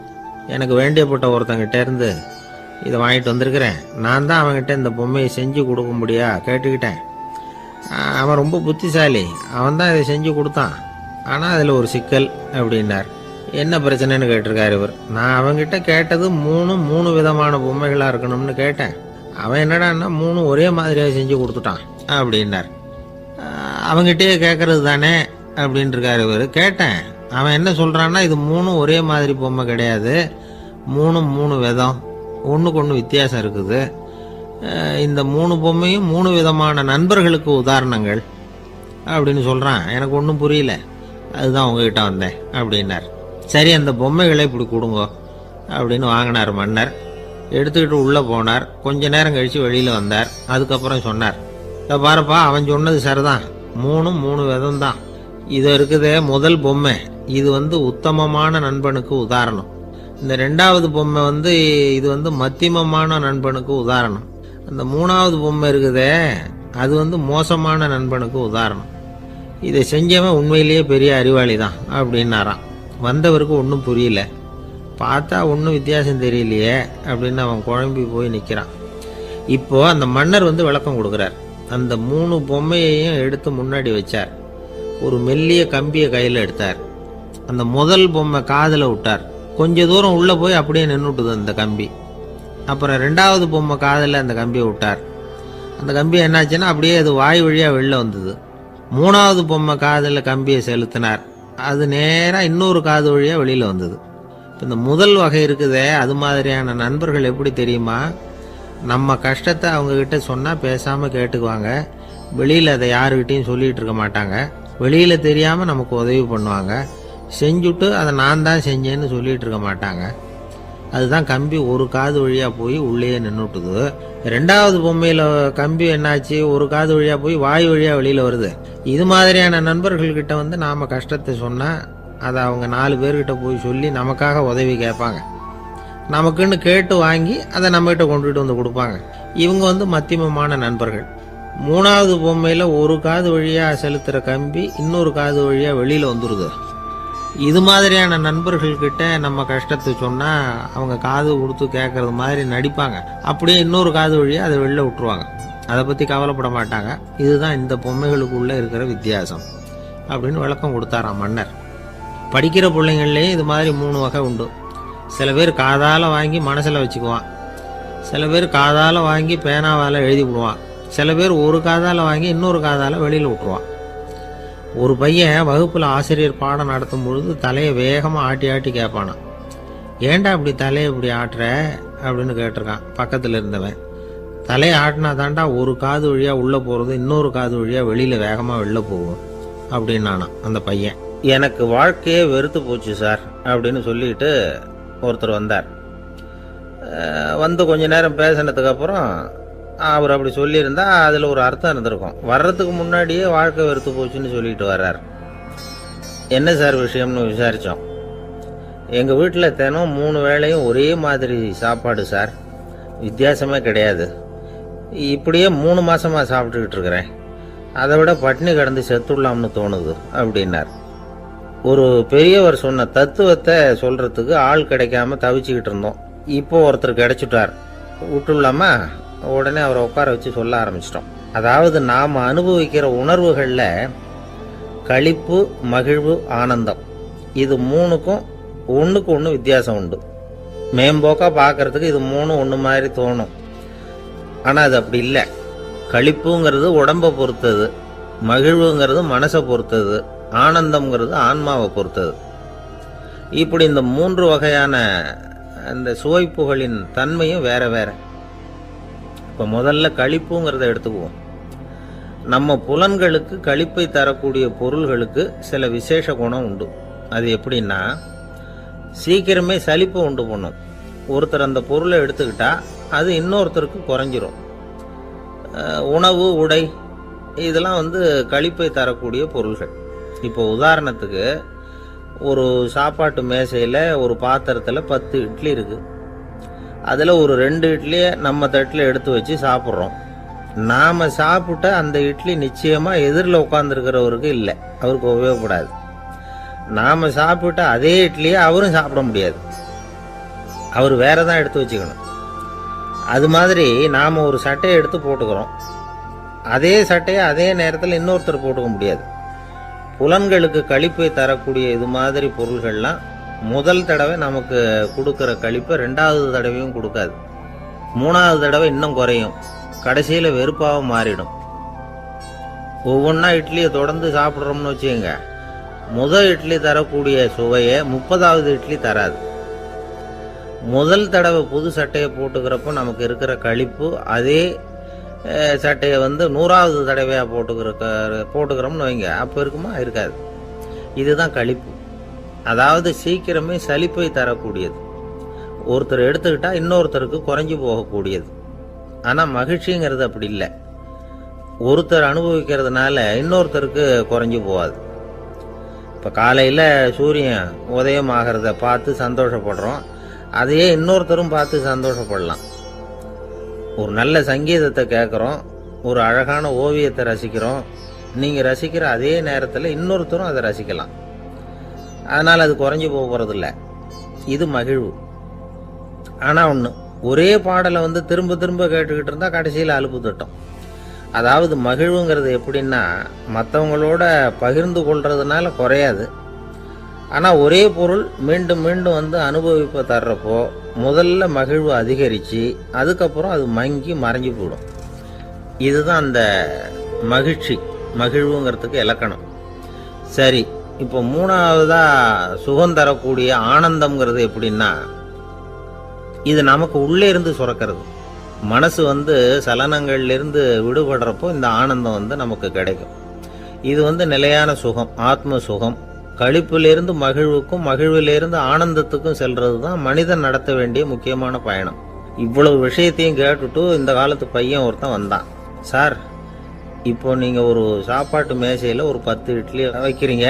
எனக்கு வேண்டியப்பட்ட ஒருத்தங்கிட்ட இருந்து இதை வாங்கிட்டு வந்திருக்கிறேன், நான் தான் அவங்ககிட்ட இந்த பொம்மையை செஞ்சு கொடுக்க முடியா கேட்டுக்கிட்டேன். அவன் ரொம்ப புத்திசாலி, அவன் தான் இதை செஞ்சு கொடுத்தான், ஆனால் அதில் ஒரு சிக்கல் அப்படின்னார். என்ன பிரச்சனைன்னு கேட்டிருக்காரு இவர். நான் அவங்கிட்ட கேட்டது 3 விதமான பொம்மைகளாக இருக்கணும்னு கேட்டேன். அவன் என்னடான்னா 3 ஒரே மாதிரியாக செஞ்சு கொடுத்துட்டான் அப்படின்னார். அவங்ககிட்டயே கேட்கறது தானே அப்படின்னு இருக்காரு இவர். கேட்டேன், அவன் என்ன சொல்கிறான்னா, இது 3 ஒரே மாதிரி பொம்மை கிடையாது, 3 விதம், ஒன்றுக்கு ஒன்று வித்தியாசம் இருக்குது. இந்த 3 பொம்மையும் 3 விதமான நண்பர்களுக்கு உதாரணங்கள் அப்படின்னு சொல்கிறான். எனக்கு ஒன்றும் புரியல, அதுதான் உங்ககிட்ட வந்தேன் அப்படின்னார். சரி, அந்த பொம்மைகளை இப்படி கொடுங்க அப்படின்னு வாங்கினார் மன்னர். எடுத்துக்கிட்டு உள்ளே போனார். கொஞ்ச நேரம் கழித்து வெளியில் வந்தார். அதுக்கப்புறம் சொன்னார், இதை பாருப்பா, அவன் சொன்னது சரிதான், மூணு விதம் தான். இது இருக்குதே முதல் பொம்மை, இது உத்தமமான நண்பனுக்கு உதாரணம். இந்த ரெண்டாவது பொம்மை இது மத்தியமமான நண்பனுக்கு உதாரணம். அந்த மூணாவது பொம்மை இருக்குதே அது மோசமான நண்பனுக்கு உதாரணம். இதை செஞ்சவன் உண்மையிலேயே பெரிய அறிவாளி தான் அப்படின்னாராம். வந்தவருக்கு ஒன்றும் புரியல. பார்த்தா ஒன்றும் வித்தியாசம் தெரியலையே அப்படின்னு அவன் குழம்பி போய் நிற்கிறான். இப்போ அந்த மன்னர் விளக்கம் கொடுக்குறார். அந்த 3 பொம்மையையும் எடுத்து முன்னாடி வச்சார். ஒரு மெல்லிய கம்பியை கையில் எடுத்தார். அந்த முதல் பொம்மை காதில் விட்டார். கொஞ்ச தூரம் உள்ளே போய் அப்படியே நின்றுட்டுது அந்த கம்பி. அப்புறம் ரெண்டாவது பொம்மை காதில் அந்த கம்பியை விட்டார். அந்த கம்பி என்னாச்சுன்னா அப்படியே அது வாய் வழியாக வெளில வந்தது. மூணாவது பொம்மை காதில் கம்பியை செலுத்தினார். அது நேராக இன்னொரு காது வழியாக வெளியில் வந்தது. இப்போ இந்த முதல் வகை இருக்குதே, அது மாதிரியான நண்பர்கள் எப்படி தெரியுமா? நம்ம கஷ்டத்தை அவங்கக்கிட்ட சொன்னால் பேசாமல் கேட்டுக்குவாங்க. வெளியில் அதை யாருக்கிட்டையும் சொல்லிகிட்டு இருக்க மாட்டாங்க. வெளியில் தெரியாமல் நமக்கு உதவி பண்ணுவாங்க. செஞ்சுட்டு அதை நான் தான் செஞ்சேன்னு சொல்லிகிட்டு இருக்க மாட்டாங்க. அதுதான் கம்பி ஒரு காது வழியாக போய் உள்ளேயே நின்றுட்டுது. ரெண்டாவது பொம்மையில் கம்பி என்னாச்சு, ஒரு காது வழியாக போய் வாய் வழியாக வெளியில் வருது. இது மாதிரியான நண்பர்கள்கிட்ட நாம் கஷ்டத்தை சொன்னால் அதை அவங்க 4 பேர்கிட்ட போய் சொல்லி நமக்காக உதவி கேட்பாங்க. நமக்குன்னு கேட்டு வாங்கி அதை நம்மகிட்ட கொண்டுகிட்டு கொடுப்பாங்க. இவங்க மத்தியமமான நண்பர்கள். மூணாவது பொம்மையில் ஒரு காது வழியாக செலுத்துகிற கம்பி இன்னொரு காது வழியாக வெளியில் வந்துடுது. இது மாதிரியான நண்பர்கள்கிட்ட நம்ம கஷ்டத்தை சொன்னால் அவங்க காது கொடுத்து கேட்கறது மாதிரி நடிப்பாங்க. அப்படியே இன்னொரு காது வழியாக அதை வெளில விட்டுருவாங்க. அதை பற்றி கவலைப்பட மாட்டாங்க. இதுதான் இந்த பொம்மைகளுக்குள்ளே இருக்கிற வித்தியாசம் அப்படின்னு விளக்கம் கொடுத்தாராம் மன்னர். படிக்கிற பிள்ளைங்கள்லேயே இது மாதிரி 3 வகை உண்டு. சில பேர் காதால் வாங்கி மனசில் வச்சுக்குவான். சில பேர் காதால் வாங்கி பேனாவால் எழுதி விடுவான். சில பேர் ஒரு காதால் வாங்கி இன்னொரு காதால் வெளியில் விட்டுருவான். ஒரு பையன் வகுப்பில் ஆசிரியர் பாடம் நடத்தும் பொழுது தலையை வேகமாக ஆட்டி ஆட்டி கேட்பானான். ஏன்டா இப்படி தலையை இப்படி ஆட்டுற அப்படின்னு கேட்டிருக்கான் பக்கத்தில் இருந்தவன். தலையை ஆட்டினா தாண்டா ஒரு காது வழியாக உள்ளே போகிறது, இன்னொரு காது வழியாக வெளியில் வேகமாக வெளில போகும் அப்படின்னானா அந்த பையன். எனக்கு வாழ்க்கையே வெறுத்து போச்சு சார் அப்படின்னு சொல்லிட்டு ஒருத்தர் வந்தார். கொஞ்ச நேரம் பேசினதுக்கப்புறம் அவர் அப்படி சொல்லியிருந்தா அதில் ஒரு அர்த்தம் இருந்திருக்கும். வர்றதுக்கு முன்னாடியே வாழ்க்கை வெறுத்து போச்சுன்னு சொல்லிட்டு வர்றார். என்ன சார் விஷயம்னு விசாரித்தோம். எங்கள் வீட்டில் தினம் 3 வேளையும் ஒரே மாதிரி சாப்பாடு சார், வித்தியாசமே கிடையாது. இப்படியே 3 மாதமாக சாப்பிட்டுக்கிட்டு இருக்கிறேன். அதை விட பட்டினி கிடந்து செத்துடலாம்னு தோணுது அப்படின்னார். ஒரு பெரியவர் சொன்ன தத்துவத்தை சொல்கிறதுக்கு ஆள் கிடைக்காம தவிச்சுக்கிட்டு இருந்தோம். இப்போ ஒருத்தர் கிடைச்சிட்டார். விட்டுலாமா? உடனே அவரை உட்கார வச்சு சொல்ல ஆரம்பிச்சிட்டோம். அதாவது நாம் அனுபவிக்கிற உணர்வுகளில் களிப்பு, மகிழ்வு, ஆனந்தம், இது 3க்கும் ஒன்றுக்கு ஒன்று வித்தியாசம் உண்டு. மேம்போக்காக பார்க்கறதுக்கு இது 3 ஒன்று மாதிரி தோணும். ஆனால் அது அப்படி இல்லை. களிப்புங்கிறது உடம்பை பொறுத்தது, மகிழ்வுங்கிறது மனசை பொறுத்தது, ஆனந்தம்ங்கிறது ஆன்மாவை பொறுத்தது. இப்படி இந்த 3 வகையான அந்த சுவைப்புகளின் தன்மையும் வேற வேற. இப்போ முதல்ல களிப்புங்கிறத எடுத்துக்குவோம். நம்ம புலன்களுக்கு களிப்பை தரக்கூடிய பொருள்களுக்கு சில விசேஷ குணம் உண்டு. அது எப்படின்னா, சீக்கிரமே சலிப்பை உண்டு பண்ணும். ஒருத்தர் அந்த பொருளை எடுத்துக்கிட்டா அது இன்னொருத்தருக்கு குறைஞ்சிரும். உணவு, உடை, இதெல்லாம் களிப்பை தரக்கூடிய பொருள்கள். இப்போ உதாரணத்துக்கு, ஒரு சாப்பாட்டு மேசையில் ஒரு பாத்திரத்தில் 10 இட்லி இருக்குது. அதில் ஒரு 2 இட்லியை நம்ம தட்டில் எடுத்து வச்சு சாப்பிட்றோம். நாம் சாப்பிட்ட அந்த இட்லி நிச்சயமாக எதிரில் உட்காந்துருக்கிறவருக்கு இல்லை, அவருக்கு உபயோகப்படாது. நாம் சாப்பிட்ட அதே இட்லியை அவரும் சாப்பிட முடியாது, அவர் வேற தான் எடுத்து வச்சுக்கணும். அது மாதிரி நாம் ஒரு சட்டையை எடுத்து போட்டுக்கிறோம். அதே சட்டையை அதே நேரத்தில் இன்னொருத்தர் போட்டுக்க முடியாது. புலன்களுக்கு களிப்பை தரக்கூடிய இது மாதிரி பொருள்கள்லாம் முதல் தடவை நமக்கு கொடுக்குற களிப்பை 2வது தடவையும் கொடுக்காது. 3வது தடவை இன்னும் குறையும். கடைசியில் வெறுப்பாக மாறிடும். ஒவ்வொன்றா இட்லியை தொடர்ந்து சாப்பிட்றோம்னு வச்சுக்கோங்க, முதல் இட்லி தரக்கூடிய சுவையை 30வது இட்லி தராது. முதல் தடவை புது சட்டையை போட்டுக்கிறப்போ நமக்கு இருக்கிற களிப்பு அதே சட்டையை 100வது தடவையாக போட்டுக்கிறோம்னு வைங்க, அப்போ இருக்குமா? இருக்காது. இதுதான் களிப்பு. அதாவது சீக்கிரமே சலிப்பை தரக்கூடியது. ஒருத்தர் எடுத்துக்கிட்டா இன்னொருத்தருக்கு குறைஞ்சி போகக்கூடியது. ஆனால் மகிழ்ச்சிங்கிறது அப்படி இல்லை. ஒருத்தர் அனுபவிக்கிறதுனால இன்னொருத்தருக்கு குறைஞ்சி போகாது. இப்போ காலையில் சூரியன் உதயம் ஆகிறத பார்த்து சந்தோஷப்படுறோம், அதையே இன்னொருத்தரும் பார்த்து சந்தோஷப்படலாம். ஒரு நல்ல சங்கீதத்தை கேட்குறோம், ஒரு அழகான ஓவியத்தை ரசிக்கிறோம், நீங்கள் ரசிக்கிற அதே நேரத்தில் இன்னொருத்தரும் அதை ரசிக்கலாம். அதனால் அது குறைஞ்சி போகிறதில்ல. இது மகிழ்வு. ஆனால் ஒன்று, ஒரே பாடலை திரும்ப திரும்ப கேட்டுக்கிட்டு இருந்தால் கடைசியில் அலுப்பு தட்டும். அதாவது மகிழ்வுங்கிறது எப்படின்னா, மற்றவங்களோட பகிர்ந்து கொள்றதுனால குறையாது. ஆனால் ஒரே பொருள் மீண்டும் மீண்டும் அனுபவிப்பை தர்றப்போ முதல்ல மகிழ்வு அதிகரித்து அதுக்கப்புறம் அது மங்கி மறைஞ்சு போயிடும். இதுதான் அந்த மகிழ்வுங்கிறதுக்கு இலக்கணம். சரி, இப்போ மூணாவதாக சுகம் தரக்கூடிய ஆனந்தம்ங்கிறது எப்படின்னா, இது நமக்கு உள்ளே இருந்து சுரக்கிறது. மனசு சலனங்கள்லேருந்து விடுபடுறப்போ இந்த ஆனந்தம் நமக்கு கிடைக்கும். இது நிலையான சுகம், ஆத்ம சுகம். களிப்பிலிருந்து மகிழ்வுக்கும் மகிழ்விலிருந்து ஆனந்தத்துக்கும் செல்றது தான் மனிதன் நடத்த வேண்டிய முக்கியமான பயணம். இவ்வளவு விஷயத்தையும் கேட்டுட்டு இந்த காலத்து பையன் ஒருத்தன் வந்தான். சார், இப்போ நீங்கள் ஒரு சாப்பாட்டு மேசையில் ஒரு 10 இட்லி வைக்கிறீங்க,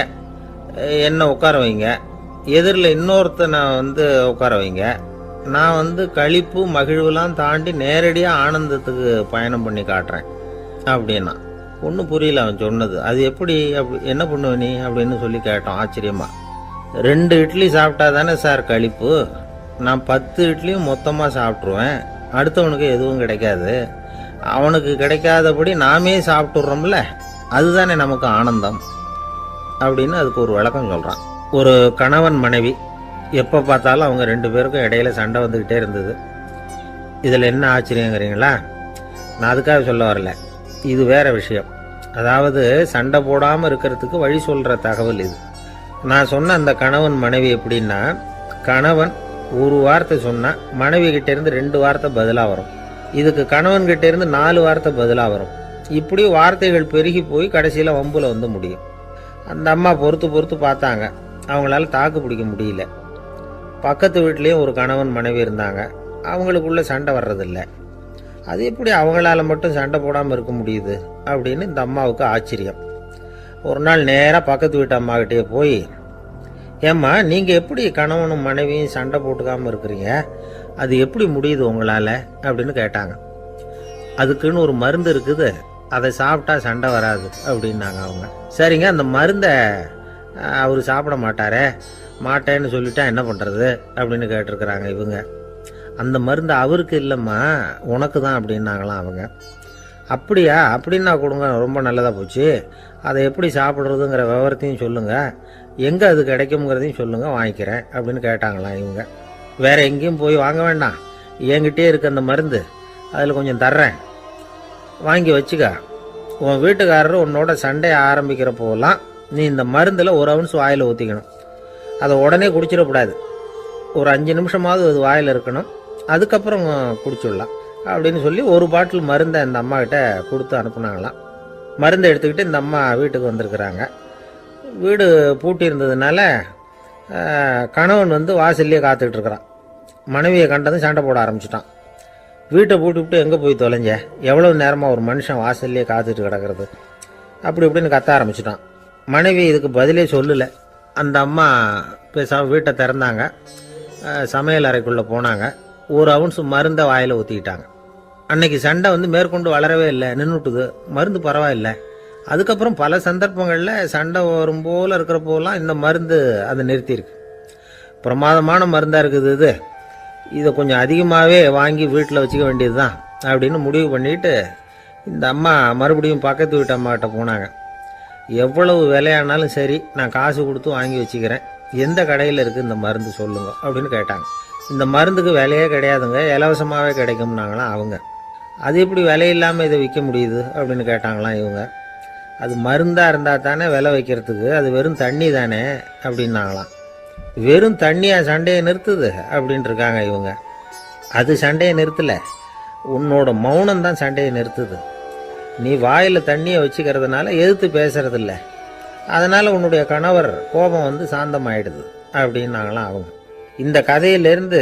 என்ன உட்கார வைங்க, எதிரில் இன்னொருத்தனை உட்கார வைங்க, நான் களிப்பு மகிழ்வுலாம் தாண்டி நேரடியாக ஆனந்தத்துக்கு பயணம் பண்ணி காட்டுறேன் அப்படின்னா. ஒன்றும் புரியல அவன் சொன்னது. அது எப்படி, என்ன பண்ணுவ நீ அப்படின்னு சொல்லி கேட்டோம் ஆச்சரியமா. 2 இட்லி சாப்பிட்டா தானே சார் களிப்பு, நான் 10 இட்லியும் மொத்தமாக சாப்பிட்ருவேன், அடுத்தவனுக்கு எதுவும் கிடைக்காது, அவனுக்கு கிடைக்காதபடி நாமே சாப்பிட்டுடுறோம்ல, அதுதானே நமக்கு ஆனந்தம் அப்படின்னு அதுக்கு ஒரு விளக்கம் சொல்கிறான். ஒரு கணவன் மனைவி, எப்போ பார்த்தாலும் அவங்க 2 பேருக்கும் இடையில சண்டை வந்துக்கிட்டே இருந்தது. இதில் என்ன ஆச்சரியங்கிறீங்களா? நான் அதுக்காக சொல்ல வரல, இது வேற விஷயம். அதாவது சண்டை போடாமல் இருக்கிறதுக்கு வழி சொல்கிற தகவல் இது. நான் சொன்ன அந்த கணவன் மனைவி எப்படின்னா, கணவன் ஒரு வார்த்தை சொன்னால் மனைவி கிட்டேருந்து 2 வார்த்தை பதிலாக வரும், இதுக்கு கணவன்கிட்ட இருந்து 4 வார்த்தை பதிலாக வரும். இப்படி வார்த்தைகள் பெருகி போய் கடைசியில் வம்புல முடியும். அந்த அம்மா பொறுத்து பார்த்தாங்க, அவங்களால தாக்கு பிடிக்க முடியல. பக்கத்து வீட்லேயும் ஒரு கணவன் மனைவி இருந்தாங்க, அவங்களுக்குள்ள சண்டை வர்றதில்லை. அது எப்படி அவங்களால மட்டும் சண்டை போடாமல் இருக்க முடியுது அப்படின்னு இந்த அம்மாவுக்கு ஆச்சரியம். ஒரு நாள் நேராக பக்கத்து வீட்டு அம்மாக்கிட்டே போய், ஏம்மா, நீங்கள் எப்படி கணவனும் மனைவியும் சண்டை போட்டுக்காமல் இருக்கிறீங்க, அது எப்படி முடியுது உங்களால் அப்படின்னு கேட்டாங்க. அதுக்குன்னு ஒரு மருந்து இருக்குது, அதை சாப்பிட்டா சண்டை வராது அப்படின்னாங்க அவங்க. சரிங்க, அந்த மருந்தை அவர் சாப்பிட மாட்டேன்னு சொல்லிட்டா என்ன பண்ணுறது அப்படின்னு கேட்டிருக்கிறாங்க இவங்க. அந்த மருந்து அவருக்கு இல்லைம்மா, உனக்கு தான் அப்படின்னாங்களாம் அவங்க. அப்படியா, அப்படின்னா கொடுங்க, ரொம்ப நல்லதாக போச்சு, அதை எப்படி சாப்பிட்றதுங்கிற விவரத்தையும் சொல்லுங்கள், எங்கே அது கிடைக்குங்கிறதையும் சொல்லுங்கள், வாங்கிக்கிறேன் அப்படின்னு கேட்டாங்களாம் இவங்க. வேறு எங்கேயும் போய் வாங்க வேண்டாம், என்கிட்டே இருக்க அந்த மருந்து, அதில் கொஞ்சம் தர்றேன், வாங்கி வச்சுக்க. உன் வீட்டுக்காரர் உன்னோட சண்டையை ஆரம்பிக்கிறப்போலாம் நீ இந்த மருந்தில் 1 ounce வாயில் ஊற்றிக்கணும். அதை உடனே குடிச்சிடக்கூடாது, ஒரு 5 நிமிஷமாவது அது வாயில் இருக்கணும், அதுக்கப்புறம் குடிச்சிடலாம் அப்படின்னு சொல்லி ஒரு பாட்டில் மருந்தை இந்த அம்மா கிட்ட கொடுத்து அனுப்புனாங்களாம். மருந்தை எடுத்துக்கிட்டு இந்த அம்மா வீட்டுக்கு வந்திருக்கிறாங்க. வீடு பூட்டி இருந்ததுனால கணவன் வாசல்லையே காத்துக்கிட்டு இருக்கிறான். மனைவியை கண்டதும் சண்டை போட ஆரம்பிச்சிட்டான். வீட்டை பூட்டிவிட்டு எங்கே போய் தொலைஞ்ச, எவ்வளோ நேரமாக ஒரு மனுஷன் வாசல்லையே காத்துட்டு கிடக்கிறது அப்படி இப்படின்னு கத்த ஆரம்பிச்சிட்டான். மனைவி இதுக்கு பதிலே சொல்லலை. அந்த அம்மா பேசாமல் வீட்டை திறந்தாங்க, சமையல் அறைக்குள்ளே போனாங்க, 1 ounce மருந்தை வாயில் ஊற்றிக்கிட்டாங்க. அன்னைக்கு சண்டை மேற்கொண்டு வளரவே இல்லை, நின்றுட்டுது. மருந்து பரவாயில்லை. அதுக்கப்புறம் பல சந்தர்ப்பங்களில் சண்டை வரும் போல் இருக்கிறப்போலாம் இந்த மருந்து அதை நிறுத்தியிருக்கு. பிரமாதமான மருந்தாக இருக்குது இதை கொஞ்சம் அதிகமாகவே வாங்கி வீட்டில் வச்சுக்க வேண்டியது தான் அப்படின்னு முடிவு பண்ணிட்டு இந்த அம்மா மறுபடியும் பக்கத்து வீட்டு அம்மாக்கிட்ட போனாங்க. எவ்வளவு விலையானாலும் சரி, நான் காசு கொடுத்து வாங்கி வச்சுக்கிறேன், எந்த கடையில் இருக்குது இந்த மருந்து சொல்லுங்க அப்படின்னு கேட்டாங்க. இந்த மருந்துக்கு விலையே கிடையாதுங்க, இலவசமாகவே கிடைக்கும்னாங்களாம் அவங்க. அது எப்படி விலை இல்லாமல் இதை விற்க முடியுது அப்படின்னு கேட்டாங்களாம் இவங்க. அது மருந்தாக இருந்தால் தானே விலை வைக்கிறதுக்கு, அது வெறும் தண்ணி தானே அப்படின்னாங்களாம். வெறும் தண்ணியாக சண்டையை நிறுத்துது அப்படின்ட்டு இருக்காங்க இவங்க. அது சண்டையை நிறுத்தலை, உன்னோட மௌனம் தான் சண்டையை நிறுத்துது. நீ வாயில் தண்ணியை வச்சுக்கிறதுனால எதிர்த்து பேசுறதில்ல, அதனால் உன்னுடைய கணவர் கோபம் சாந்தமாயிடுது அப்படின்னாங்களாம் அவங்க. இந்த கதையிலிருந்து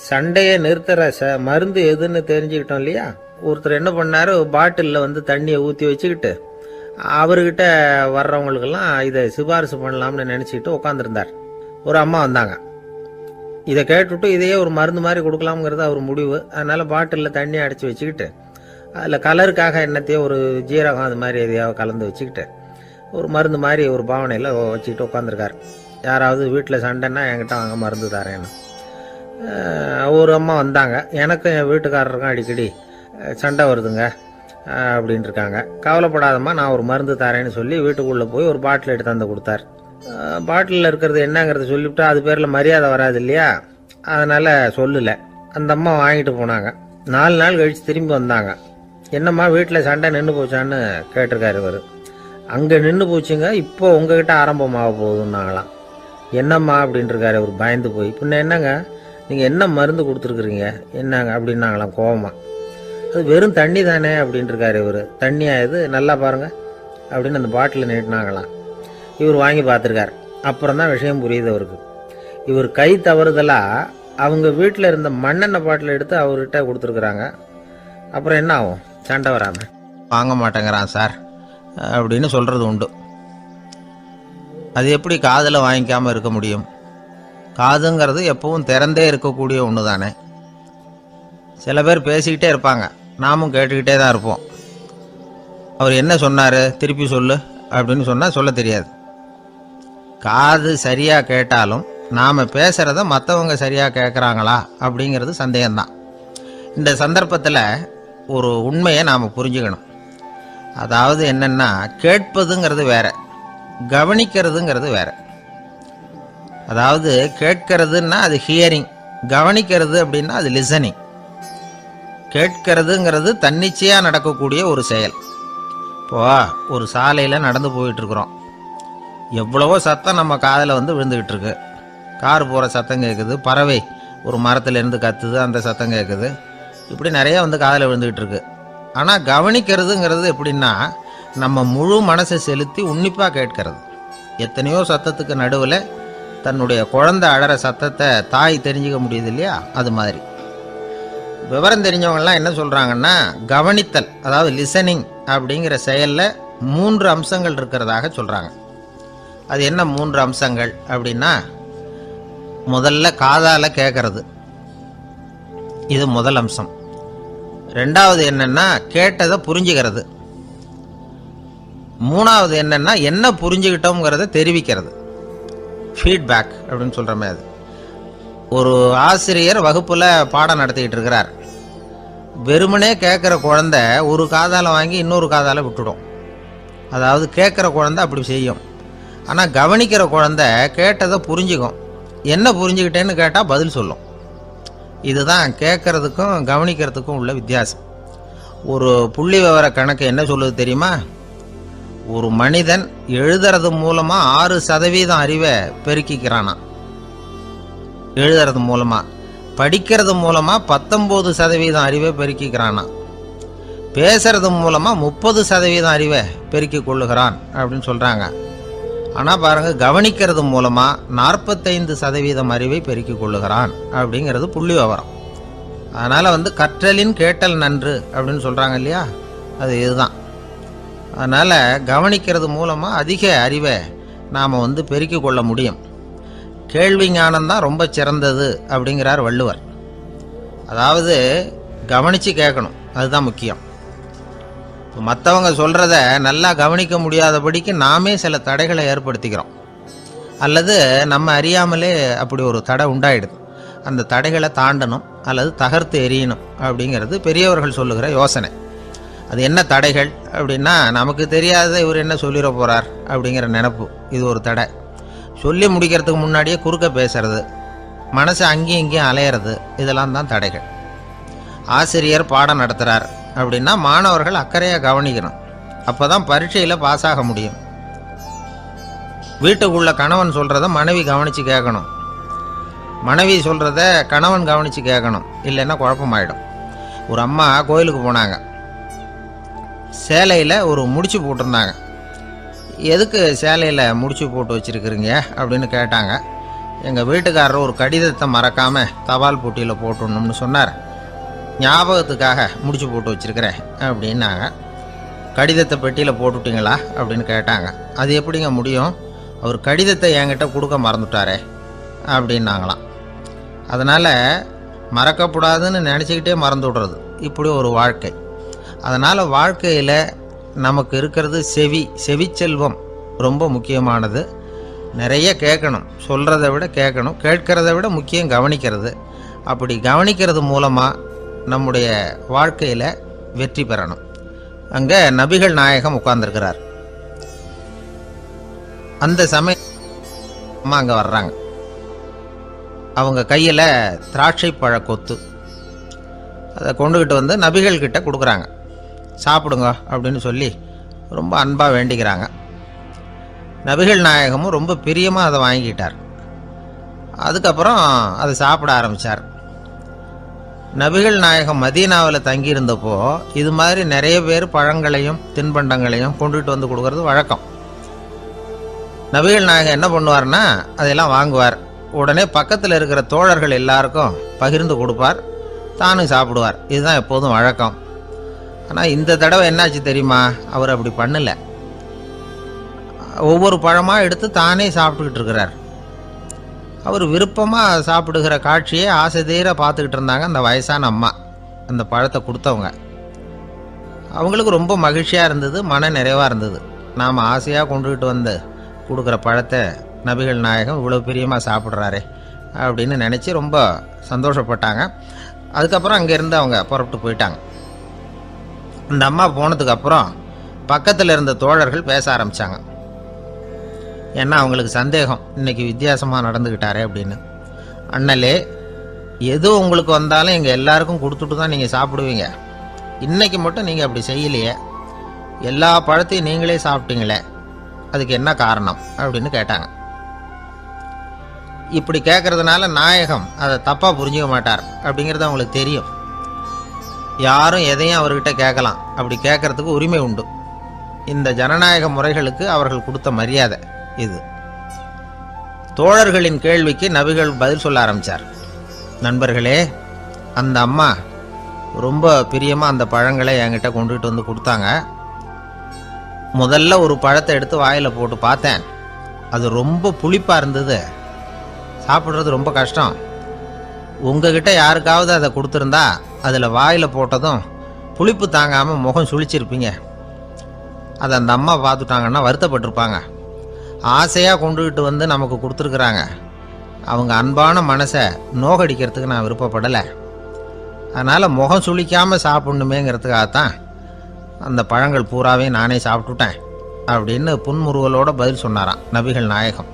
சண்டையை நிறுத்துற மருந்து எதுன்னு தெரிஞ்சுக்கிட்டோம் இல்லையா. ஒருத்தர் என்ன பண்ணாரு, பாட்டிலில் வந்து தண்ணியை ஊற்றி வச்சுக்கிட்டு அவர்கிட்ட வர்றவங்களுக்கெல்லாம் இதை சிபாரிசு பண்ணலாம்னு நினச்சிக்கிட்டு உட்காந்துருந்தார். ஒரு அம்மா வந்தாங்க. இதை கேட்டுவிட்டு இதையே ஒரு மருந்து மாதிரி கொடுக்கலாம்ங்கிறது அவர் முடிவு. அதனால் பாட்டிலில் தண்ணி அடைச்சி வச்சுக்கிட்டு அதில் கலருக்காக என்னத்தையோ ஒரு ஜீரகம் அது மாதிரி எதையாவது கலந்து வச்சுக்கிட்டு ஒரு மருந்து மாதிரி ஒரு பாவனையில் வச்சுக்கிட்டு உட்காந்துருக்கார். யாராவது வீட்டில் சண்டைன்னா என்கிட்ட வாங்க மருந்து தரேன்னு. ஒரு அம்மா வந்தாங்க. எனக்கும் என் வீட்டுக்காரருக்கும் அடிக்கடி சண்டை வருதுங்க அப்படின்னு இருக்காங்க. கவலைப்படாதம்மா, நான் ஒரு மருந்து தரேன்னு சொல்லி வீட்டுக்குள்ளே போய் ஒரு பாட்டில் எடுத்து வந்து கொடுத்தார். பாட்டிலில் இருக்கிறது என்னங்கிறத சொல்லிவிட்டு அது பேரில் மரியாதை வராது இல்லையா, அதனால் சொல்லலை. அந்த அம்மா வாங்கிட்டு போனாங்க. 4 நாள் கழித்து திரும்பி வந்தாங்க. என்னம்மா வீட்டில் சண்டை நின்று போச்சான்னு கேட்டிருக்காரு இவர். அங்கே நின்று போச்சுங்க, இப்போ உங்ககிட்ட ஆரம்பமாக போகுதுன்னாங்களாம். என்னம்மா அப்படின்ட்டுருக்காரு இவர் பயந்து போய். பின்ன என்னங்க, நீங்கள் என்ன மருந்து கொடுத்துருக்குறீங்க என்னங்க அப்படின்னாங்களாம் கோவமாக. அது வெறும் தண்ணி தானே அப்படின்ட்டுருக்காரு இவர். தண்ணியாக இது நல்லா பாருங்கள் அப்படின்னு அந்த பாட்டில் நீட்டினாங்களாம். இவர் வாங்கி பார்த்துருக்கார். அப்புறம் தான் விஷயம் புரியுது அவருக்கு. இவர் கை தவறுதலாக அவங்க வீட்டில் இருந்த மண்ணெண்ணெய் பாட்டில் எடுத்து அவர்கிட்ட கொடுத்துருக்குறாங்க. அப்புறம் என்ன ஆகும், சண்டை வராமல். வாங்க மாட்டேங்கிறான் சார் அப்படின்னு சொல்கிறது உண்டு. அது எப்படி காதில் வாங்கிக்காமல் இருக்க முடியும்? காதுங்கிறது எப்பவும் திறந்தே இருக்கக்கூடிய ஒன்று தானே. சில பேர் பேசிக்கிட்டே இருப்பாங்க, நாமும் கேட்டுக்கிட்டே தான் இருப்போம். அவர் என்ன சொன்னார் திருப்பி சொல்லு அப்படின்னு சொன்னால் சொல்ல தெரியாது. காது சரியாக கேட்டாலும் நாம் பேசுகிறத மற்றவங்க சரியாக கேட்குறாங்களா அப்படிங்கிறது சந்தேகம்தான். இந்த சந்தர்ப்பத்தில் ஒரு உண்மையை நாம் புரிஞ்சுக்கணும். அதாவது என்னென்னா, கேட்பதுங்கிறது வேற, கவனிக்கிறதுங்கிறது வேற. அதாவது கேட்கறதுன்னா அது ஹியரிங், கவனிக்கிறது அப்படின்னா அது லிசனிங். கேட்கறதுங்கிறது தன்னிச்சையாக நடக்கக்கூடிய ஒரு செயல். இப்போ ஒரு சாலையில் நடந்து போயிட்டுருக்குறோம். எவ்வளவோ சத்தம் நம்ம காதில் வந்து விழுந்துக்கிட்டு இருக்கு. கார் போகிற சத்தம் கேட்குது, பறவை ஒரு மரத்துலேருந்து கத்துது, அந்த சத்தம் கேட்குது. இப்படி நிறைய வந்து காதில் விழுந்துக்கிட்டு இருக்கு. ஆனால் கவனிக்கிறதுங்கிறது எப்படின்னா, நம்ம முழு மனசை செலுத்தி உன்னிப்பாக கேட்கறது. எத்தனையோ சத்தத்துக்கு நடுவில் தன்னுடைய குழந்தை அழற சத்தத்தை தாய் தெரிஞ்சுக்க முடியுது இல்லையா, அது மாதிரி. விவரம் தெரிஞ்சவங்கலாம் என்ன சொல்கிறாங்கன்னா, கவனித்தல் அதாவது லிசனிங் அப்படிங்கிற செயலில் 3 அம்சங்கள் இருக்கிறதாக சொல்கிறாங்க. அது என்ன 3 அம்சங்கள் அப்படின்னா, முதல்ல காதால் கேட்கறது, இது முதல் அம்சம். ரெண்டாவது என்னன்னா கேட்டதை புரிஞ்சுக்கிறது. மூணாவது என்னன்னா என்ன புரிஞ்சுக்கிட்டோங்கிறத தெரிவிக்கிறது, ஃபீட்பேக் அப்படின்னு சொல்கிற மாதிரி. ஒரு ஆசிரியர் வகுப்பில் பாடம் நடத்திக்கிட்டு இருக்கிறார். வெறுமனே கேட்குற குழந்தை ஒரு காதால் வாங்கி இன்னொரு காதால் விட்டுடும். அதாவது கேட்குற குழந்தை அப்படி செய்யும். ஆனால் கவனிக்கிற குழந்தை கேட்டதை புரிஞ்சுக்கும். என்ன புரிஞ்சுக்கிட்டேன்னு கேட்டால் பதில் சொல்லும். இதுதான் கேட்கறதுக்கும் கவனிக்கிறதுக்கும் உள்ள வித்தியாசம். ஒரு புள்ளி விவர கணக்கு என்ன சொல்லுது தெரியுமா? ஒரு மனிதன் எழுதுறது மூலமாக 6% அறிவை பெருக்கிக்கிறானா, எழுதுறது மூலமாக. படிக்கிறது மூலமாக 19% அறிவை பெருக்கிக்கிறானா. பேசுறது மூலமாக 30% அறிவை பெருக்கி கொள்ளுகிறான் அப்படின்னு சொல்கிறாங்க. ஆனால் பாருங்கள், கவனிக்கிறது மூலமாக 45% அறிவை பெருக்கிக் கொள்ளுகிறான் அப்படிங்கிறது புள்ளி விவரம். அதனால் வந்து கற்றலின் கேட்டல் நன்று அப்படின்னு சொல்கிறாங்க இல்லையா, அது இதுதான். அதனால் கவனிக்கிறது மூலமாக அதிக அறிவை நாம் வந்து பெருக்கிக் கொள்ள முடியும். கேள்வி ஞானம்தான் ரொம்ப சிறந்தது அப்படிங்கிறார் வள்ளுவர். அதாவது கவனித்து கேட்கணும், அதுதான் முக்கியம். மற்றவங்க சொல்கிறத நல்லா கவனிக்க முடியாதபடிக்கு நாமே சில தடைகளை ஏற்படுத்திக்கிறோம். அல்லது நம்ம அறியாமலே அப்படி ஒரு தடை உண்டாயிடுது. அந்த தடைகளை தாண்டணும் அல்லது தகர்த்து எறியணும் அப்படிங்கிறது பெரியவர்கள் சொல்லுகிற யோசனை. அது என்ன தடைகள் அப்படின்னா, நமக்கு தெரியாத இவர் என்ன சொல்லிட போகிறார் அப்படிங்கிற நினப்பு, இது ஒரு தடை. சொல்லி முடிக்கிறதுக்கு முன்னாடியே குறுக்க பேசுறது, மனசு அங்கேயும் இங்கேயும் அலையிறது, இதெல்லாம் தான் தடைகள். ஆசிரியர் பாடம் நடத்துகிறார் அப்படின்னா மாணவர்கள் அக்கறையாக கவனிக்கணும். அப்போ தான் பரீட்சையில் பாஸ் ஆக முடியும். வீட்டுக்குள்ள கணவன் சொல்கிறத மனைவி கவனித்து கேட்கணும், மனைவி சொல்கிறத கணவன் கவனித்து கேட்கணும், இல்லைன்னா குழப்பமாயிடும். ஒரு அம்மா கோயிலுக்கு போனாங்க. சேலையில் ஒரு முடிச்சு போட்டிருந்தாங்க. எதுக்கு சேலையில் முடிச்சு போட்டு வச்சுருக்குறீங்க அப்படின்னு கேட்டாங்க. எங்கள் வீட்டுக்காரர் ஒரு கடிதத்தை மறக்காமல் தபால் போட்டியில் போட்டுடணும்னு சொன்னார். ஞாபகத்துக்காக முடிச்சு போட்டு வச்சுருக்கிறேன் அப்படின்னாங்க. கடிதத்தை பெட்டியில் போட்டுவிட்டீங்களா அப்படின்னு கேட்டாங்க. அது எப்படிங்க முடியும், அவர் கடிதத்தை என்கிட்ட கொடுக்க மறந்துட்டாரே அப்படின்னாங்களாம். அதனால் மறக்கப்படாதுன்னு நினச்சிக்கிட்டே மறந்து விடுறது இப்படி ஒரு வாழ்க்கை. அதனால் வாழ்க்கையில் நமக்கு இருக்கிறது செவிச்செல்வம் ரொம்ப முக்கியமானது. நிறைய கேட்கணும், சொல்கிறத விட கேட்கணும், கேட்கிறத விட முக்கியம் கவனிக்கிறது. அப்படி கவனிக்கிறது மூலமாக நம்முடைய வாழ்க்கையில் வெற்றி பெறணும். அங்கே நபிகள் நாயகம் உட்கார்ந்துருக்கிறார். அந்த சமயம் அங்கே வர்றாங்க. அவங்க கையில் திராட்சை பழ கொத்து அதை கொண்டுக்கிட்டு வந்து நபிகள் கிட்ட கொடுக்குறாங்க. சாப்பிடுங்க அப்படின்னு சொல்லி ரொம்ப அன்பாக வேண்டிக்கிறாங்க. நபிகள் நாயகமும் ரொம்ப பிரியமாக அதை வாங்கிக்கிட்டார். அதுக்கப்புறம் அதை சாப்பிட ஆரம்பித்தார். நபிகள் நாயகம் மதீனாவில் தங்கியிருந்தப்போ இது மாதிரி நிறைய பேர் பழங்களையும் தின்பண்டங்களையும் கொண்டுகிட்டு வந்து கொடுக்கறது வழக்கம். நபிகள் நாயகம் என்ன பண்ணுவார்னா அதையெல்லாம் வாங்குவார். உடனே பக்கத்தில் இருக்கிற தோழர்கள் எல்லாருக்கும் பகிர்ந்து கொடுப்பார், தானும் சாப்பிடுவார். இதுதான் எப்போதும் வழக்கம். ஆனால் இந்த தடவை என்னாச்சு தெரியுமா, அவர் அப்படி பண்ணலை. ஒவ்வொரு பழமாக எடுத்து தானே சாப்பிட்டுக்கிட்டு இருக்கிறார். அவர் விருப்பமாக சாப்பிடுகிற காட்சியை ஆசை தீர பார்த்துக்கிட்டு இருந்தாங்க அந்த வயசான அம்மா, அந்த பழத்தை கொடுத்தவங்க. அவங்களுக்கு ரொம்ப மகிழ்ச்சியாக இருந்தது, மன நிறைவாக இருந்தது. நாம் ஆசையாக கொண்டுகிட்டு வந்து கொடுக்குற பழத்தை நபிகள் நாயகம் இவ்வளோ பிரியமாக சாப்பிட்றாரே அப்படின்னு நினச்சி ரொம்ப சந்தோஷப்பட்டாங்க. அதுக்கப்புறம் அங்கேருந்து அவங்க புறப்பட்டு போயிட்டாங்க. அந்த அம்மா போனதுக்கப்புறம் பக்கத்தில் இருந்த தோழர்கள் பேச ஆரம்பித்தாங்க. ஏன்னா அவங்களுக்கு சந்தேகம், இன்றைக்கி வித்தியாசமாக நடந்துக்கிட்டாரே அப்படின்னு. அண்ணலே, எது உங்களுக்கு வந்தாலும் எங்கள் எல்லாருக்கும் கொடுத்துட்டு தான் நீங்கள் சாப்பிடுவீங்க. இன்றைக்கி மட்டும் நீங்கள் அப்படி செய்யலையே, எல்லா பழத்தையும் நீங்களே சாப்பிட்டீங்களே, அதுக்கு என்ன காரணம் அப்படின்னு கேட்டாங்க. இப்படி கேட்கறதுனால நாயகம் அதை தப்பாக புரிஞ்சிக்க மாட்டார் அப்படிங்கிறது அவங்களுக்கு தெரியும். யாரும் எதையும் அவர்கிட்ட கேட்கலாம், அப்படி கேட்கறதுக்கு உரிமை உண்டு. இந்த ஜனநாயக முறைகளுக்கு அவர்கள் கொடுத்த மரியாதை இது. தோழர்களின் கேள்விக்கு நபிகள் பதில் சொல்ல ஆரம்பித்தார். நண்பர்களே, அந்த அம்மா ரொம்ப பிரியமாக அந்த பழங்களை என்கிட்ட கொண்டுகிட்டு வந்து கொடுத்தாங்க. முதல்ல ஒரு பழத்தை எடுத்து வாயில் போட்டு பார்த்தேன். அது ரொம்ப புளிப்பாக இருந்தது, சாப்பிட்றது ரொம்ப கஷ்டம். உங்ககிட்ட யாருக்காவது அதை கொடுத்துருந்தா அதில் வாயில் போட்டதும் புளிப்பு தாங்காமல் முகம் சுழிச்சிருப்பீங்க. அதை அந்த அம்மா பார்த்துட்டாங்கன்னா வருத்தப்பட்டிருப்பாங்க. ஆசையாக கொண்டுகிட்டு வந்து நமக்கு கொடுத்துருக்குறாங்க. அவங்க அன்பான மனசை நோகடிக்கிறதுக்கு நான் விருப்பப்படலை. அதனால் முகம் சுளிக்காமல் சாப்பிட்ணுமேங்கிறதுக்காகத்தான் அந்த பழங்கள் பூராவே நானே சாப்பிட்டுட்டேன் அப்படின்னு புன்முறுவலோட பதில் சொன்னாராம் நபிகள் நாயகம்.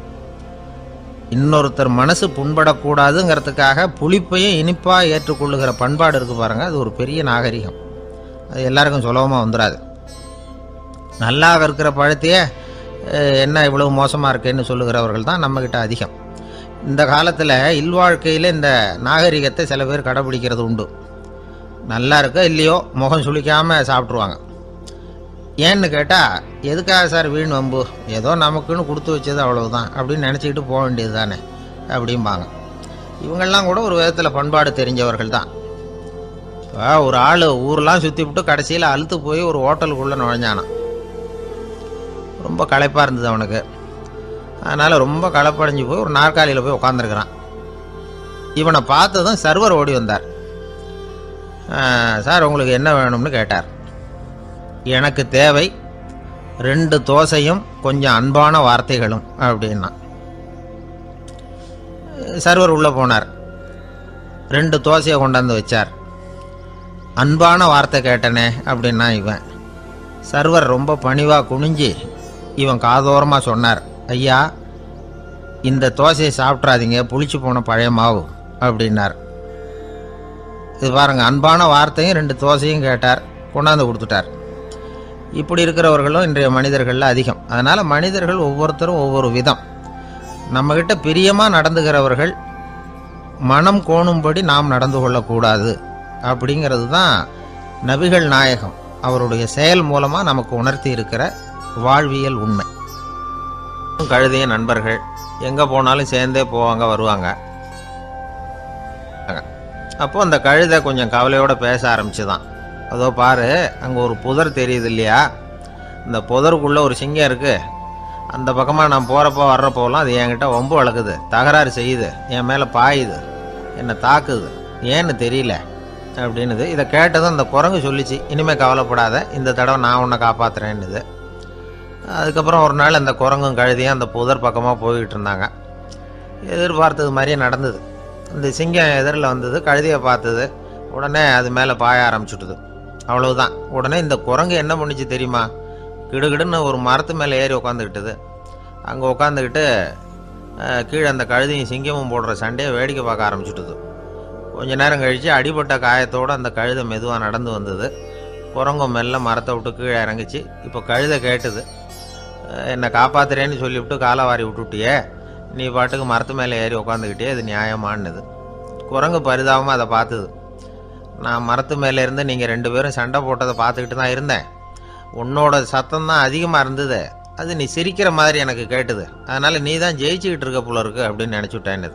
இன்னொருத்தர் மனசு புண்படக்கூடாதுங்கிறதுக்காக புளிப்பையும் இனிப்பாக ஏற்றுக்கொள்ளுகிற பண்பாடு இருக்குது பாருங்கள், அது ஒரு பெரிய நாகரிகம். அது எல்லாருக்கும் சுலபமாக வந்துடாது. நல்லா இருக்கிற பழத்தையே என்ன இவ்வளவு மோசமாக இருக்கேன்னு சொல்லுகிறவர்கள் தான் நம்மக்கிட்ட அதிகம். இந்த காலத்தில் இல்வாழ்க்கையில் இந்த நாகரிகத்தை சில பேர் கடைப்பிடிக்கிறது உண்டு. நல்லா இருக்க இல்லையோ முகம் சுளிக்காமல் சாப்பிட்ருவாங்க. ஏன்னு கேட்டால், எதுக்காக சார் வீண் வம்பு, ஏதோ நமக்குன்னு கொடுத்து வச்சது அவ்வளவுதான் அப்படின்னு நினச்சிக்கிட்டு போக வேண்டியது தானே அப்படிம்பாங்க. இவங்கெல்லாம் கூட ஒரு விதத்தில் பண்பாடு தெரிஞ்சவர்கள் தான். இப்போ ஒரு ஆள் ஊரெலாம் சுற்றி விட்டு கடைசியில் அழுத்து போய் ஒரு ஹோட்டலுக்குள்ளே நுழைஞ்சானான். ரொம்ப களைப்பாக இருந்தது அவனுக்கு. அதனால் ரொம்ப களைப்படைஞ்சு போய் ஒரு நாற்காலியில் போய் உட்காந்துருக்கிறான். இவனை பார்த்ததும் சர்வர் ஓடி வந்தார். சார், உங்களுக்கு என்ன வேணும்னு கேட்டார். எனக்கு தேவை 2 தோசையும் கொஞ்சம் அன்பான வார்த்தைகளும் அப்படின்னா. சர்வர் உள்ளே போனார், 2 தோசையை கொண்டாந்து வச்சார். அன்பான வார்த்தை கேட்டனே அப்படின்னா இவன். சர்வர் ரொம்ப பணிவாக குனிஞ்சு இவன் காதோரமாக சொன்னார், ஐயா, இந்த தோசையை சாப்பிட்றாதீங்க, புளிச்சு போன பழைய மாவு அப்படின்னார். இது பாருங்கள், அன்பான வார்த்தையும் 2 தோசையும் கேட்டார், கொண்டாந்து கொடுத்துட்டார். இப்படி இருக்கிறவர்களும் இன்றைய மனிதர்களில் அதிகம். அதனால் மனிதர்கள் ஒவ்வொருத்தரும் ஒவ்வொரு விதம். நம்மக்கிட்ட பிரியமாக நடந்துகிறவர்கள் மனம் கோணும்படி நாம் நடந்து கொள்ளக்கூடாது அப்படிங்கிறது தான் நபிகள் நாயகம் அவருடைய செயல் மூலமாக நமக்கு உணர்த்தி இருக்கிற வாழ்வியல் உண்மை. கழுதிய நண்பர்கள் எங்கே போனாலும் சேர்ந்தே போவாங்க வருவாங்க. அப்போது அந்த கழுதை கொஞ்சம் கவலையோடு பேச ஆரம்பிச்சுதான். அதோ பாரு, அங்கே ஒரு புதர் தெரியுது இல்லையா, இந்த புதருக்குள்ளே ஒரு சிங்கம் இருக்குது. அந்த பக்கமாக நான் போகிறப்போ வர்றப்போலாம் அது என்கிட்ட வம்பு வளர்க்குது, தகராறு செய்யுது, என் மேலே பாயுது, என்னை தாக்குது, ஏன்னு தெரியல அப்படின்னுது. இதை கேட்டதும் அந்த குரங்கு சொல்லிச்சு, இனிமேல் கவலைப்படாத, இந்த தடவை நான் உன்னை காப்பாற்றுறேன்னுது. அதுக்கப்புறம் ஒரு நாள் அந்த குரங்கும் கழுதியும் அந்த புதர் பக்கமாக போய்கிட்டு இருந்தாங்க. எதிர்பார்த்தது மாதிரியே நடந்தது. இந்த சிங்கம் எதிரில் வந்தது, கழுதியை பார்த்தது, உடனே அது மேலே பாய ஆரம்பிச்சுட்டுது. அவ்வளவுதான். உடனே இந்த குரங்கு என்ன பண்ணிச்சு தெரியுமா, கிடுகிடுன்னு ஒரு மரத்து மேலே ஏறி உட்காந்துக்கிட்டது. அங்கே உட்காந்துக்கிட்டு கீழே அந்த கழுதியும் சிங்கமும் போடுற சண்டையை வேடிக்கை பார்க்க ஆரம்பிச்சுட்டுது. கொஞ்ச நேரம் கழித்து அடிபட்ட காயத்தோடு அந்த கழுதை மெதுவாக நடந்து வந்தது. குரங்கும் மெல்ல மரத்தை விட்டு கீழே இறங்கிச்சு. இப்போ கழுதை கேட்டுது, என்னை காப்பாத்துறேன்னு சொல்லிவிட்டு காலை வாரி விட்டுட்டியே, நீ பாட்டுக்கு மரத்து மேலே ஏறி உட்காந்துக்கிட்டே, இது நியாயமானது. குரங்கு பரிதாபமாக அதை பார்த்துது. நான் மரத்து மேலே இருந்து நீங்கள் 2 பேரும் சண்டை போட்டதை பார்த்துக்கிட்டு தான் இருந்தேன். உன்னோட சத்தம் தான் அதிகமாக இருந்தது, அது நீ சிரிக்கிற மாதிரி எனக்கு கேட்டுது, அதனால் நீ தான் ஜெயிச்சுக்கிட்டு இருக்க போல இருக்கு அப்படின்னு நினச்சிவிட்டேன்னு.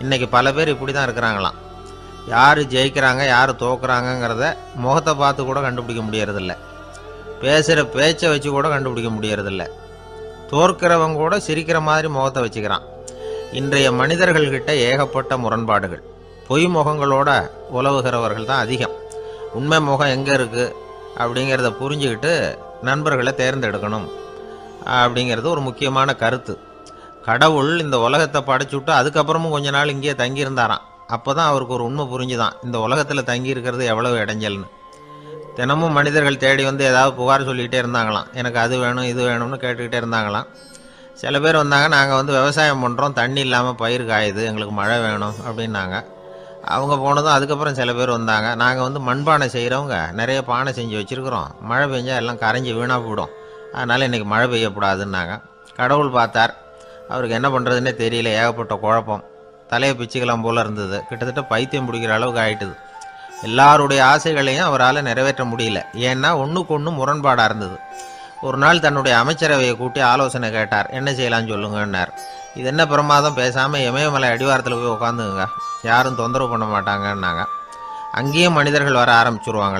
இன்றைக்கி பல பேர் இப்படி தான் இருக்கிறாங்களாம். யார் ஜெயிக்கிறாங்க யார் தோக்குறாங்கங்கிறத முகத்தை பார்த்து கூட கண்டுபிடிக்க முடியறதில்ல, பேசுகிற பேச்சை வச்சு கூட கண்டுபிடிக்க முடியறதில்ல. தோற்கிறவங்க கூட சிரிக்கிற மாதிரி முகத்தை வச்சுக்கிறான். இன்றைய மனிதர்கள்கிட்ட ஏகப்பட்ட முரண்பாடுகள். பொய் முகங்களோட உலவுகிறவர்கள் தான் அதிகம். உண்மை முகம் எங்கே இருக்குது அப்படிங்கிறத புரிஞ்சுக்கிட்டு நண்பர்களை தேர்ந்தெடுக்கணும் அப்படிங்கிறது ஒரு முக்கியமான கருத்து. கடவுள் இந்த உலகத்தை படைச்சுட்டு அதுக்கப்புறமும் கொஞ்ச நாள் இங்கேயே தங்கியிருந்தாராம். அப்போ தான் அவருக்கு ஒரு உண்மை புரிஞ்சுதான், இந்த உலகத்தில் தங்கி இருக்கிறது எவ்வளவு இடைஞ்சல்னு. தினமும் மனிதர்கள் தேடி வந்து ஏதாவது புகார் சொல்லிக்கிட்டே இருந்தாங்களாம். எனக்கு அது வேணும் இது வேணும்னு கேட்டுக்கிட்டே இருந்தாங்களாம். சில பேர் வந்தாங்க, நாங்கள் வந்து விவசாயம் பண்ணுறோம், தண்ணி இல்லாமல் பயிர் காயுது, எங்களுக்கு மழை வேணும் அப்படின்னாங்க. அவங்க போனதும் அதுக்கப்புறம் சில பேர் வந்தாங்க, நாங்கள் வந்து மண்பானை செய்கிறவங்க, நிறைய பானை செஞ்சு வச்சுருக்குறோம், மழை பெஞ்சால் எல்லாம் கரைஞ்சி வீணாக போயிடும், அதனால் இன்றைக்கி மழை பெய்யக்கூடாதுன்னாங்க. கடவுள் பார்த்தார், அவருக்கு என்ன பண்ணுறதுன்னே தெரியல, ஏகப்பட்ட குழப்பம், தலையை பிச்சுக்கலாம் போல் இருந்தது, கிட்டத்தட்ட பைத்தியம் பிடிக்கிற அளவுக்கு ஆயிட்டுது. எல்லாருடைய ஆசைகளையும் அவரால் நிறைவேற்ற முடியல, ஏன்னா ஒன்றுக்கு ஒன்று முரண்பாடாக இருந்தது. ஒரு நாள் தன்னுடைய அமைச்சரவையை கூட்டி ஆலோசனை கேட்டார், என்ன செய்யலான்னு சொல்லுங்கன்னார். இது என்ன பிரமாதம், பேசாமல் இமயமலை அடிவாரத்தில் போய் உட்காந்துங்க, யாரும் தொந்தரவு பண்ண மாட்டாங்கன்னாங்க. அங்கேயும் மனிதர்கள் வர ஆரம்பிச்சுருவாங்க.